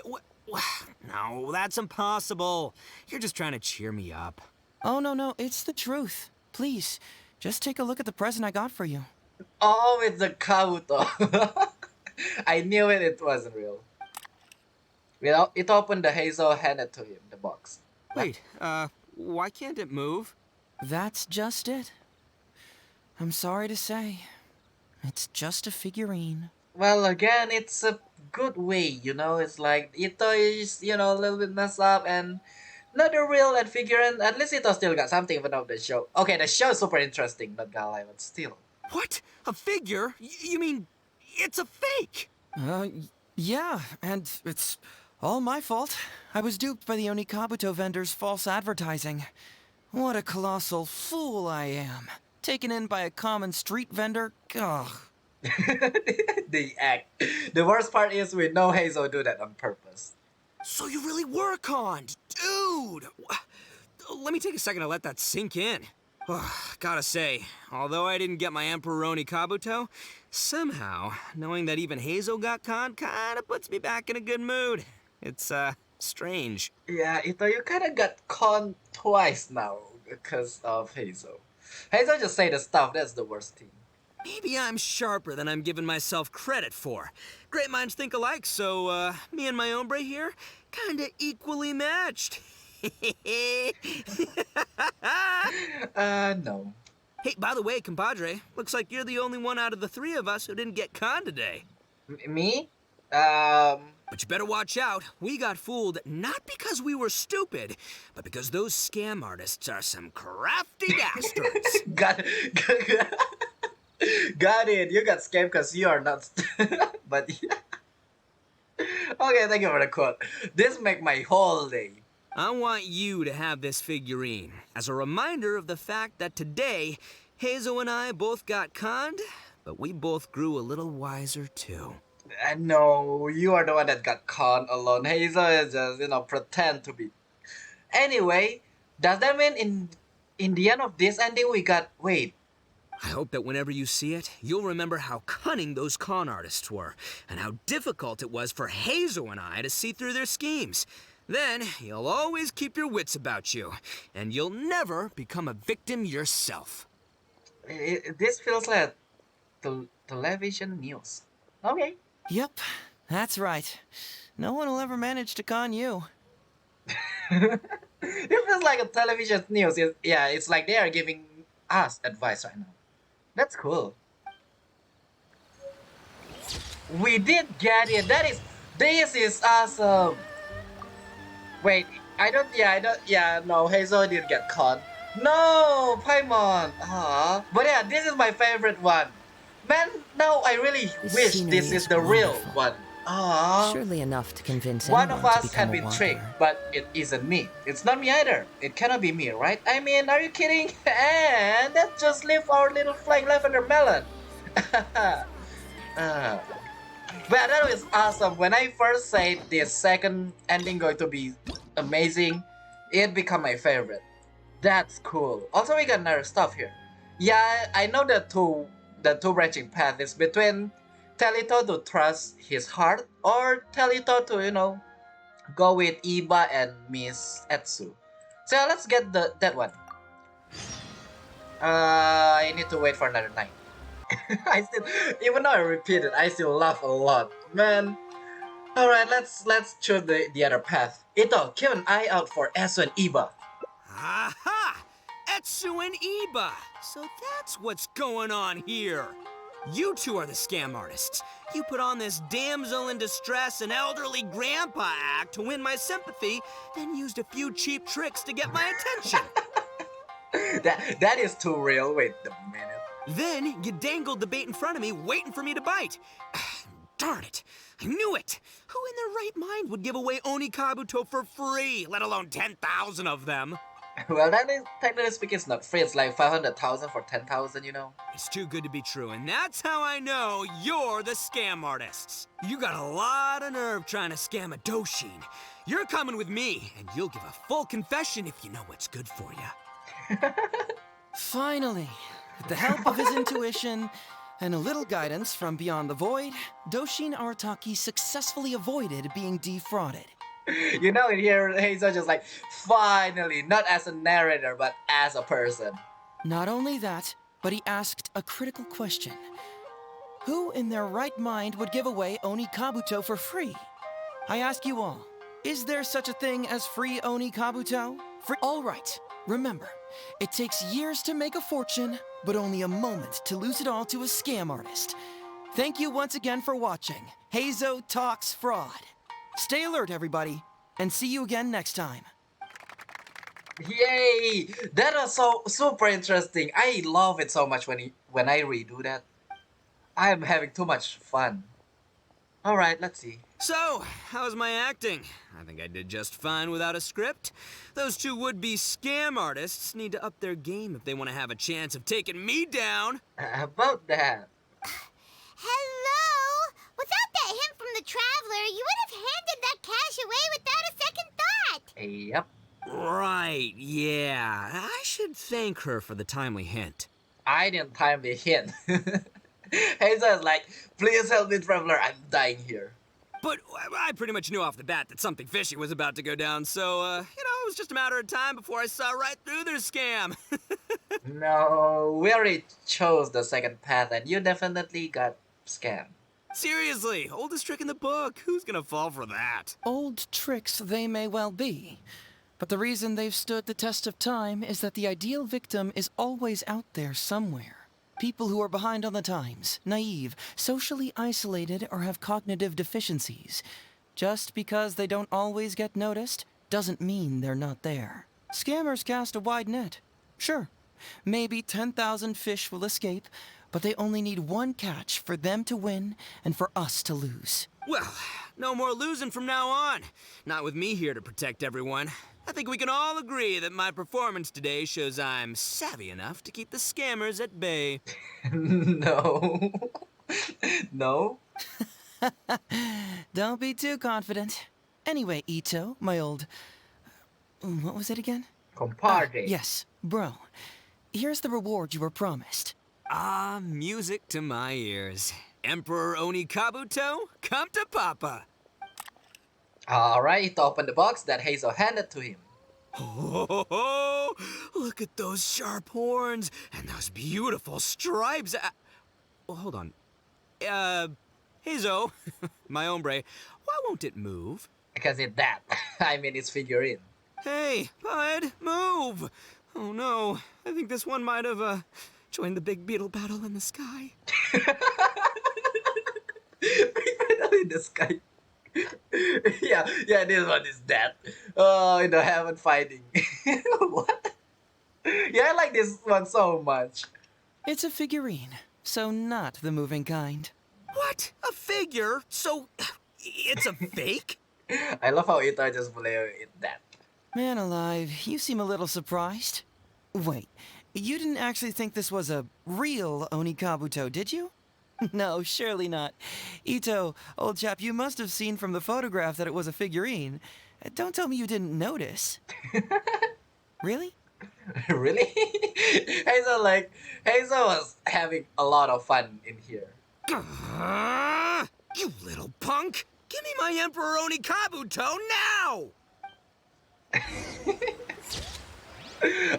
No, that's impossible. You're just trying to cheer me up. Oh, no, it's the truth. Please, just take a look at the present I got for you. Oh, it's the Kabuto. I knew it wasn't real. It opened the Hazel, handed to him the box. Wait, why can't it move? That's just it. I'm sorry to say. It's just a figurine. Well, again, it's a good way, It's like Itto is, a little bit messed up and not a real and figurine. At least Itto still got something even though the show. Okay, the show is super interesting, not gonna lie, but still. What? A figure? You mean it's a fake? Yeah, and it's all my fault. I was duped by the Onikabuto vendor's false advertising. What a colossal fool I am. Taken in by a common street vendor? Ugh. The act. The worst part is we know Hazel do that on purpose. So you really were conned, dude! Let me take a second to let that sink in. Gotta say, although I didn't get my Emperor Onikabuto, somehow, knowing that even Hazel got conned kinda puts me back in a good mood. It's, strange. Yeah, Itto, you kinda got conned twice now because of Hazel. Hazel just say the stuff, that's the worst thing. Maybe I'm sharper than I'm giving myself credit for. Great minds think alike, so, me and my hombre here, kinda equally matched. No. Hey, by the way, compadre, looks like you're the only one out of the three of us who didn't get conned today. Me? But you better watch out. We got fooled not because we were stupid, but because those scam artists are some crafty bastards. Got it. You got scammed because you are not. But yeah. Okay, thank you for the quote. This make my whole day. I want you to have this figurine as a reminder of the fact that today, Hazel and I both got conned, but we both grew a little wiser too. No, you are the one that got conned alone. Hazel is just, pretend to be. Anyway, does that mean in the end of this ending we got... Wait. I hope that whenever you see it, you'll remember how cunning those con artists were, and how difficult it was for Hazel and I to see through their schemes. Then, you'll always keep your wits about you, and you'll never become a victim yourself. This feels like television news. Okay. Yep, that's right. No one will ever manage to con you. It feels like a television news. It's like they are giving us advice right now. That's cool. We did get it. This is awesome. Wait, no, Hazel didn't get caught. No, Paimon. But this is my favorite one. Man, now I really wish this is the real one. Ah, Surely enough to convince one of anyone to us become had a been tricked, wanderer. but it isn't me. It's not me either. It cannot be me, right? I mean, are you kidding? And let's just leave our little flying lavender melon. uh, Well, that was awesome. When I first said the second ending going to be amazing, it became my favorite. That's cool. Also, we got another stuff here. Yeah, I know the two branching path is between tell Itto to trust his heart or tell Itto to go with Iba and Miss Etsu. So let's get that one. I need to wait for another night. I still, even though I repeat it, I still laugh a lot, man. All right, let's choose the other path. Itto, keep an eye out for Etsu and Iba. Aha! Etsu and Iba! So that's what's going on here. You two are the scam artists. You put on this damsel in distress and elderly grandpa act to win my sympathy, then used a few cheap tricks to get my attention. That is too real. Wait a minute. Then you dangled the bait in front of me, waiting for me to bite. Darn it! I knew it! Who in their right mind would give away Oni Kabuto for free, let alone 10,000 of them? Well, that is, technically speaking, it's not free. It's like 500,000 for 10,000, It's too good to be true, and that's how I know you're the scam artists. You got a lot of nerve trying to scam a Doshin. You're coming with me, and you'll give a full confession if you know what's good for you. Finally, with the help of his intuition and a little guidance from beyond the void, Doshin Arataki successfully avoided being defrauded. In here, Heizou just like, finally, not as a narrator, but as a person. Not only that, but he asked a critical question. Who in their right mind would give away Oni Kabuto for free? I ask you all, is there such a thing as free Oni Kabuto? All right, remember, it takes years to make a fortune, but only a moment to lose it all to a scam artist. Thank you once again for watching Heizou Talks Fraud. Stay alert, everybody, and see you again next time. Yay! That was so super interesting. I love it so much when I redo that. I am having too much fun. All right, let's see. So, how's my acting? I think I did just fine without a script. Those two would-be scam artists need to up their game if they want to have a chance of taking me down. About that. Hello? Without that hint from the Traveler, you would have handed that cash away without a second thought. Yep. Right, yeah. I should thank her for the timely hint. I didn't time the hint. Heizou is like, please help me, Traveler. I'm dying here. But I pretty much knew off the bat that something fishy was about to go down, so, it was just a matter of time before I saw right through their scam. No, we already chose the second path, and you definitely got scammed. Seriously, oldest trick in the book. Who's gonna fall for that? Old tricks they may well be, but the reason they've stood the test of time is that the ideal victim is always out there somewhere. People who are behind on the times, naive, socially isolated, or have cognitive deficiencies. Just because they don't always get noticed doesn't mean they're not there. Scammers cast a wide net. Sure, maybe 10,000 fish will escape, but they only need one catch for them to win and for us to lose. Well, no more losing from now on. Not with me here to protect everyone. I think we can all agree that my performance today shows I'm savvy enough to keep the scammers at bay. No. No? Don't be too confident. Anyway, Itto, my old... what was it again? Compadre. Yes, bro. Here's the reward you were promised. Ah, music to my ears. Emperor Oni Kabuto, come to Papa. Alright, Itto opened the box that Heizou handed to him. Oh, look at those sharp horns and those beautiful stripes. Well, hold on. Heizou, my hombre, why won't it move? Because it's that. I mean, it's figurine. Hey, bud, move! Oh no, I think this one might have, joined the big beetle battle in the sky. Big battle in the sky. yeah, this one is dead. Oh, in the heaven fighting. What? Yeah, I like this one so much. It's a figurine, so not the moving kind. What? A figure? So, It's a fake? I love how Itto just believe in that. Man alive, you seem a little surprised. Wait, you didn't actually think this was a real Onikabuto, did you? No, surely not. Itto, old chap, you must have seen from the photograph that it was a figurine. Don't tell me you didn't notice. Really? Really? Hazel was having a lot of fun in here. You little punk! Give me my Emperor Onikabuto now!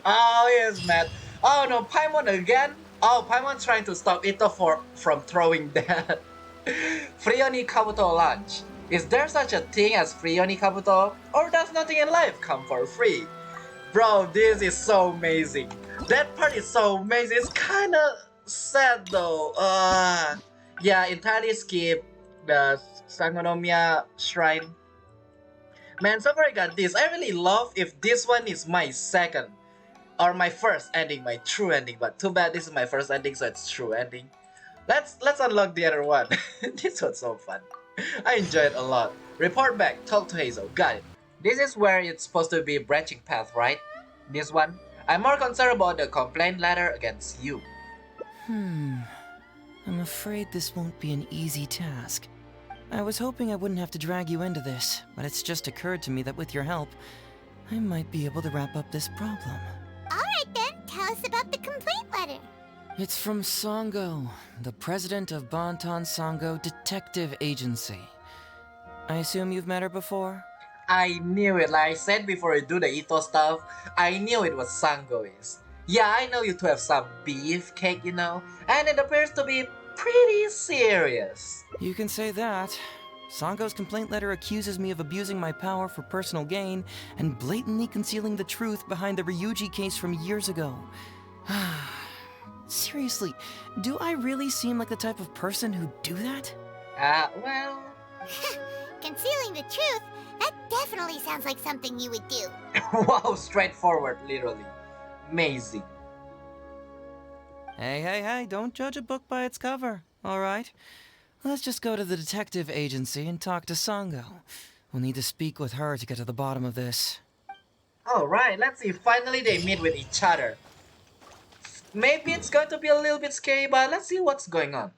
Oh, yes, Matt. Oh no, Paimon again? Oh, Paimon's trying to stop Itto from throwing that. Free Onikabuto launch. Is there such a thing as free Onikabuto? Or does nothing in life come for free? Bro, this is so amazing. That part is so amazing. It's kinda sad though. Yeah, entirely skip the Sangonomiya Shrine. Man, so far I got this. I really love if this one is my second or my first ending, my true ending. But too bad this is my first ending, so it's true ending. Let's unlock the other one. This was so fun. I enjoyed it a lot. Report back. Talk to Hazel. Got it. This is where it's supposed to be branching path, right? This one. I'm more concerned about the complaint letter against you. I'm afraid this won't be an easy task. I was hoping I wouldn't have to drag you into this, but it's just occurred to me that with your help, I might be able to wrap up this problem. Alright then, tell us about the complaint letter. It's from Sango, the president of Bantan Sango Detective Agency. I assume you've met her before? I knew it. Like I said before you do the Itto stuff, I knew it was Sango is. Yeah, I know you two have some beef cake, you know, and it appears to be pretty serious. You can say that. Sango's complaint letter accuses me of abusing my power for personal gain and blatantly concealing the truth behind the Ryuji case from years ago. Seriously, do I really seem like the type of person who'd do that? Well... Concealing the truth? That definitely sounds like something you would do. Wow, straightforward, literally. Amazing. Hey, don't judge a book by its cover, alright? Let's just go to the detective agency and talk to Sango. We'll need to speak with her to get to the bottom of this. Alright, let's see. Finally they meet with each other. Maybe it's going to be a little bit scary, but let's see what's going on.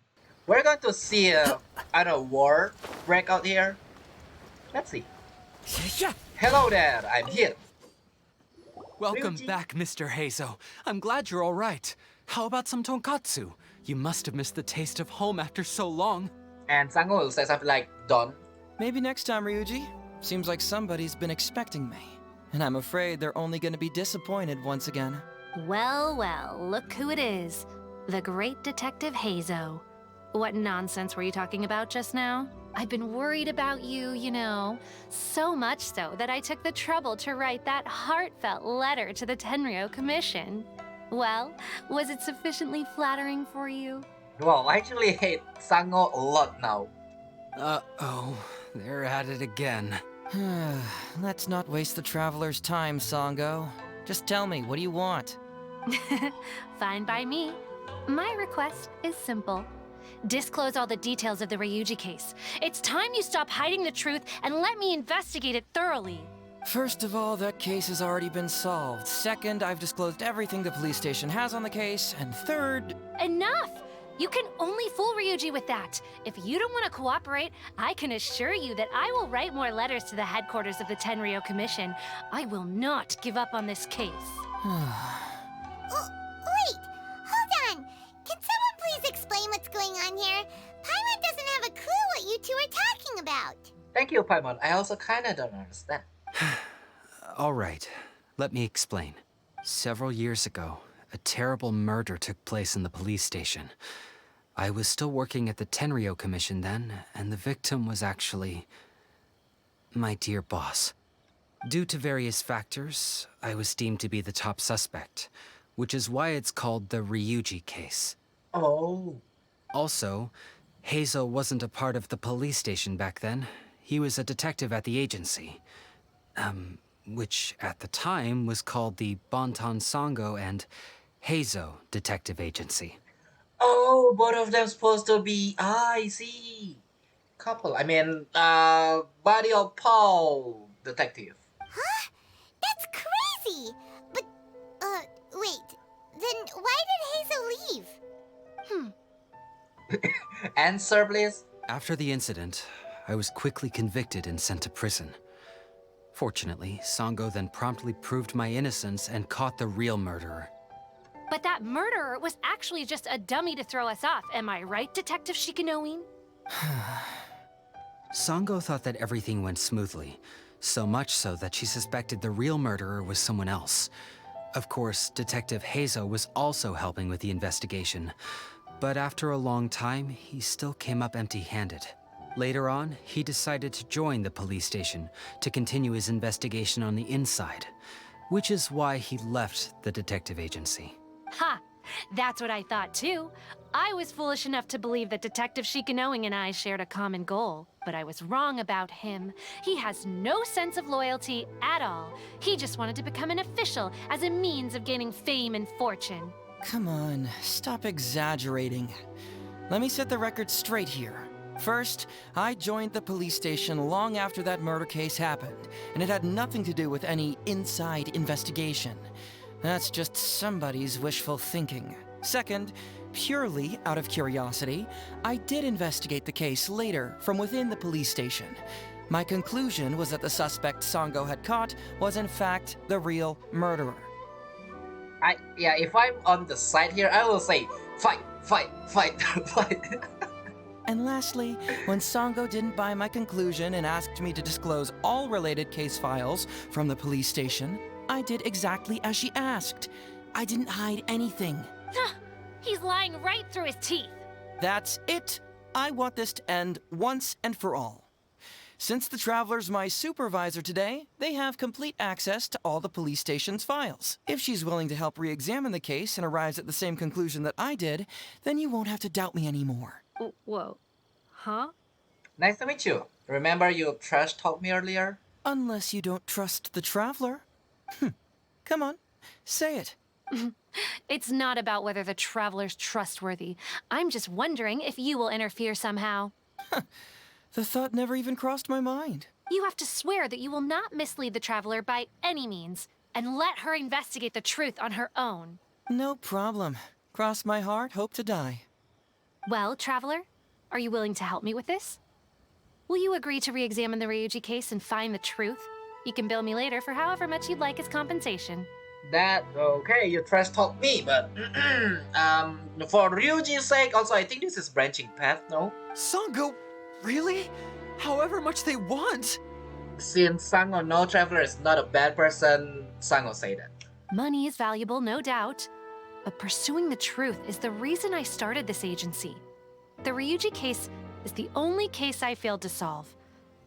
We're going to see a war break out here. Let's see. Hello there, I'm here. Welcome back, Mr. Heizou. I'm glad you're all right. How about some tonkatsu? You must have missed the taste of home after so long. And Sango will say something like, Don. Maybe next time, Ryuji. Seems like somebody's been expecting me. And I'm afraid they're only gonna be disappointed once again. Well, look who it is. The great Detective Heizou. What nonsense were you talking about just now? I've been worried about you, you know. So much so that I took the trouble to write that heartfelt letter to the Tenryou Commission. Well, was it sufficiently flattering for you? Well, I actually hate Sango a lot now. Uh-oh, they're at it again. Let's not waste the traveler's time, Sango. Just tell me, what do you want? Fine by me. My request is simple. Disclose all the details of the Ryuji case. It's time you stop hiding the truth and let me investigate it thoroughly. First of all, that case has already been solved. Second, I've disclosed everything the police station has on the case. And third... Enough! You can only fool Ryuji with that. If you don't want to cooperate, I can assure you that I will write more letters to the headquarters of the Tenryou Commission. I will not give up on this case. Wait! Hold on! Can someone please explain what's going on here? Paimon doesn't have a clue what you two are talking about. Thank you, Paimon. I also kinda don't understand. All right, let me explain. Several years ago, a terrible murder took place in the police station. I was still working at the Tenryou Commission then, and the victim was actually my dear boss. Due to various factors, I was deemed to be the top suspect, which is why it's called the Ryuji case. Oh. Also, Heizou wasn't a part of the police station back then. He was a detective at the agency. Which at the time was called the Bantan Sango and Heizou Detective Agency. Oh, both of them supposed to be... I see. couple. I mean, body of Paul detective. Huh? That's crazy! But, wait. Then why did Hazel leave? Answer, please. After the incident, I was quickly convicted and sent to prison. Fortunately, Sango then promptly proved my innocence and caught the real murderer. But that murderer was actually just a dummy to throw us off, am I right, Detective Shikanoin? Sango thought that everything went smoothly, so much so that she suspected the real murderer was someone else. Of course, Detective Heizou was also helping with the investigation, but after a long time, he still came up empty-handed. Later on, he decided to join the police station to continue his investigation on the inside, which is why he left the detective agency. Ha! That's what I thought too. I was foolish enough to believe that Detective Shikanoin and I shared a common goal, but I was wrong about him. He has no sense of loyalty at all. He just wanted to become an official as a means of gaining fame and fortune. Come on, stop exaggerating. Let me set the record straight here. First, I joined the police station long after that murder case happened, and it had nothing to do with any inside investigation. That's just somebody's wishful thinking. Second, purely out of curiosity, I did investigate the case later from within the police station. My conclusion was that the suspect Sango had caught was in fact the real murderer. If I'm on the side here, I will say fight, fight, fight, fight. And lastly, when Sango didn't buy my conclusion and asked me to disclose all related case files from the police station, I did exactly as she asked. I didn't hide anything. He's lying right through his teeth. That's it. I want this to end once and for all. Since the Traveler's my supervisor today, they have complete access to all the police station's files. If she's willing to help re-examine the case and arrives at the same conclusion that I did, then you won't have to doubt me anymore. Whoa. Huh? Nice to meet you. Remember you trash talked me earlier? Unless you don't trust the Traveler. Come on, say it. It's not about whether the Traveler's trustworthy. I'm just wondering if you will interfere somehow. The thought never even crossed my mind. You have to swear that you will not mislead the Traveler by any means, and let her investigate the truth on her own. No problem. Cross my heart, hope to die. Well, Traveler, are you willing to help me with this? Will you agree to re-examine the Ryuji case and find the truth? You can bill me later for however much you'd like as compensation. Okay, you trash talk me, but for Ryuji's sake, also I think this is branching path, no? Sango, really? However much they want? Since Sango no Traveler is not a bad person, Sango say that. Money is valuable, no doubt. But pursuing the truth is the reason I started this agency. The Ryuji case is the only case I failed to solve.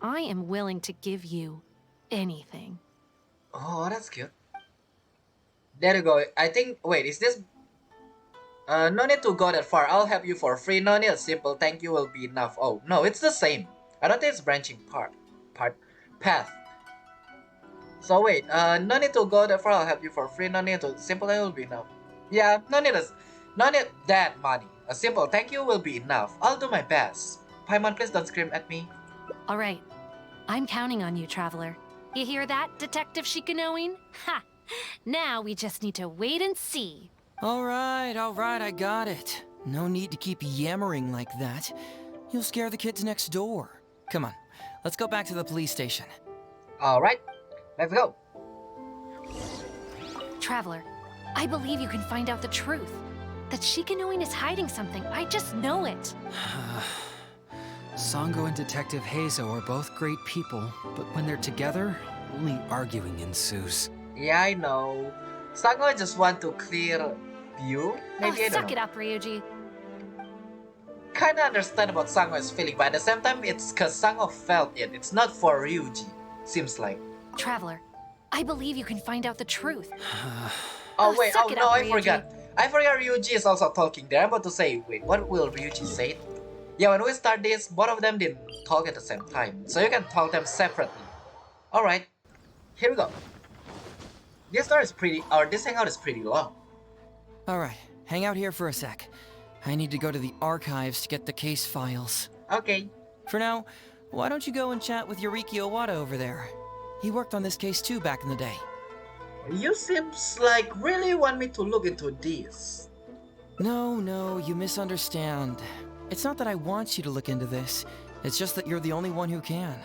I am willing to give you anything. Oh, that's cute. There you go. I think, wait, is this... no need to go that far. I'll help you for free. No need, a simple thank you will be enough. Oh, no, it's the same. I don't think it's branching path. So wait, no need to go that far. I'll help you for free. No need to, simple thank you will be enough. Yeah, no need that money. A simple thank you will be enough. I'll do my best. Paimon, please don't scream at me. All right. I'm counting on you, Traveler. You hear that, Detective Shikanoin? Ha! Now we just need to wait and see. All right, I got it. No need to keep yammering like that. You'll scare the kids next door. Come on, let's go back to the police station. All right, let's go. Traveler, I believe you can find out the truth. That Shikanoin is hiding something. I just know it. Sango and Detective Heizou are both great people, but when they're together, only arguing ensues. Yeah, I know. Sango just want to clear view. Maybe I don't suck know. it up, Ryuji. Kinda understand about Sango's feeling, but at the same time, it's cause Sango felt it. It's not for Ryuji. Seems like. Traveler, I believe you can find out the truth. Oh wait, suck oh it no, up, I Ryuji. forgot. I forgot Ryuji is also talking there. I'm about to say, wait, what will Ryuji say? Yeah, when we start this, both of them didn't talk at the same time. So you can talk them separately. Alright, here we go. This hangout is pretty long. All right, hang out here for a sec. I need to go to the archives to get the case files. Okay. For now, why don't you go and chat with Yoriki Owada over there? He worked on this case too back in the day. You seems like really want me to look into this. No, you misunderstand. It's not that I want you to look into this. It's just that you're the only one who can.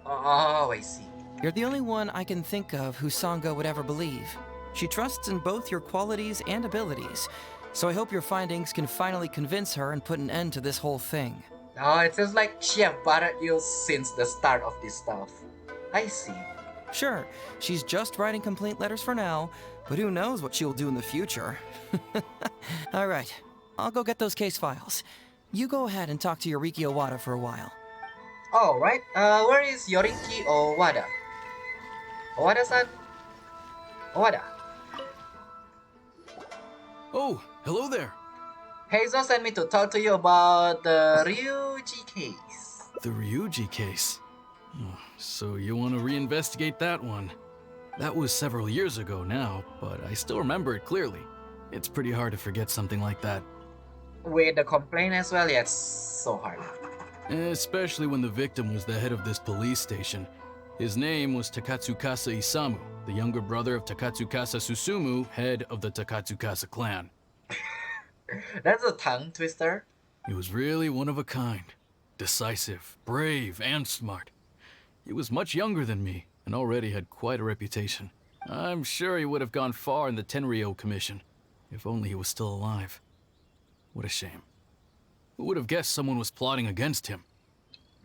Oh, I see. You're the only one I can think of who Sangha would ever believe. She trusts in both your qualities and abilities, so I hope your findings can finally convince her and put an end to this whole thing. Oh, it seems like she have bothered you since the start of this stuff. I see. Sure, she's just writing complaint letters for now, but who knows what she'll do in the future. Alright, I'll go get those case files. You go ahead and talk to Yoriki Owada for a while. Alright, where is Yoriki Owada? Owada-san? Owada. Oh, hello there. Heizou sent me to talk to you about the Ryuji case. The Ryuji case. Oh, so you want to reinvestigate that one? That was several years ago now, but I still remember it clearly. It's pretty hard to forget something like that. With the complaint as well, yeah, it's so hard. Especially when the victim was the head of this police station. His name was Takatsukasa Isamu, the younger brother of Takatsukasa Susumu, head of the Takatsukasa clan. That's a tongue twister. He was really one of a kind. Decisive, brave, and smart. He was much younger than me, and already had quite a reputation. I'm sure he would have gone far in the Tenryou Commission, if only he was still alive. What a shame. Who would have guessed someone was plotting against him?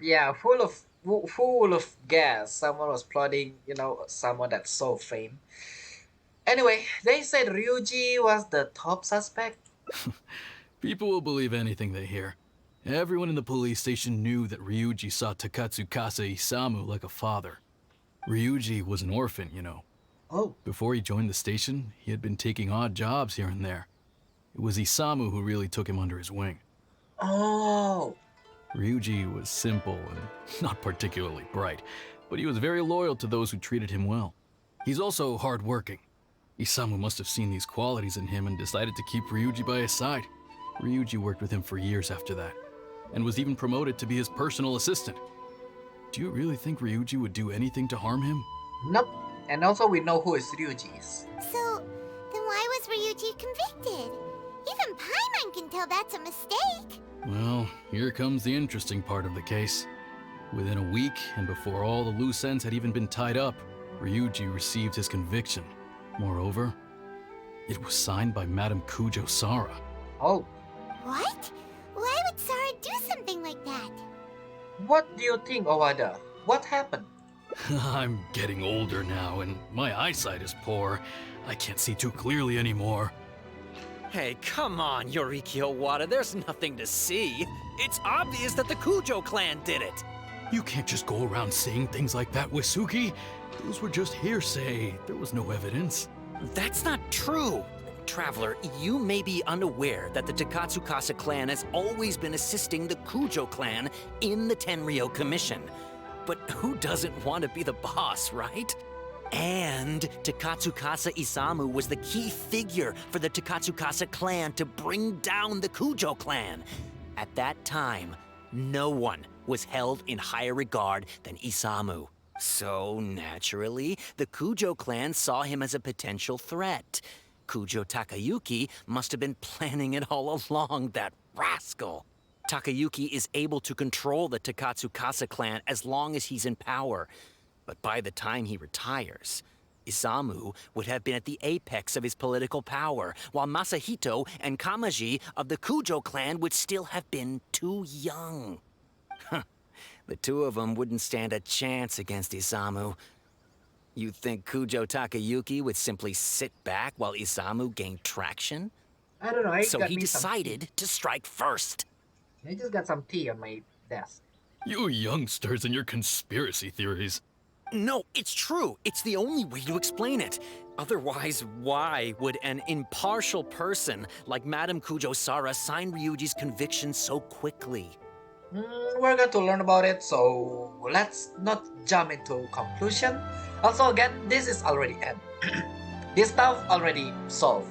Yeah, full of gas. Someone was plotting, someone that's so famed. Anyway, they said Ryuji was the top suspect. People will believe anything they hear. Everyone in the police station knew that Ryuji saw Takatsukasa Isamu like a father. Ryuji was an orphan, you know. Oh. Before he joined the station, he had been taking odd jobs here and there. It was Isamu who really took him under his wing. Oh. Ryuji was simple and not particularly bright, but he was very loyal to those who treated him well. He's also hardworking. Isamu must have seen these qualities in him and decided to keep Ryuji by his side. Ryuji worked with him for years after that, and was even promoted to be his personal assistant. Do you really think Ryuji would do anything to harm him? Nope. And also we know who is Ryuji is. So, then why was Ryuji convicted? Even Paimon can tell that's a mistake. Well, here comes the interesting part of the case. Within a week, and before all the loose ends had even been tied up, Ryuji received his conviction. Moreover, it was signed by Madame Kujo Sara. Oh. What? Why would Sara do something like that? What do you think, Owada? What happened? I'm getting older now, and my eyesight is poor. I can't see too clearly anymore. Hey, come on, Yoriki Owada, there's nothing to see. It's obvious that the Kujo clan did it. You can't just go around saying things like that, Wisuki. Those were just hearsay. There was no evidence. That's not true. Traveler, you may be unaware that the Takatsukasa clan has always been assisting the Kujo clan in the Tenryou Commission. But who doesn't want to be the boss, right? And Takatsukasa Isamu was the key figure for the Takatsukasa clan to bring down the Kujo clan. At that time, no one was held in higher regard than Isamu. So, naturally, the Kujo clan saw him as a potential threat. Kujo Takayuki must have been planning it all along, that rascal. Takayuki is able to control the Takatsukasa clan as long as he's in power. But by the time he retires, Isamu would have been at the apex of his political power, while Masahito and Kamaji of the Kujo clan would still have been too young. The two of them wouldn't stand a chance against Isamu. You think Kujo Takayuki would simply sit back while Isamu gained traction? I don't know. So he decided to strike first. I just got some tea on my desk. You youngsters and your conspiracy theories. No, it's true. It's the only way to explain it. Otherwise, why would an impartial person like Madame Kujo Sara sign Ryuji's conviction so quickly? We're going to learn about it, so let's not jump into conclusion. Also, again, this is already end. This stuff already solved.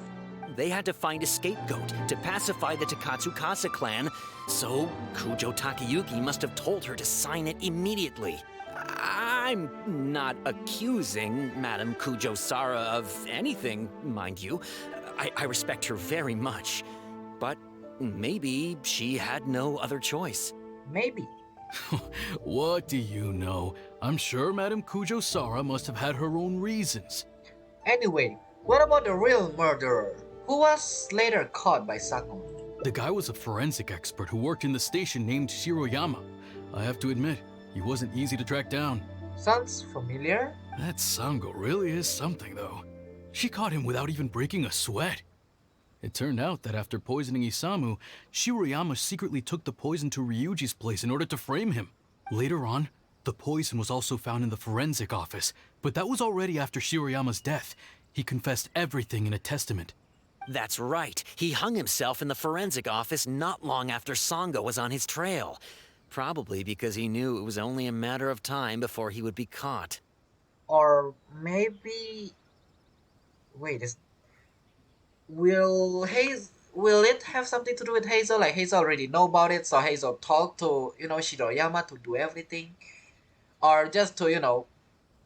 they had to find a scapegoat to pacify the Takatsukasa clan, so Kujo Takayuki must have told her to sign it immediately. I'm not accusing Madame Kujo Sara of anything, mind you. I respect her very much. But maybe she had no other choice. Maybe. What do you know? I'm sure Madame Kujo Sara must have had her own reasons. Anyway, what about the real murderer, who was later caught by Sako? The guy was a forensic expert who worked in the station named Shiroyama. I have to admit, he wasn't easy to track down. Sounds familiar? That Sango really is something, though. She caught him without even breaking a sweat. It turned out that after poisoning Isamu, Shiroyama secretly took the poison to Ryuji's place in order to frame him. Later on, the poison was also found in the forensic office, but that was already after Shiroyama's death. He confessed everything in a testament. That's right. He hung himself in the forensic office not long after Sango was on his trail. Probably because he knew it was only a matter of time before he would be caught. Or maybe... Wait, will it have something to do with Heizou? Like Heizou already know about it, so Heizou talked to, Shiroyama to do everything? Or just to,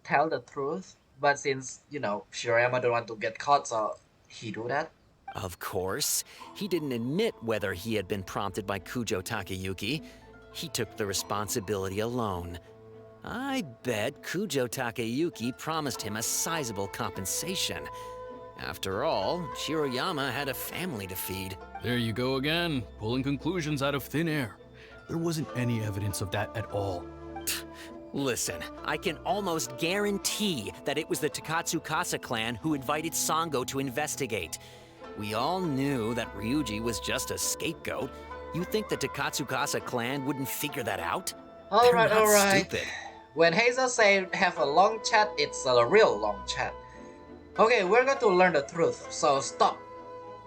tell the truth? But since, Shiroyama don't want to get caught, so he do that? Of course. He didn't admit whether he had been prompted by Kujo Takayuki. He took the responsibility alone. I bet Kujo Takayuki promised him a sizable compensation. After all, Shiroyama had a family to feed. There you go again, pulling conclusions out of thin air. There wasn't any evidence of that at all. Listen, I can almost guarantee that it was the Takatsukasa clan who invited Sango to investigate. We all knew that Ryuji was just a scapegoat. You think the Takatsukasa clan wouldn't figure that out? Alright. Stupid. When Heizou say have a long chat, it's a real long chat. Okay, we're going to learn the truth, so stop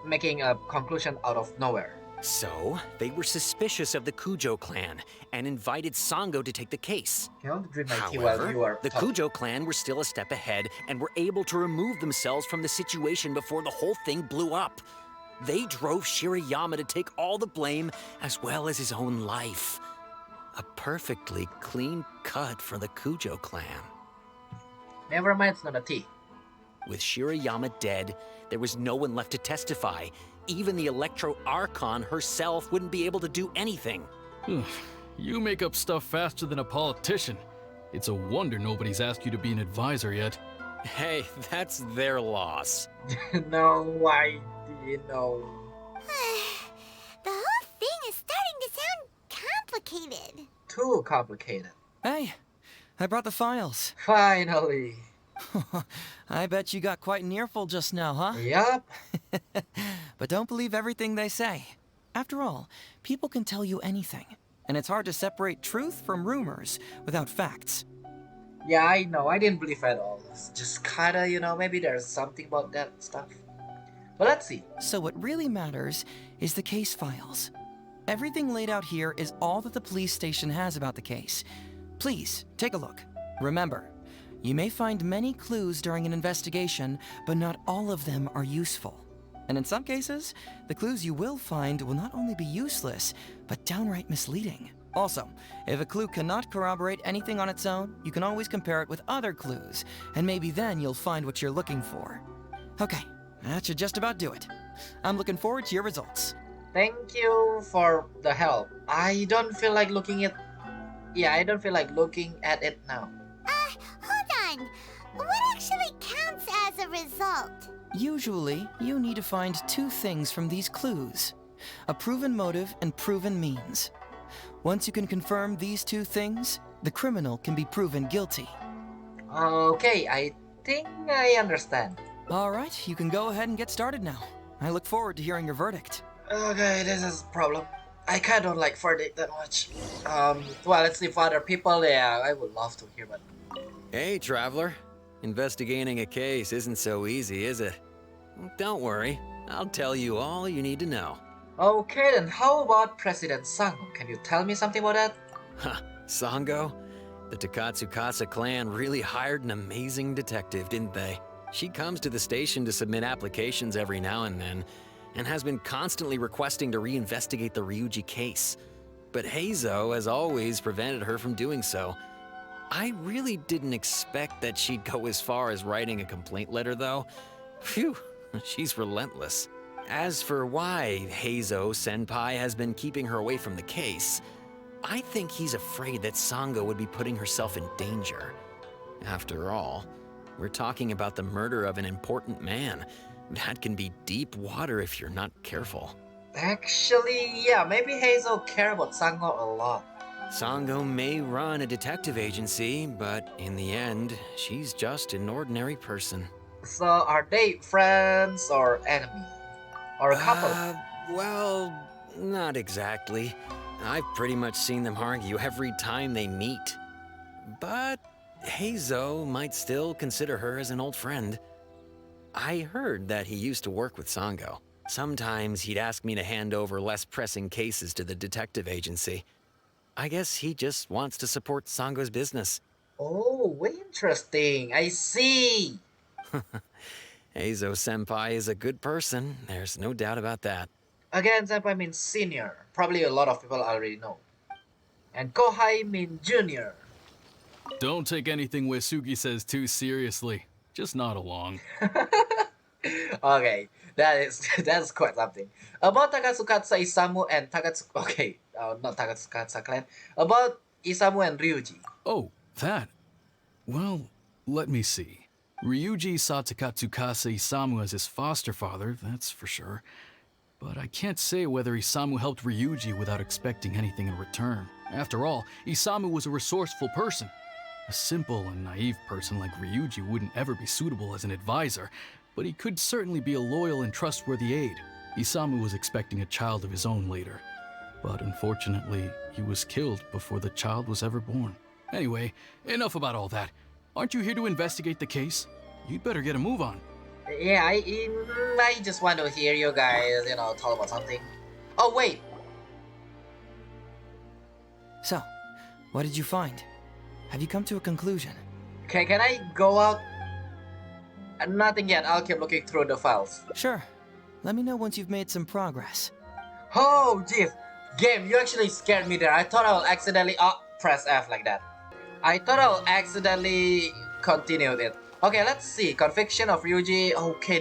making a conclusion out of nowhere. So, they were suspicious of the Kujo clan and invited Sango to take the case. However, the Kujo clan were still a step ahead and were able to remove themselves from the situation before the whole thing blew up. They drove Shiroyama to take all the blame as well as his own life. A perfectly clean cut for the Kujo clan. Never mind, it's not a T. With Shiroyama dead, there was no one left to testify. Even the Electro Archon herself wouldn't be able to do anything. You make up stuff faster than a politician. It's a wonder nobody's asked you to be an advisor yet. Hey, that's their loss. No, why do you know? The whole thing is starting to sound complicated. Too complicated. Hey, I brought the files. Finally. I bet you got quite an earful just now, huh? Yup. But don't believe everything they say. After all, people can tell you anything, and it's hard to separate truth from rumors without facts. Yeah, I know. I didn't believe at all. It's just kinda, maybe there's something about that stuff. But let's see. So what really matters is the case files. Everything laid out here is all that the police station has about the case. Please, take a look. Remember, you may find many clues during an investigation, but not all of them are useful. And in some cases, the clues you will find will not only be useless, but downright misleading. Also, if a clue cannot corroborate anything on its own, you can always compare it with other clues, and maybe then you'll find what you're looking for. Okay, that should just about do it. I'm looking forward to your results. Thank you for the help. I don't feel like looking at... Yeah, I don't feel like looking at it now. Hold on. What actually counts as a result? Usually, you need to find two things from these clues. A proven motive and proven means. Once you can confirm these two things, the criminal can be proven guilty. Okay, I think I understand. Alright, you can go ahead and get started now. I look forward to hearing your verdict. Okay, this is a problem. I kinda don't like verdict that much. Well, let's see if other people, yeah, I would love to hear, but... Hey, Traveler. Investigating a case isn't so easy, is it? Don't worry. I'll tell you all you need to know. Okay, then how about President Sango? Can you tell me something about that? Huh, Sango? The Takatsukasa clan really hired an amazing detective, didn't they? She comes to the station to submit applications every now and then, and has been constantly requesting to reinvestigate the Ryuji case. But Heizou has always prevented her from doing so. I really didn't expect that she'd go as far as writing a complaint letter, though. Phew, she's relentless. As for why Heizou Senpai has been keeping her away from the case, I think he's afraid that Sango would be putting herself in danger. After all, we're talking about the murder of an important man. That can be deep water if you're not careful. Actually, yeah, maybe Hazel care about Sango a lot. Sango may run a detective agency, but in the end, she's just an ordinary person. So are they friends or enemy? Or a couple? Well, not exactly. I've pretty much seen them argue every time they meet. But Heizou might still consider her as an old friend. I heard that he used to work with Sango. Sometimes he'd ask me to hand over less pressing cases to the detective agency. I guess he just wants to support Sango's business. Oh, interesting. I see. Heizou Senpai is a good person. There's no doubt about that. Again, Senpai means senior. Probably a lot of people already know. And Kohai means junior. Don't take anything Uesugi says too seriously. Just nod along. Okay, that's quite something. About Takatsukasa Isamu and not Takatsukasa clan. About Isamu and Ryuji. Oh, that. Well, let me see. Ryuji saw Takatsukasa Isamu as his foster father, that's for sure. But I can't say whether Isamu helped Ryuji without expecting anything in return. After all, Isamu was a resourceful person. A simple and naive person like Ryuji wouldn't ever be suitable as an advisor, but he could certainly be a loyal and trustworthy aide. Isamu was expecting a child of his own later, but unfortunately, he was killed before the child was ever born. Anyway, enough about all that. Aren't you here to investigate the case? You'd better get a move on. Yeah, I just want to hear you guys, talk about something. Oh, wait. So, what did you find? Have you come to a conclusion? Okay, can I go out? Nothing yet. I'll keep looking through the files. Sure. Let me know once you've made some progress. Oh, jeez. Game, you actually scared me there. I thought I'll accidentally... press F like that. I thought I'll accidentally continue it. Okay, let's see. Conviction of Ryuji. Okay,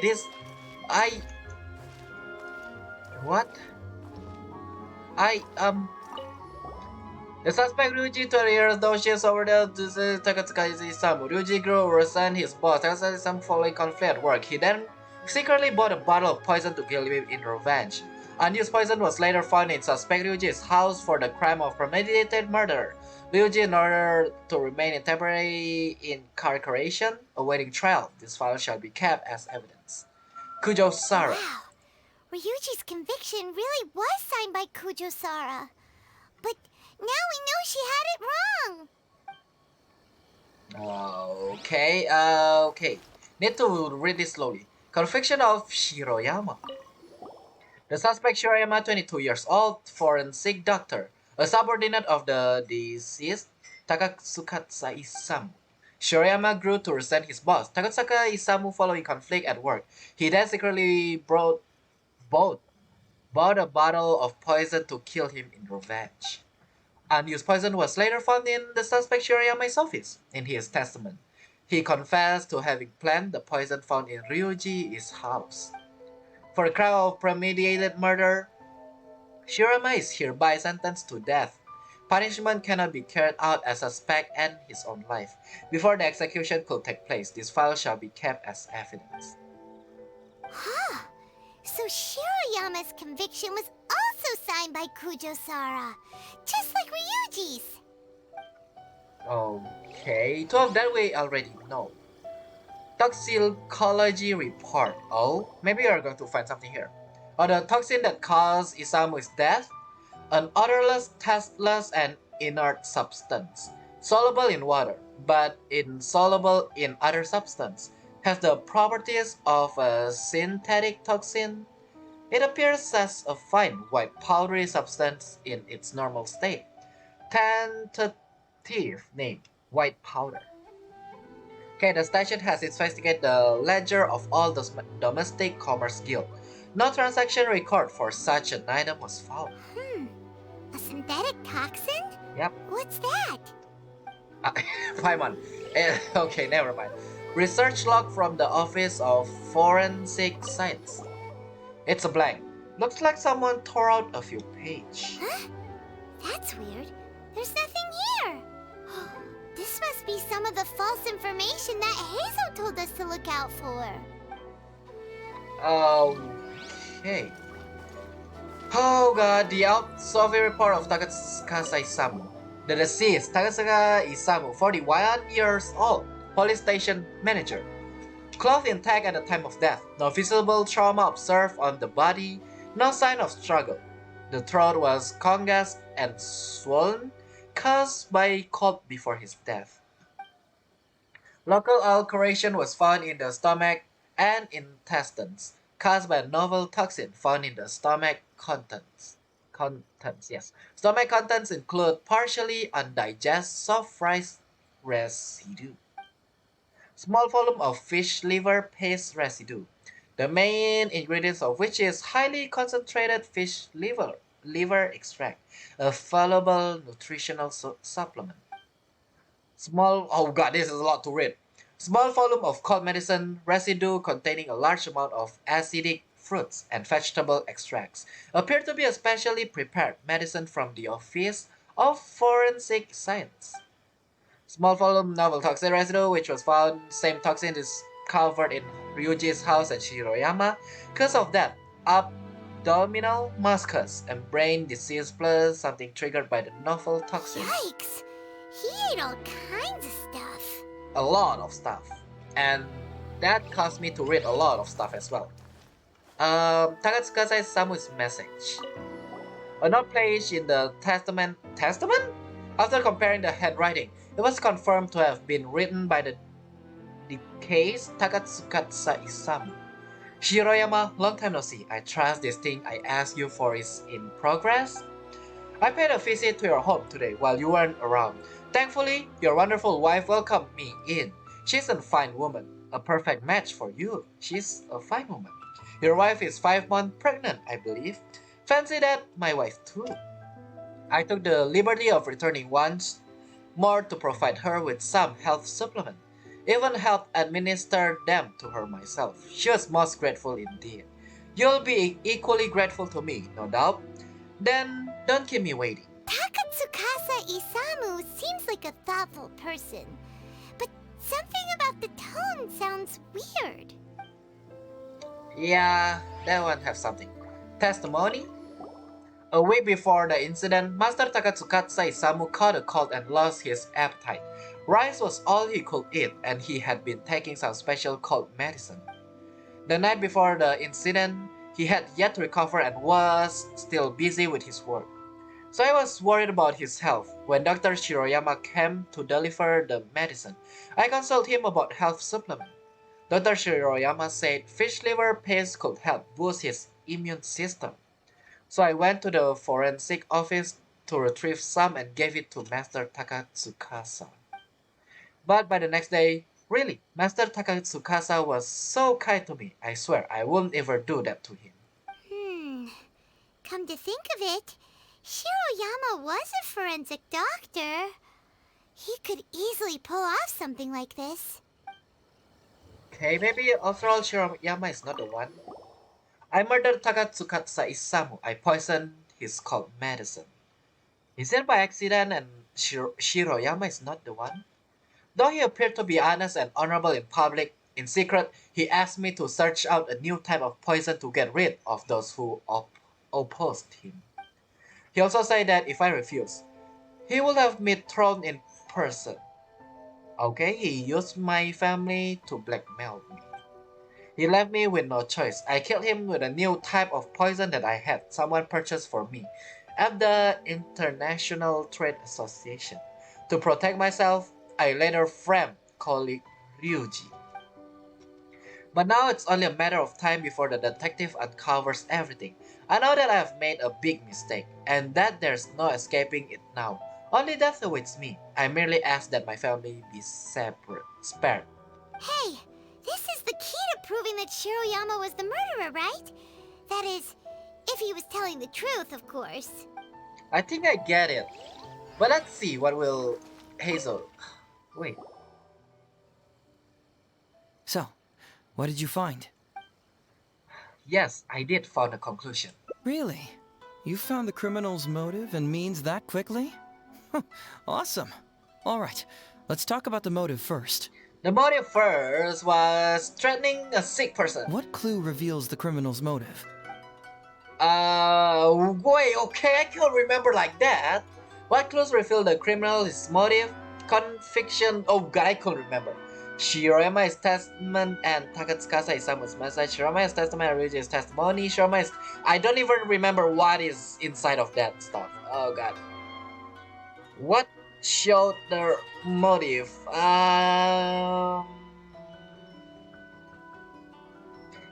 What? The suspect Ryuji 20 years though she is over there to Takatsuka Isamu. Ryuji grew resent his boss. Takatsuka Isamu following conflict at work. He then secretly bought a bottle of poison to kill him in revenge. Unused poison was later found in suspect Ryuji's house for the crime of premeditated murder. Ryuji, in order to remain in temporary incarceration, awaiting trial. This file shall be kept as evidence. Kujo Sara. Wow. Ryuji's conviction really was signed by Kujo Sara. But now we know she had it wrong. Okay. Need to read this slowly. Conviction of Shiroyama. The suspect Shiroyama, 22 years old, forensic doctor, a subordinate of the deceased Takatsuka Isamu. Shiroyama grew to resent his boss, Takatsuka Isamu, following conflict at work. He then secretly bought a bottle of poison to kill him in revenge. Unused poison was later found in the suspect Shiroyama's office. In his testament, he confessed to having planned the poison found in Ryuji's house. For the crime of premeditated murder, Shiroyama is hereby sentenced to death. Punishment cannot be carried out as suspect and his own life. Before the execution could take place, this file shall be kept as evidence. Huh. So Shiroyama's conviction was also signed by Kujo Sara, just like Ryuji's. Okay, 2 of that we already know. Toxicology report. Oh, maybe we are going to find something here. The toxin that caused Isamu's death, an odorless, tasteless, and inert substance, soluble in water, but insoluble in other substance, has the properties of a synthetic toxin. It appears as a fine white powdery substance in its normal state. Tentative name: white powder. Okay, the station has investigated the ledger of all the domestic commerce guild. No transaction record for such an item was found. A synthetic toxin? Yep. What's that? Paimon. Okay, never mind. Research log from the Office of Forensic Science. It's a blank. Looks like someone tore out a few pages. Huh? That's weird. There's nothing here. This must be some of the false information that Heizou told us to look out for. Okay. Oh god, the out-survey report of Takatsuka Isamu. The deceased, Takatsuka Isamu, 41 years old, police station manager. Clothes intact at the time of death. No visible trauma observed on the body. No sign of struggle. The throat was congested and swollen, caused by cold before his death. Local ulceration was found in the stomach and intestines, caused by a novel toxin found in the stomach contents. Yes. Stomach contents include partially undigested soft rice residue, small volume of fish liver paste residue, the main ingredients of which is highly concentrated fish liver extract, a valuable nutritional supplement. Oh god, this is a lot to read. Small volume of cold medicine residue containing a large amount of acidic fruits and vegetable extracts appear to be a specially prepared medicine from the Office of Forensic Science. Small volume novel toxin residue, which was found, same toxin is covered in Ryuji's house at Shiroyama. Cause of that, abdominal muscus and brain disease plus something triggered by the novel toxin. Yikes! He ate all kinds of stuff. A lot of stuff. And that caused me to read a lot of stuff as well. Takatsuka Isamu's message. A note placed in the testament. Testament? After comparing the handwriting, it was confirmed to have been written by the deceased Takatsuka Isamu. Shiroyama, long time no see. I trust this thing I asked you for is in progress. I paid a visit to your home today while you weren't around. Thankfully, your wonderful wife welcomed me in. She's a fine woman, a perfect match for you. She's a fine woman. Your wife is 5 months pregnant, I believe. Fancy that, my wife too. I took the liberty of returning once more to provide her with some health supplement. Even helped administer them to her myself. She was most grateful indeed. You'll be equally grateful to me, no doubt. Then, don't keep me waiting. Takatsukasa Isamu seems like a thoughtful person, but something about the tone sounds weird. Yeah, that one have something. Testimony? A week before the incident, Master Takatsukasa Isamu caught a cold and lost his appetite. Rice was all he could eat, and he had been taking some special cold medicine. The night before the incident, he had yet to recover and was still busy with his work. So I was worried about his health. When Dr. Shiroyama came to deliver the medicine, I consulted him about health supplement. Dr. Shiroyama said fish liver paste could help boost his immune system. So I went to the forensic office to retrieve some and gave it to Master Takatsukasa. But by the next day, really, Master Takatsukasa was so kind to me. I swear I wouldn't ever do that to him. Come to think of it, Shiroyama was a forensic doctor. He could easily pull off something like this. Okay, maybe after all Shiroyama is not the one. I murdered Takatsukasa Isamu. I poisoned his cold medicine. Is it by accident and Shiroyama is not the one? Though he appeared to be honest and honorable in public, in secret, he asked me to search out a new type of poison to get rid of those who opposed him. He also said that if I refused, he would have me thrown in person. Okay, he used my family to blackmail me. He left me with no choice. I killed him with a new type of poison that I had someone purchased for me at the International Trade Association. To protect myself, I later framed colleague Ryuji. But now it's only a matter of time before the detective uncovers everything. I know that I have made a big mistake, and that there's no escaping it now. Only death awaits me. I merely ask that my family be spared. Hey, this is the key to proving that Shiroyama was the murderer, right? That is, if he was telling the truth, of course. I think I get it. But let's see what will Hazel. Wait. So, what did you find? Yes, I did found a conclusion. Really? You found the criminal's motive and means that quickly? Awesome. All right, let's talk about the motive first. The motive first was threatening a sick person. What clue reveals the criminal's motive? Wait, okay, I can't remember like that. What clues reveal the criminal's motive? Conviction, oh god, I can't remember. Shiroyama's testament and Takatsukasa Isamu's message. Shiroyama's testament and Ryuji's testimony. Shiroyama's... I don't even remember what is inside of that stuff. Oh god. What showed the motive?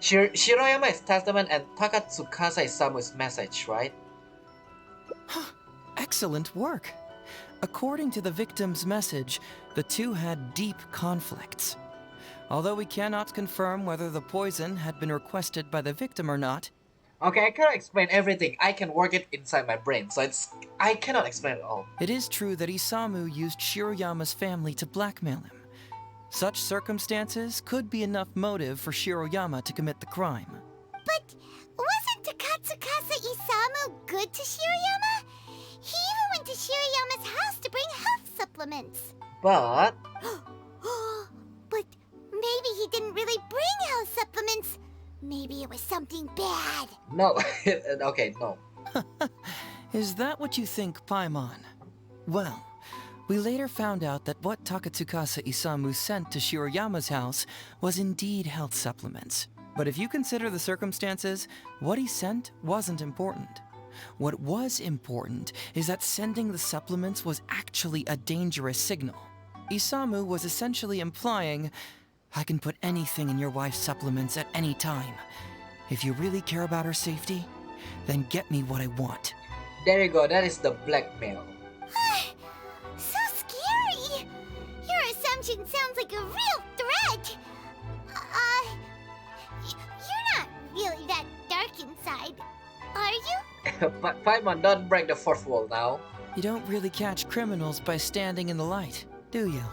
Shiroyama's testament and Takatsukasa Isamu's message, right? Excellent work. According to the victim's message, the two had deep conflicts. Although we cannot confirm whether the poison had been requested by the victim or not. Okay, I cannot explain everything. I can work it inside my brain, so I cannot explain it all. It is true that Isamu used Shiroyama's family to blackmail him. Such circumstances could be enough motive for Shiroyama to commit the crime. But wasn't Takatsukasa Isamu good to Shiroyama? He even went to Shiroyama's house to bring health supplements. But... But maybe he didn't really bring health supplements. Maybe it was something bad. No, okay, no. Is that what you think, Paimon? Well, we later found out that what Takatsukasa Isamu sent to Shiroyama's house was indeed health supplements. But if you consider the circumstances, what he sent wasn't important. What was important is that sending the supplements was actually a dangerous signal. Isamu was essentially implying, I can put anything in your wife's supplements at any time. If you really care about her safety, then get me what I want. There you go, that is the blackmail. So scary! Your assumption sounds like a real threat! You're not really that dark inside, are you? But Paimon, don't break the fourth wall now. You don't really catch criminals by standing in the light, do you?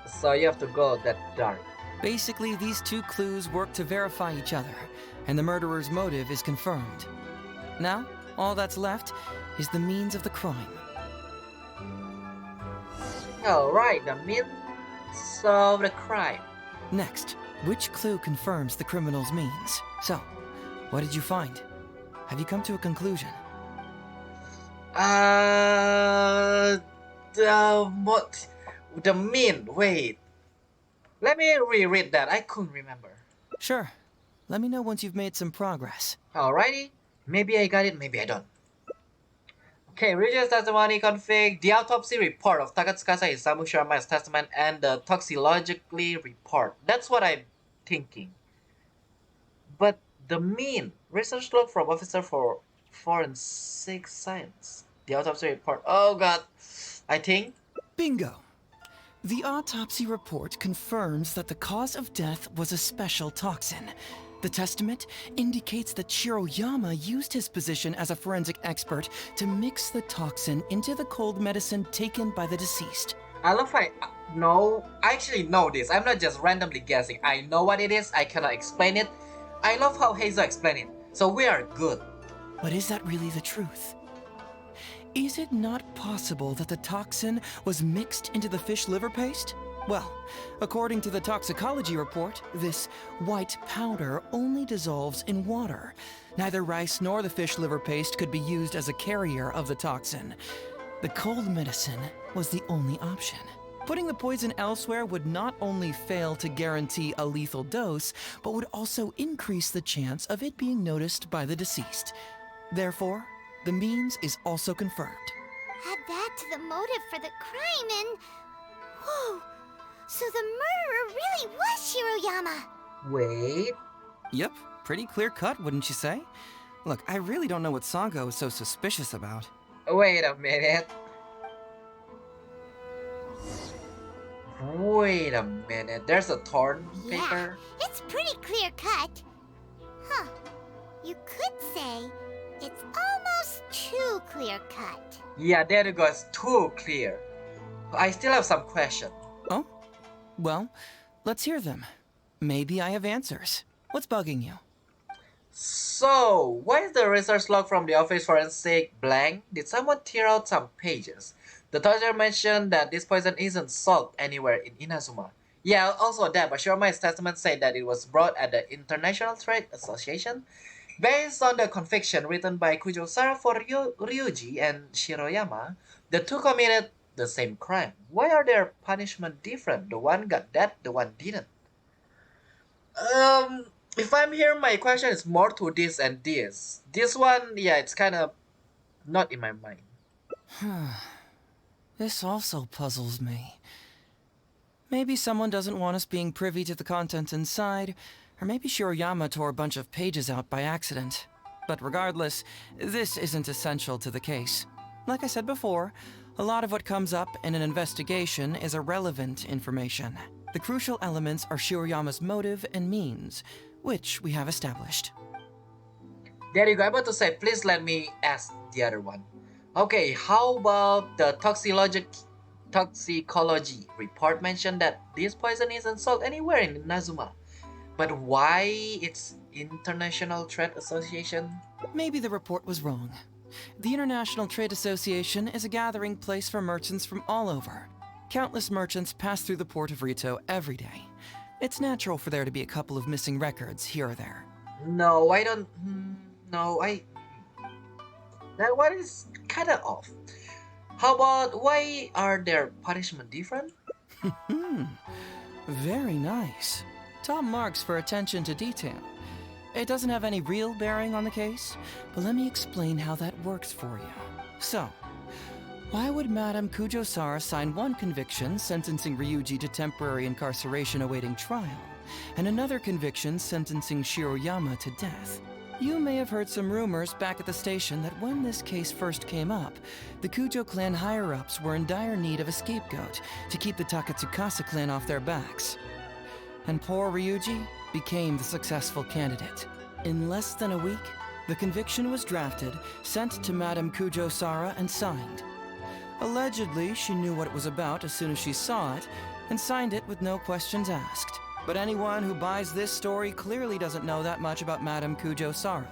So you have to go that dark. Basically, these two clues work to verify each other, and the murderer's motive is confirmed. Now, all that's left is the means of the crime. Alright, the means of the crime. Next, which clue confirms the criminal's means? So, what did you find? Have you come to a conclusion? The mean, wait. Let me reread that, I couldn't remember. Sure. Let me know once you've made some progress. Alrighty. Maybe I got it, maybe I don't. Okay, Ryuji's testimony config, the autopsy report of Takatsukasa Isamu Shiroyama's testament, and the toxicology report. That's what I'm thinking. But the mean, research log from Officer for Forensic Science. The autopsy report, oh god, I think. Bingo! The autopsy report confirms that the cause of death was a special toxin. The testament indicates that Shiroyama used his position as a forensic expert to mix the toxin into the cold medicine taken by the deceased. I love I actually know this. I'm not just randomly guessing. I know what it is. I cannot explain it. I love how Heizou explained it. So we are good. But is that really the truth? Is it not possible that the toxin was mixed into the fish liver paste? Well, according to the toxicology report, this white powder only dissolves in water. Neither rice nor the fish liver paste could be used as a carrier of the toxin. The cold medicine was the only option. Putting the poison elsewhere would not only fail to guarantee a lethal dose, but would also increase the chance of it being noticed by the deceased. Therefore, the means is also confirmed. Add that to the motive for the crime and... Whoa! So the murderer really was Shiroyama! Wait... Yep, pretty clear cut, wouldn't you say? Look, I really don't know what Sango is so suspicious about. Wait a minute. Wait a minute, there's a torn Yeah, paper? it's pretty clear cut. Huh. You could say it's almost too clear cut. Yeah, there you go, it's too clear. I still have some question. Oh? Well, let's hear them. Maybe I have answers. What's bugging you? So, why is the research log from the office forensic blank? Did someone tear out some pages? The doctor mentioned that this poison isn't sold anywhere in Inazuma. Yeah, also that, but Shiromai's testament said that it was brought at the International Trade Association. Based on the conviction written by Kujo Sara for Ryuji and Shiroyama, the two committed the same crime. Why are their punishment different? The one got that, the one didn't. If I'm here, my question is more to this and this. This one, yeah, it's kind of not in my mind. This also puzzles me. Maybe someone doesn't want us being privy to the contents inside, or maybe Shiroyama tore a bunch of pages out by accident. But regardless, this isn't essential to the case. Like I said before, a lot of what comes up in an investigation is irrelevant information. The crucial elements are Shiroyama's motive and means, which we have established. There you go, I'm about to say, please let me ask the other one. Okay, how about the toxicology report mentioned that this poison isn't sold anywhere in Inazuma? But why it's International Trade Association? Maybe the report was wrong. The International Trade Association is a gathering place for merchants from all over. Countless merchants pass through the port of Rito every day. It's natural for there to be a couple of missing records here or there. No, I don't... That one is kinda off. How about why are their punishment different? Very nice. Top marks for attention to detail. It doesn't have any real bearing on the case, but let me explain how that works for you. So, why would Madame Kujo-Sara sign one conviction sentencing Ryuji to temporary incarceration awaiting trial, and another conviction sentencing Shiroyama to death? You may have heard some rumors back at the station that when this case first came up, the Kujo clan higher-ups were in dire need of a scapegoat to keep the Takatsukasa clan off their backs. And poor Ryuji became the successful candidate. In less than a week, the conviction was drafted, sent to Madame Kujo-Sara, and signed. Allegedly, she knew what it was about as soon as she saw it, and signed it with no questions asked. But anyone who buys this story clearly doesn't know that much about Madame Kujo-Sara.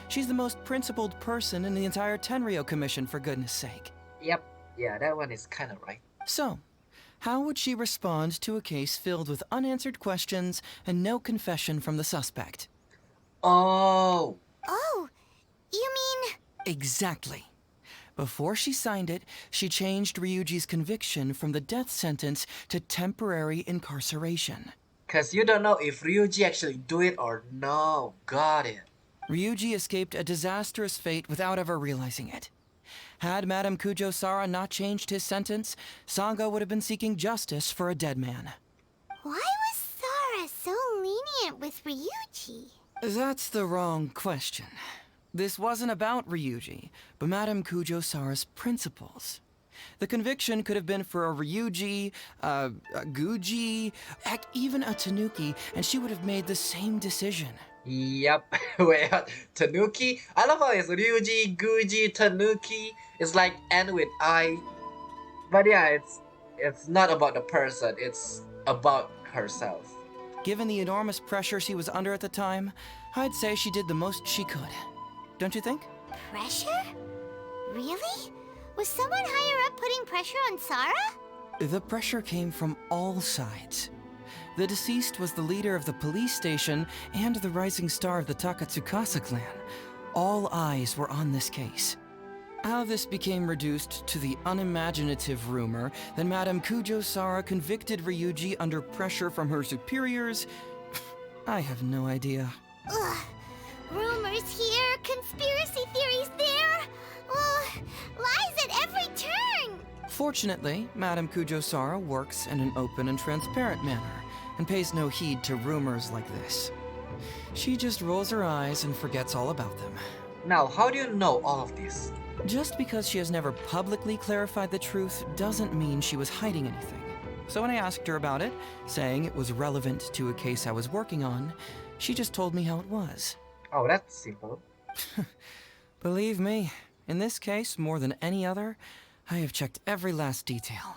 She's the most principled person in the entire Tenryou Commission, for goodness sake. Yep, yeah, that one is kinda right. So, how would she respond to a case filled with unanswered questions and no confession from the suspect? Oh, You mean... Exactly. Before she signed it, she changed Ryuji's conviction from the death sentence to temporary incarceration. Cause you don't know if Ryuji actually do it or no. Got it. Ryuji escaped a disastrous fate without ever realizing it. Had Madame Kujo-Sara not changed his sentence, Sanga would have been seeking justice for a dead man. Why was Sara so lenient with Ryuji? That's the wrong question. This wasn't about Ryuji, but Madame Kujo-Sara's principles. The conviction could have been for a Ryuji, a Guji, heck, even a Tanuki, and she would have made the same decision. Yep. Wait, Tanuki? I love how it's Ryuji, Guji, Tanuki. It's like end with I. But yeah, it's not about the person, it's about herself. Given the enormous pressure she was under at the time, I'd say she did the most she could. Don't you think? Pressure? Really? Was someone higher up putting pressure on Sara? The pressure came from all sides. The deceased was the leader of the police station and the rising star of the Takatsukasa clan. All eyes were on this case. How this became reduced to the unimaginative rumor that Madame Kujo-Sara convicted Ryuji under pressure from her superiors, I have no idea. Ugh. Rumors here, conspiracy theories there. Lies at every turn. Fortunately, Madame Kujo-Sara works in an open and transparent manner and pays no heed to rumors like this. She just rolls her eyes and forgets all about them. Now, how do you know all of this? Just because she has never publicly clarified the truth doesn't mean she was hiding anything. So when I asked her about it, saying it was relevant to a case I was working on, she just told me how it was. Oh, that's simple. Believe me, in this case, more than any other, I have checked every last detail.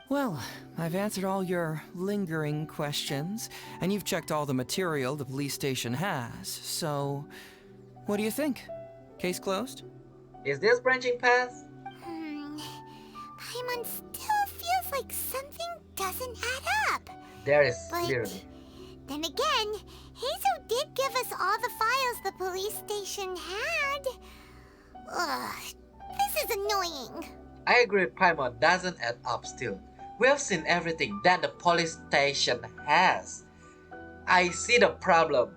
Well, I've answered all your lingering questions, and you've checked all the material the police station has, so... What do you think? Case closed? Is this branching path? Paimon still feels like something doesn't add up. There is But clearly. then again, Heizou did give us all the files the police station had. Ugh, this is annoying. I agree with Paimon doesn't add up still. We have seen everything that the police station has. I see the problem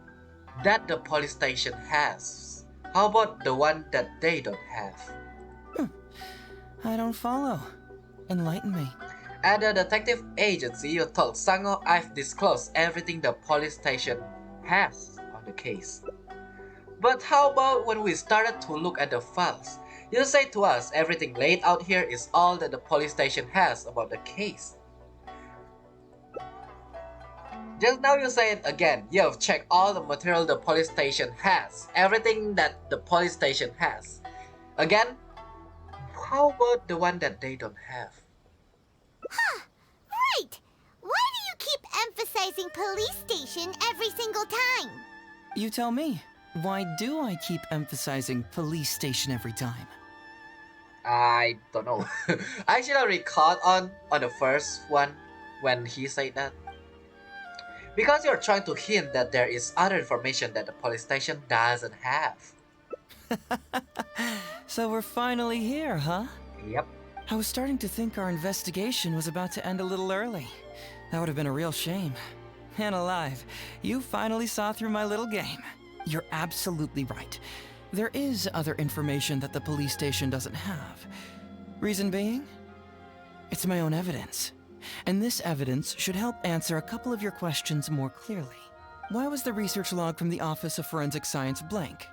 that the police station has. How about the one that they don't have? I don't follow. Enlighten me. At the detective agency, you told Sango I've disclosed everything the police station has on the case. But how about when we started to look at the files? You say to us everything laid out here is all that the police station has about the case. Just now you say it again. You have checked all the material the police station has. Everything that the police station has. Again, how about the one that they don't have? Right! Why do you keep emphasizing police station every single time? You tell me. Why do I keep emphasizing police station every time? I don't know. I should have recalled on the first one when he said that. Because you're trying to hint that there is other information that the police station doesn't have. So we're finally here, huh? Yep. I was starting to think our investigation was about to end a little early. That would have been a real shame. And alive, you finally saw through my little game. You're absolutely right. There is other information that the police station doesn't have. Reason being? It's my own evidence. And this evidence should help answer a couple of your questions more clearly. Why was the research log from the Office of Forensic Science blank?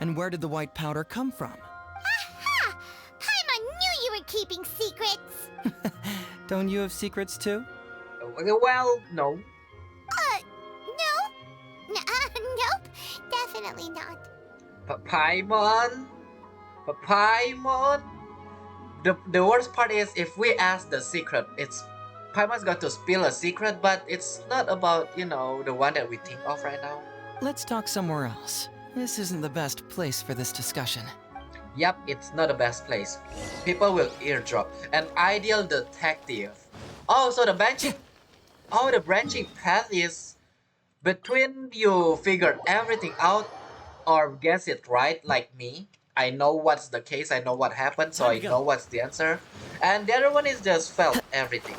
And where did the white powder come from? Aha! Paimon knew you were keeping secrets! Don't you have secrets too? Well, no. No? Nope, definitely not. Paimon? Paimon? The worst part is if we ask the secret, it's Paimon's got to spill a secret, but it's not about, you know, the one that we think of right now. Let's talk somewhere else. This isn't the best place for this discussion. Yep, it's not the best place. People will eardrop. An ideal detective. Oh, so the branching path is between you figure everything out or guess it right like me. I know what's the case, I know what happened, so I know what's the answer. And the other one is just felt everything.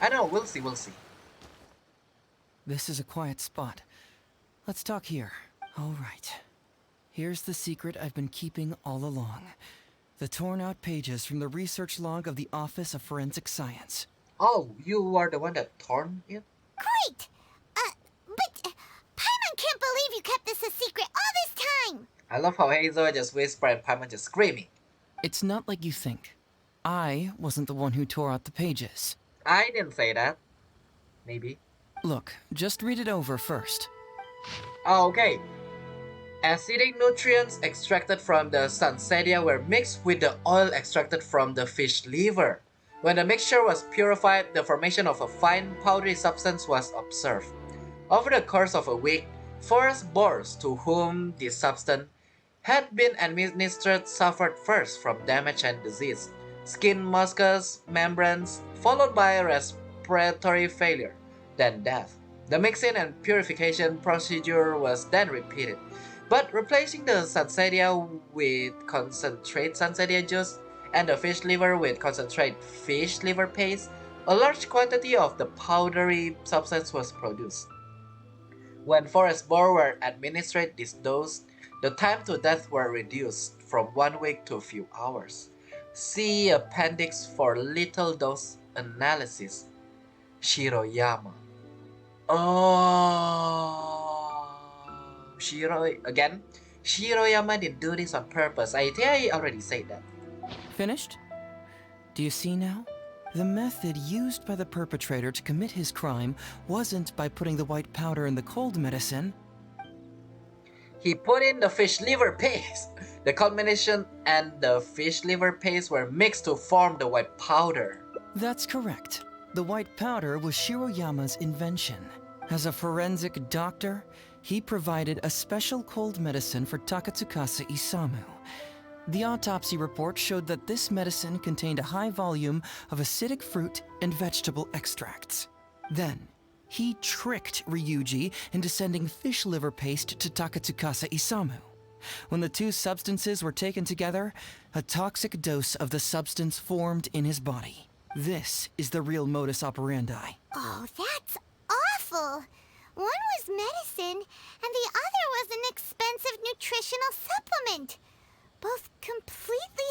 I don't know, we'll see. This is a quiet spot. Let's talk here. All right. Here's the secret I've been keeping all along. The torn out pages from the research log of the Office of Forensic Science. Oh, you are the one that torn it? Great! But Paimon can't believe you kept this a secret all this time! I love how Heizou just whispered and Paimon just screaming. It's not like you think. I wasn't the one who tore out the pages. I didn't say that. Maybe. Look, just read it over first. Oh, okay. Acidic nutrients extracted from the Sansevieria were mixed with the oil extracted from the fish liver. When the mixture was purified, the formation of a fine powdery substance was observed. Over the course of a week, forest boars to whom this substance had been administered suffered first from damage and disease, skin mucus membranes, followed by respiratory failure, then death. The mixing and purification procedure was then repeated, but replacing the Sansevieria with concentrate Sansevieria juice and the fish liver with concentrate fish liver paste, a large quantity of the powdery substance was produced. When forest boar were administered this dose, the time to death were reduced from 1 week to a few hours. See appendix for little dose analysis. Shiroyama. Oh, Shiroyama didn't do this on purpose. I think I already said that. Finished? Do you see now? The method used by the perpetrator to commit his crime wasn't by putting the white powder in the cold medicine. He put in the fish liver paste. The combination and the fish liver paste were mixed to form the white powder. That's correct. The white powder was Shiroyama's invention. As a forensic doctor, he provided a special cold medicine for Takatsukasa Isamu. The autopsy report showed that this medicine contained a high volume of acidic fruit and vegetable extracts. Then, he tricked Ryuji into sending fish liver paste to Takatsukasa Isamu. When the two substances were taken together, a toxic dose of the substance formed in his body. This is the real modus operandi. Oh, that's awful. One was medicine, and the other was an expensive nutritional supplement. Both completely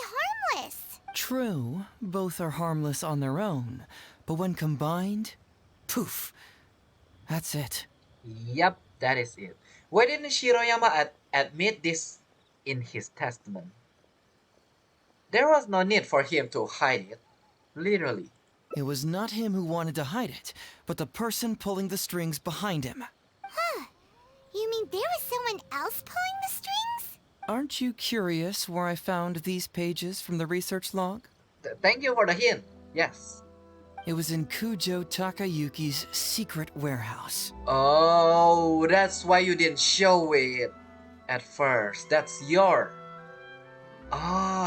harmless. True, both are harmless on their own, but when combined, poof, that's it. Yep, that is it. Why didn't Shiroyama admit this in his testament? There was no need for him to hide it. Literally. It was not him who wanted to hide it, but the person pulling the strings behind him. Huh. You mean there was someone else pulling the strings? Aren't you curious where I found these pages from the research log? Thank you for the hint. Yes. It was in Kujo Takayuki's secret warehouse. Oh, that's why you didn't show it at first. That's your...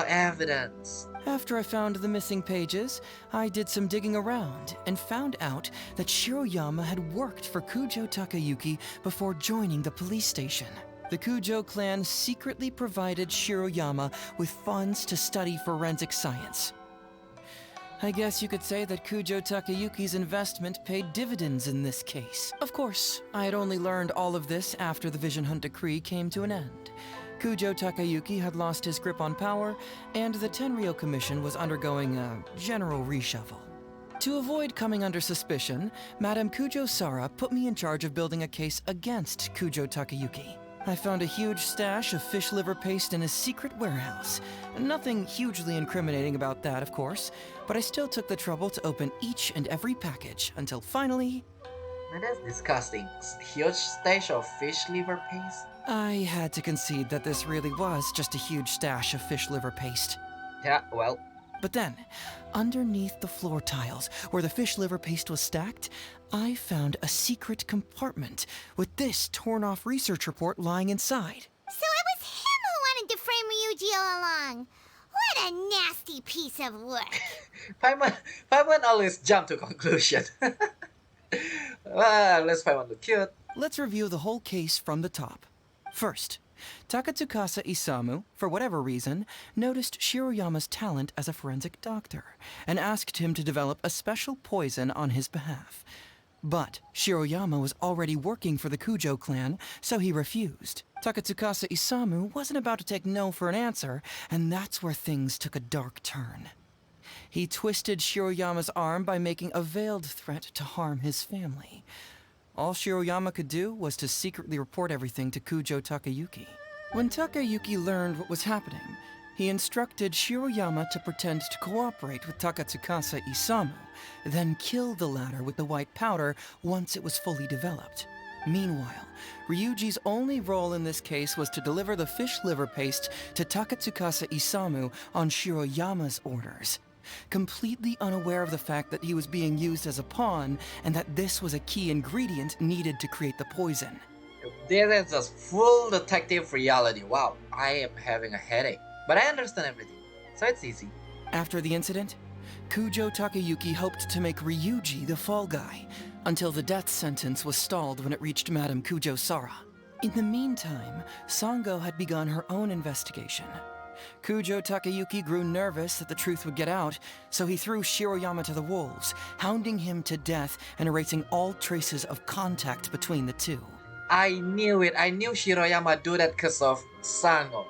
evidence. After I found the missing pages, I did some digging around and found out that Shiroyama had worked for Kujo Takayuki before joining the police station. The Kujo clan secretly provided Shiroyama with funds to study forensic science. I guess you could say that Kujo Takayuki's investment paid dividends in this case. Of course, I had only learned all of this after the Vision Hunt decree came to an end. Kujo Takayuki had lost his grip on power, and the Tenryou Commission was undergoing a general reshuffle. To avoid coming under suspicion, Madame Kujo Sara put me in charge of building a case against Kujo Takayuki. I found a huge stash of fish liver paste in his secret warehouse. Nothing hugely incriminating about that, of course, but I still took the trouble to open each and every package until finally... Man, that's disgusting. Huge stash of fish liver paste? I had to concede that this really was just a huge stash of fish liver paste. Yeah, well... But then, underneath the floor tiles, where the fish liver paste was stacked, I found a secret compartment with this torn-off research report lying inside. So it was him who wanted to frame Ryuji all along. What a nasty piece of work. Paimon always jump to conclusion. Well, let's Paimon look cute. Let's review the whole case from the top. First, Takatsukasa Isamu, for whatever reason, noticed Shiroyama's talent as a forensic doctor and asked him to develop a special poison on his behalf. But Shiroyama was already working for the Kujo clan, so he refused. Takatsukasa Isamu wasn't about to take no for an answer, and that's where things took a dark turn. He twisted Shiroyama's arm by making a veiled threat to harm his family. All Shiroyama could do was to secretly report everything to Kujo Takayuki. When Takayuki learned what was happening, he instructed Shiroyama to pretend to cooperate with Takatsukasa Isamu, then kill the latter with the white powder once it was fully developed. Meanwhile, Ryuji's only role in this case was to deliver the fish liver paste to Takatsukasa Isamu on Shiroyama's orders, completely unaware of the fact that he was being used as a pawn and that this was a key ingredient needed to create the poison. This is just full detective reality. Wow, I am having a headache. But I understand everything, so it's easy. After the incident, Kujo Takayuki hoped to make Ryuji the fall guy, until the death sentence was stalled when it reached Madame Kujo Sara. In the meantime, Sango had begun her own investigation. Kujo Takayuki grew nervous that the truth would get out, so he threw Shiroyama to the wolves, hounding him to death and erasing all traces of contact between the two. I knew it. I knew Shiroyama do that because of Sango.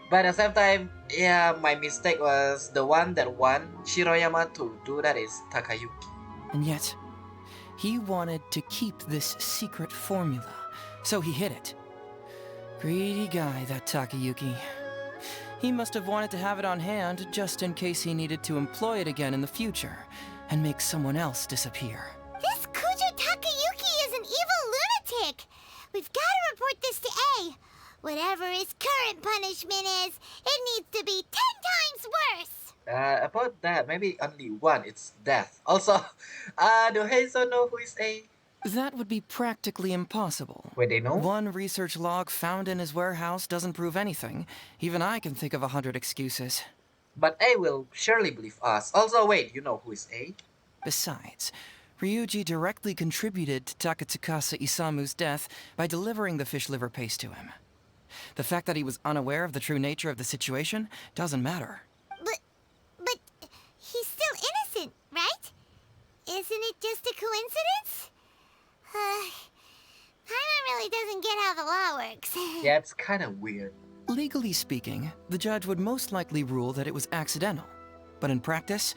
But at the same time, yeah, my mistake was the one that want Shiroyama to do that is Takayuki. And yet, he wanted to keep this secret formula, so he hid it. Greedy guy, that Takayuki. He must have wanted to have it on hand just in case he needed to employ it again in the future. and make someone else disappear. This Kujo Takayuki is an evil lunatic. We've got to report this to A. Whatever his current punishment is, it needs to be 10 times worse. About that, maybe only one, it's death. Also, do Heizou know who is A? That would be practically impossible. Wait, they know? One research log found in his warehouse doesn't prove anything. Even I can think of 100 excuses. But A will surely believe us. Also, wait, you know who is A? Besides, Ryuji directly contributed to Takatsukasa Isamu's death by delivering the fish liver paste to him. The fact that he was unaware of the true nature of the situation doesn't matter. But he's still innocent, right? Isn't it just a coincidence? Paimon really doesn't get how the law works. Yeah, it's kind of weird. Legally speaking, the judge would most likely rule that it was accidental. But in practice,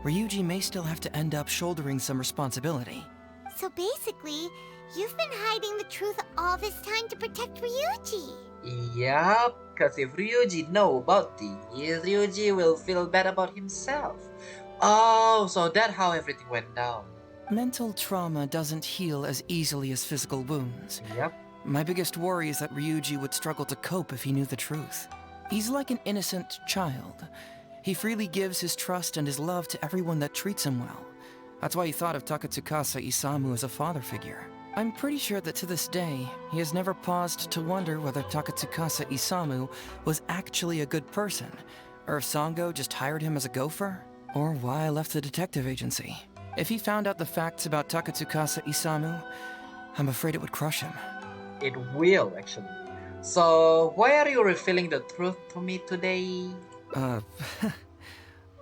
Ryuji may still have to end up shouldering some responsibility. So basically, you've been hiding the truth all this time to protect Ryuji. Yup, because if Ryuji know about this, Ryuji will feel bad about himself. Oh, so that's how everything went down. Mental trauma doesn't heal as easily as physical wounds. Yep. My biggest worry is that Ryuji would struggle to cope if he knew the truth. He's like an innocent child. He freely gives his trust and his love to everyone that treats him well. That's why he thought of Takatsukasa Isamu as a father figure. I'm pretty sure that to this day, he has never paused to wonder whether Takatsukasa Isamu was actually a good person, or if Sango just hired him as a gopher, or why I left the detective agency. If he found out the facts about Takatsukasa Isamu, I'm afraid it would crush him. It will, actually. So, why are you revealing the truth to me today?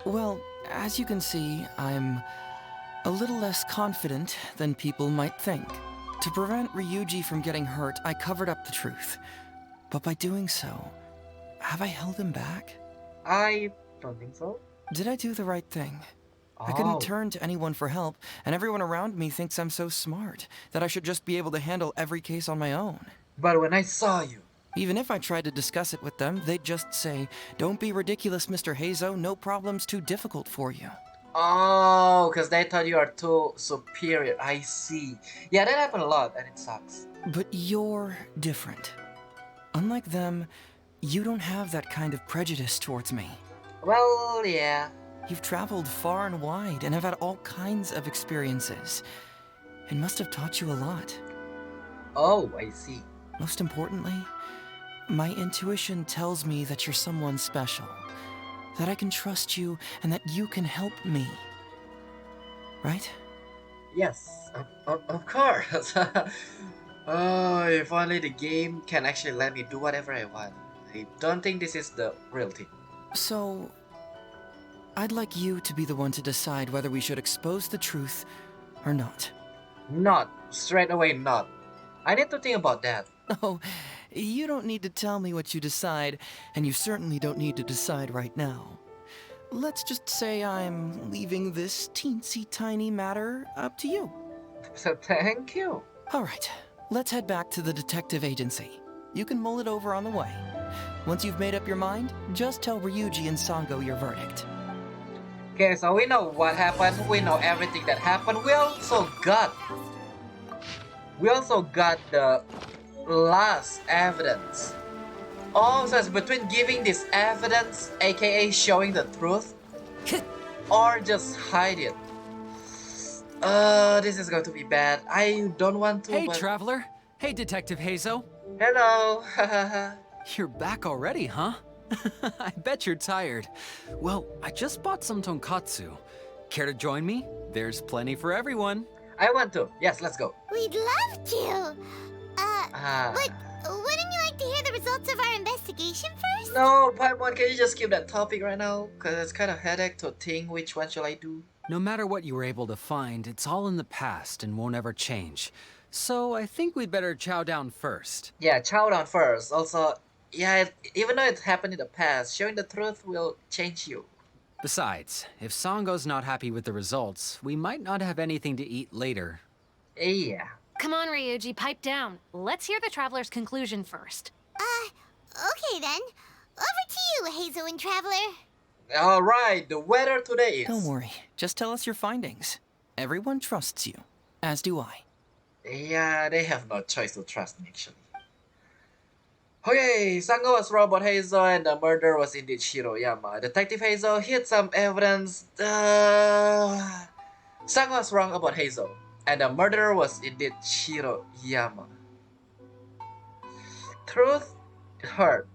Well, as you can see, I'm a little less confident than people might think. To prevent Ryuji from getting hurt, I covered up the truth. But by doing so, have I held him back? I don't think so. Did I do the right thing? I Oh. couldn't turn to anyone for help, and everyone around me thinks I'm so smart, that I should just be able to handle every case on my own. But when I saw you... Even if I tried to discuss it with them, they'd just say, "Don't be ridiculous, Mr. Heizou, no problem's too difficult for you." Oh, because they thought you are too superior. I see. Yeah, that happened a lot, and it sucks. But you're different. Unlike them, you don't have that kind of prejudice towards me. Well, yeah. You've traveled far and wide and have had all kinds of experiences. It must have taught you a lot. Oh, I see. Most importantly, my intuition tells me that you're someone special, that I can trust you and that you can help me. Right? Yes, of course. Oh, if only the game can actually let me do whatever I want. I don't think this is the real thing. So, I'd like you to be the one to decide whether we should expose the truth or not. Not. Straight away, not. I need to think about that. Oh, you don't need to tell me what you decide, and you certainly don't need to decide right now. Let's just say I'm leaving this teensy tiny matter up to you. So thank you. All right, let's head back to the detective agency. You can mull it over on the way. Once you've made up your mind, just tell Ryuji and Sango your verdict. Okay, so we know what happened. We know everything that happened. We also got the last evidence. Oh, so it's between giving this evidence, aka showing the truth, or just hide it. This is going to be bad. I don't want to. Hey, but... Traveler. Hey, Detective Heizou. Hello. You're back already, huh? I bet you're tired. Well, I just bought some tonkatsu. Care to join me? There's plenty for everyone. I want to. Yes, let's go. We'd love to. But wouldn't you like to hear the results of our investigation first? No, Paimon, can you just skip that topic right now? Because it's kind of headache to think which one shall I do. No matter what you were able to find, it's all in the past and won't ever change. So I think we'd better chow down first. Yeah, chow down first. Also, yeah, even though it happened in the past, showing the truth will change you. Besides, if Sango's not happy with the results, we might not have anything to eat later. Yeah. Come on, Ryuji, pipe down. Let's hear the Traveler's conclusion first. Okay then. Over to you, Heizou and Traveler. Alright, the weather today is... Don't worry, just tell us your findings. Everyone trusts you, as do I. Yeah, they have no choice to trust me, actually. Okay, Sango was wrong about Heizou and the murder was indeed Shiroyama. Detective Heizou hid some evidence. Sango was wrong about Heizou and the murderer was indeed Shiroyama. Truth hurt.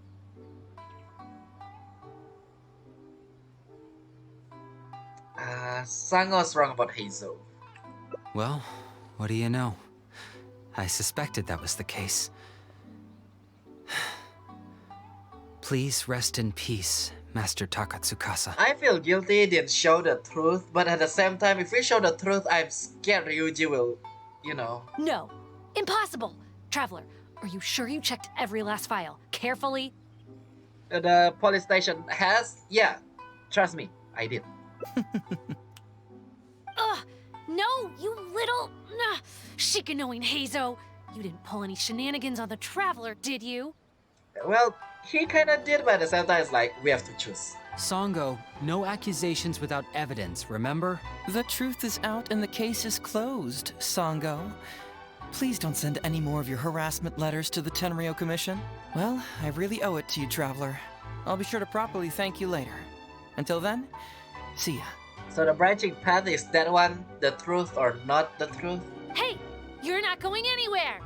Sango was wrong about Heizou. Well, what do you know? I suspected that was the case. Please rest in peace, Master Takatsukasa. I feel guilty didn't show the truth, but at the same time, if we show the truth, I'm scared Ryuji will, you know. No, impossible! Traveler, are you sure you checked every last file? Carefully? The police station has? Yeah, trust me, I did. Ugh! No, you little... Shikanoin Heizou! You didn't pull any shenanigans on the Traveler, did you? Well, he kinda did, but at the same time, it's like, we have to choose. Sango, no accusations without evidence, remember? The truth is out and the case is closed, Sango. Please don't send any more of your harassment letters to the Tenryou Commission. Well, I really owe it to you, Traveler. I'll be sure to properly thank you later. Until then, see ya. So the branching path is that one, the truth or not the truth? Hey! You're not going anywhere!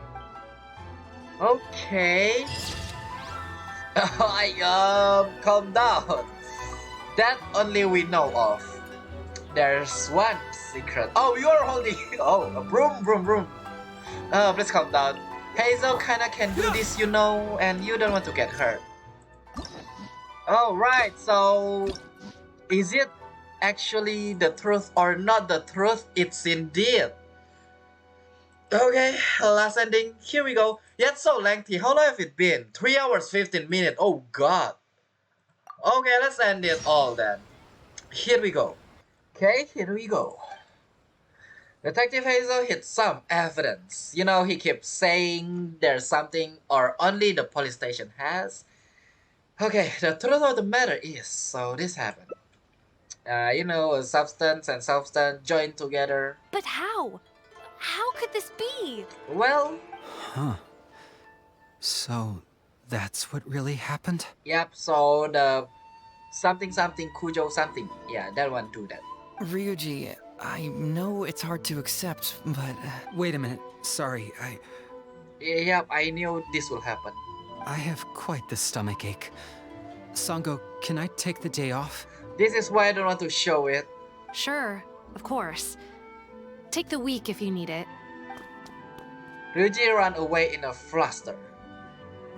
Okay. Calm down. That only we know of. There's one secret. Oh, you're holding. Oh, a broom, broom, broom. Please calm down. Heizou kinda can do this, you know, and you don't want to get hurt. Oh, right. So, is it actually the truth or not the truth? It's indeed. Okay, last ending. Here we go. Yet so lengthy. How long have it been? 3 hours 15 minutes. Oh god. Okay, let's end it all then. Here we go. Okay, here we go. Detective Heizou hid some evidence. You know, he keeps saying there's something or only the police station has. Okay, the truth of the matter is, so this happened. You know, a substance and substance joined together. But how? How could this be? Well... Huh. So, that's what really happened? Yep, so the something something Kujo something. Yeah, that one do that. Ryuji, I know it's hard to accept, but... Wait a minute. Sorry, Yep, I knew this will happen. I have quite the stomach ache. Sango, can I take the day off? This is why I don't want to show it. Sure, of course. Take the week if you need it. Ryuji ran away in a fluster.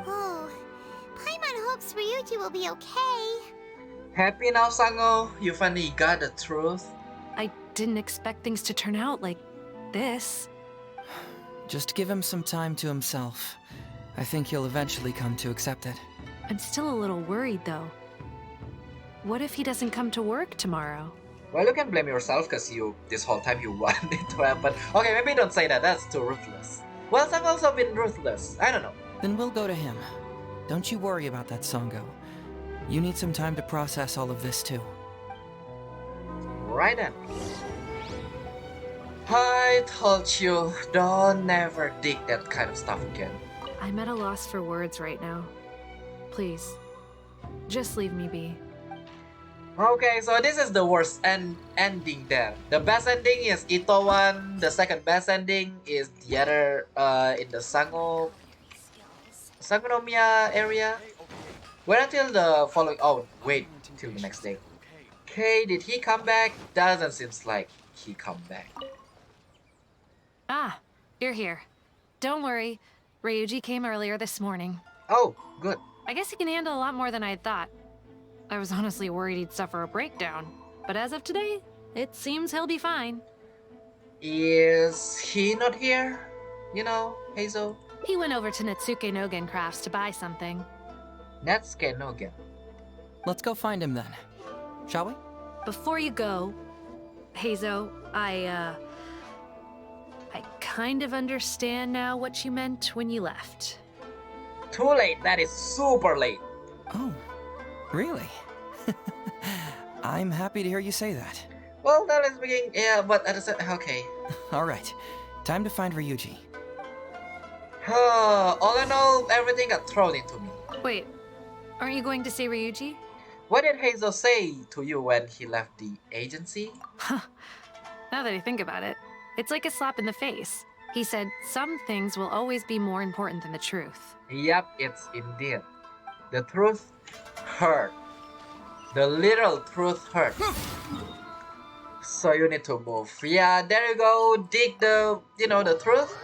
Oh, Paimon hopes Ryuji will be okay. Happy now, Sango? You finally got the truth? I didn't expect things to turn out like this. Just give him some time to himself. I think he'll eventually come to accept it. I'm still a little worried, though. What if he doesn't come to work tomorrow? Well, you can blame yourself because this whole time you want it to happen. Okay, maybe don't say that, that's too ruthless. Well, I've also been ruthless, I don't know. Then we'll go to him. Don't you worry about that, Sango. You need some time to process all of this too. Right then. I told you, don't never dig that kind of stuff again. I'm at a loss for words right now. Please, just leave me be. Okay, so this is the worst ending then. The best ending is Itto one. The second best ending is the other in the Sangonomiya area. Wait until the following. Oh, wait till the next day. Okay, did he come back? Doesn't seem like he come back. Ah, you're here. Don't worry, Ryuji came earlier this morning. Oh, good. I guess he can handle a lot more than I thought. I was honestly worried he'd suffer a breakdown, but as of today, it seems he'll be fine. Is he not here? You know, Heizou? He went over to Natsuke Nogen Crafts to buy something. Natsuke Nogen. Let's go find him then. Shall we? Before you go, Heizou, I kind of understand now what you meant when you left. Too late, that is super late. Oh, really? I'm happy to hear you say that. Well, now let's begin. Yeah, but at the same, okay. All right, time to find Ryuji. All in all, everything got thrown into me. Wait, aren't you going to say Ryuji? What did Heizou say to you when he left the agency? Now that I think about it, it's like a slap in the face. He said some things will always be more important than the truth. Yep, it's indeed. The truth hurt. The literal truth hurt. So you need to move. Yeah, there you go. Dig the, the truth.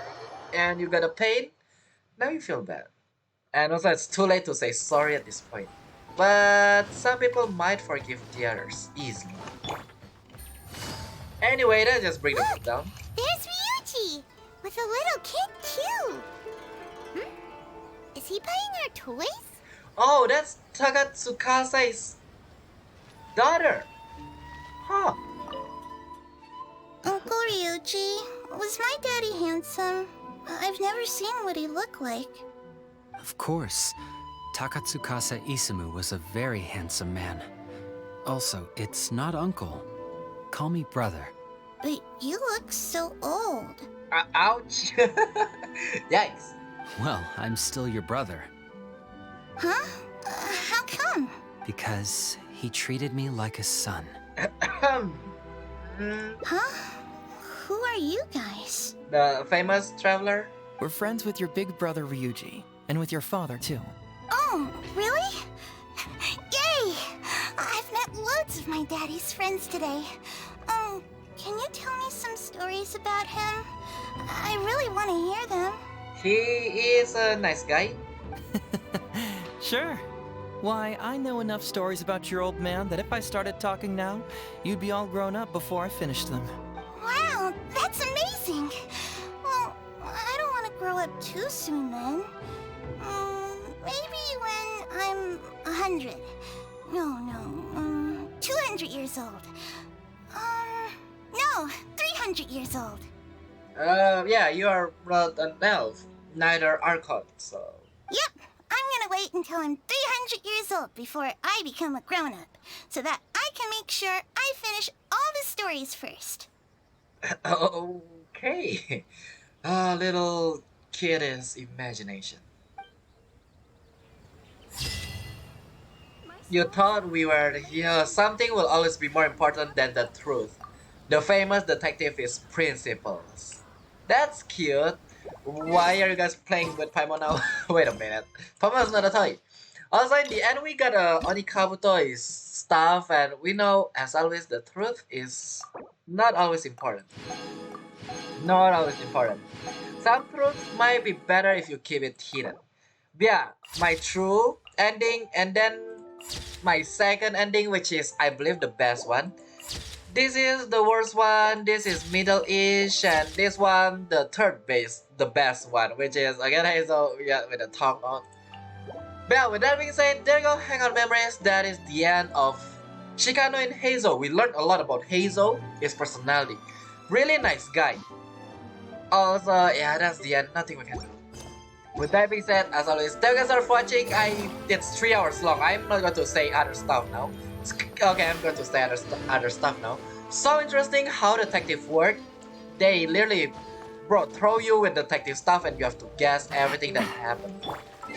And you got a pain. Now you feel bad. And also it's too late to say sorry at this point. But some people might forgive the others easily. Anyway, let's just bring the book down. There's Ryuji! With a little kid too! Is he buying our toys? Oh, that's Takatsukase's daughter. Huh. Uncle Ryuji, was my daddy handsome? I've never seen what he looked like. Of course. Takatsukasa Isamu was a very handsome man. Also, it's not uncle. Call me brother. But you look so old. Ouch. Yikes. Well, I'm still your brother. Huh? How come? Because he treated me like a son. Huh? Who are you guys? The famous traveler? We're friends with your big brother Ryuji, and with your father too. Oh, really? Yay! I've met loads of my daddy's friends today. Can you tell me some stories about him? I really want to hear them. He is a nice guy. Sure. Why, I know enough stories about your old man that if I started talking now, you'd be all grown up before I finished them. Wow, that's amazing! Well, I don't want to grow up too soon then. Maybe when I'm 100. No, 200 years old. No, 300 years old. Yeah, you are not an elf, neither Archon, so... Yep, I'm gonna wait until I'm 300 years old before I become a grown-up, so that I can make sure I finish all the stories first. Okay. A little kid's imagination. You thought we were here. Something will always be more important than the truth. The famous detective is principles. That's cute. Why are you guys playing with Paimon now? Wait a minute. Paimon's not a toy. Also, in the end, we got Onikabuto's stuff, and we know, as always, the truth is not always important. Not always important. Some truths might be better if you keep it hidden. Yeah, my true ending, and then my second ending, which is, I believe, the best one. This is the worst one, this is middle-ish, and this one, the third base, the best one, which is, again, Heizou, yeah, with the tongue on. But yeah, with that being said, there you go, Hangout Memories. That is the end of Shikanoin Heizou. We learned a lot about Heizou, his personality. Really nice guy. Also, yeah, that's the end, nothing we can do. With that being said, as always, thank you guys for watching. It's 3 hours long. I'm not going to say other stuff now. Okay, I'm going to say other stuff now. So interesting how detective work. They literally, throw you with detective stuff and you have to guess everything that happened.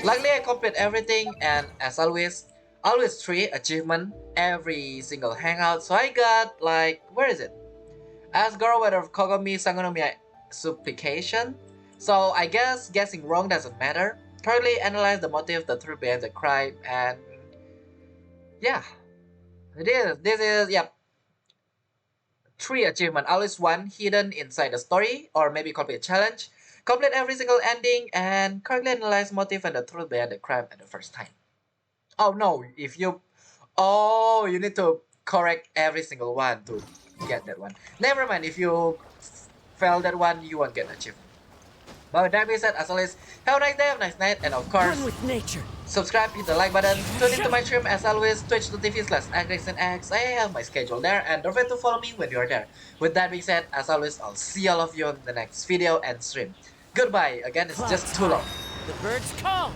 Luckily, I complete everything, and as always 3 achievement every single hangout. So I got, like, where is it? Ask girl whether Kogami Sangonomiya supplication. So I guess guessing wrong doesn't matter. Currently analyze the motive, the truth behind the crime, and yeah. This is, yep. 3 achievement, always 1 hidden inside the story, or maybe complete challenge. Complete every single ending, and correctly analyze motive and the truth behind the crime at the first time. Oh no, if you... Oh, you need to correct every single one to get that one. Never mind, if you fail that one, you won't get the achievement. But with that being said, as always, have a nice day, have a nice night, and of course, One with nature. Subscribe, hit the like button, tune into my stream as always, twitch.tv/AgXandX. I have my schedule there, and don't forget to follow me when you're there. With that being said, as always, I'll see all of you in the next video and stream. Goodbye, again, it's just too long. The birds call.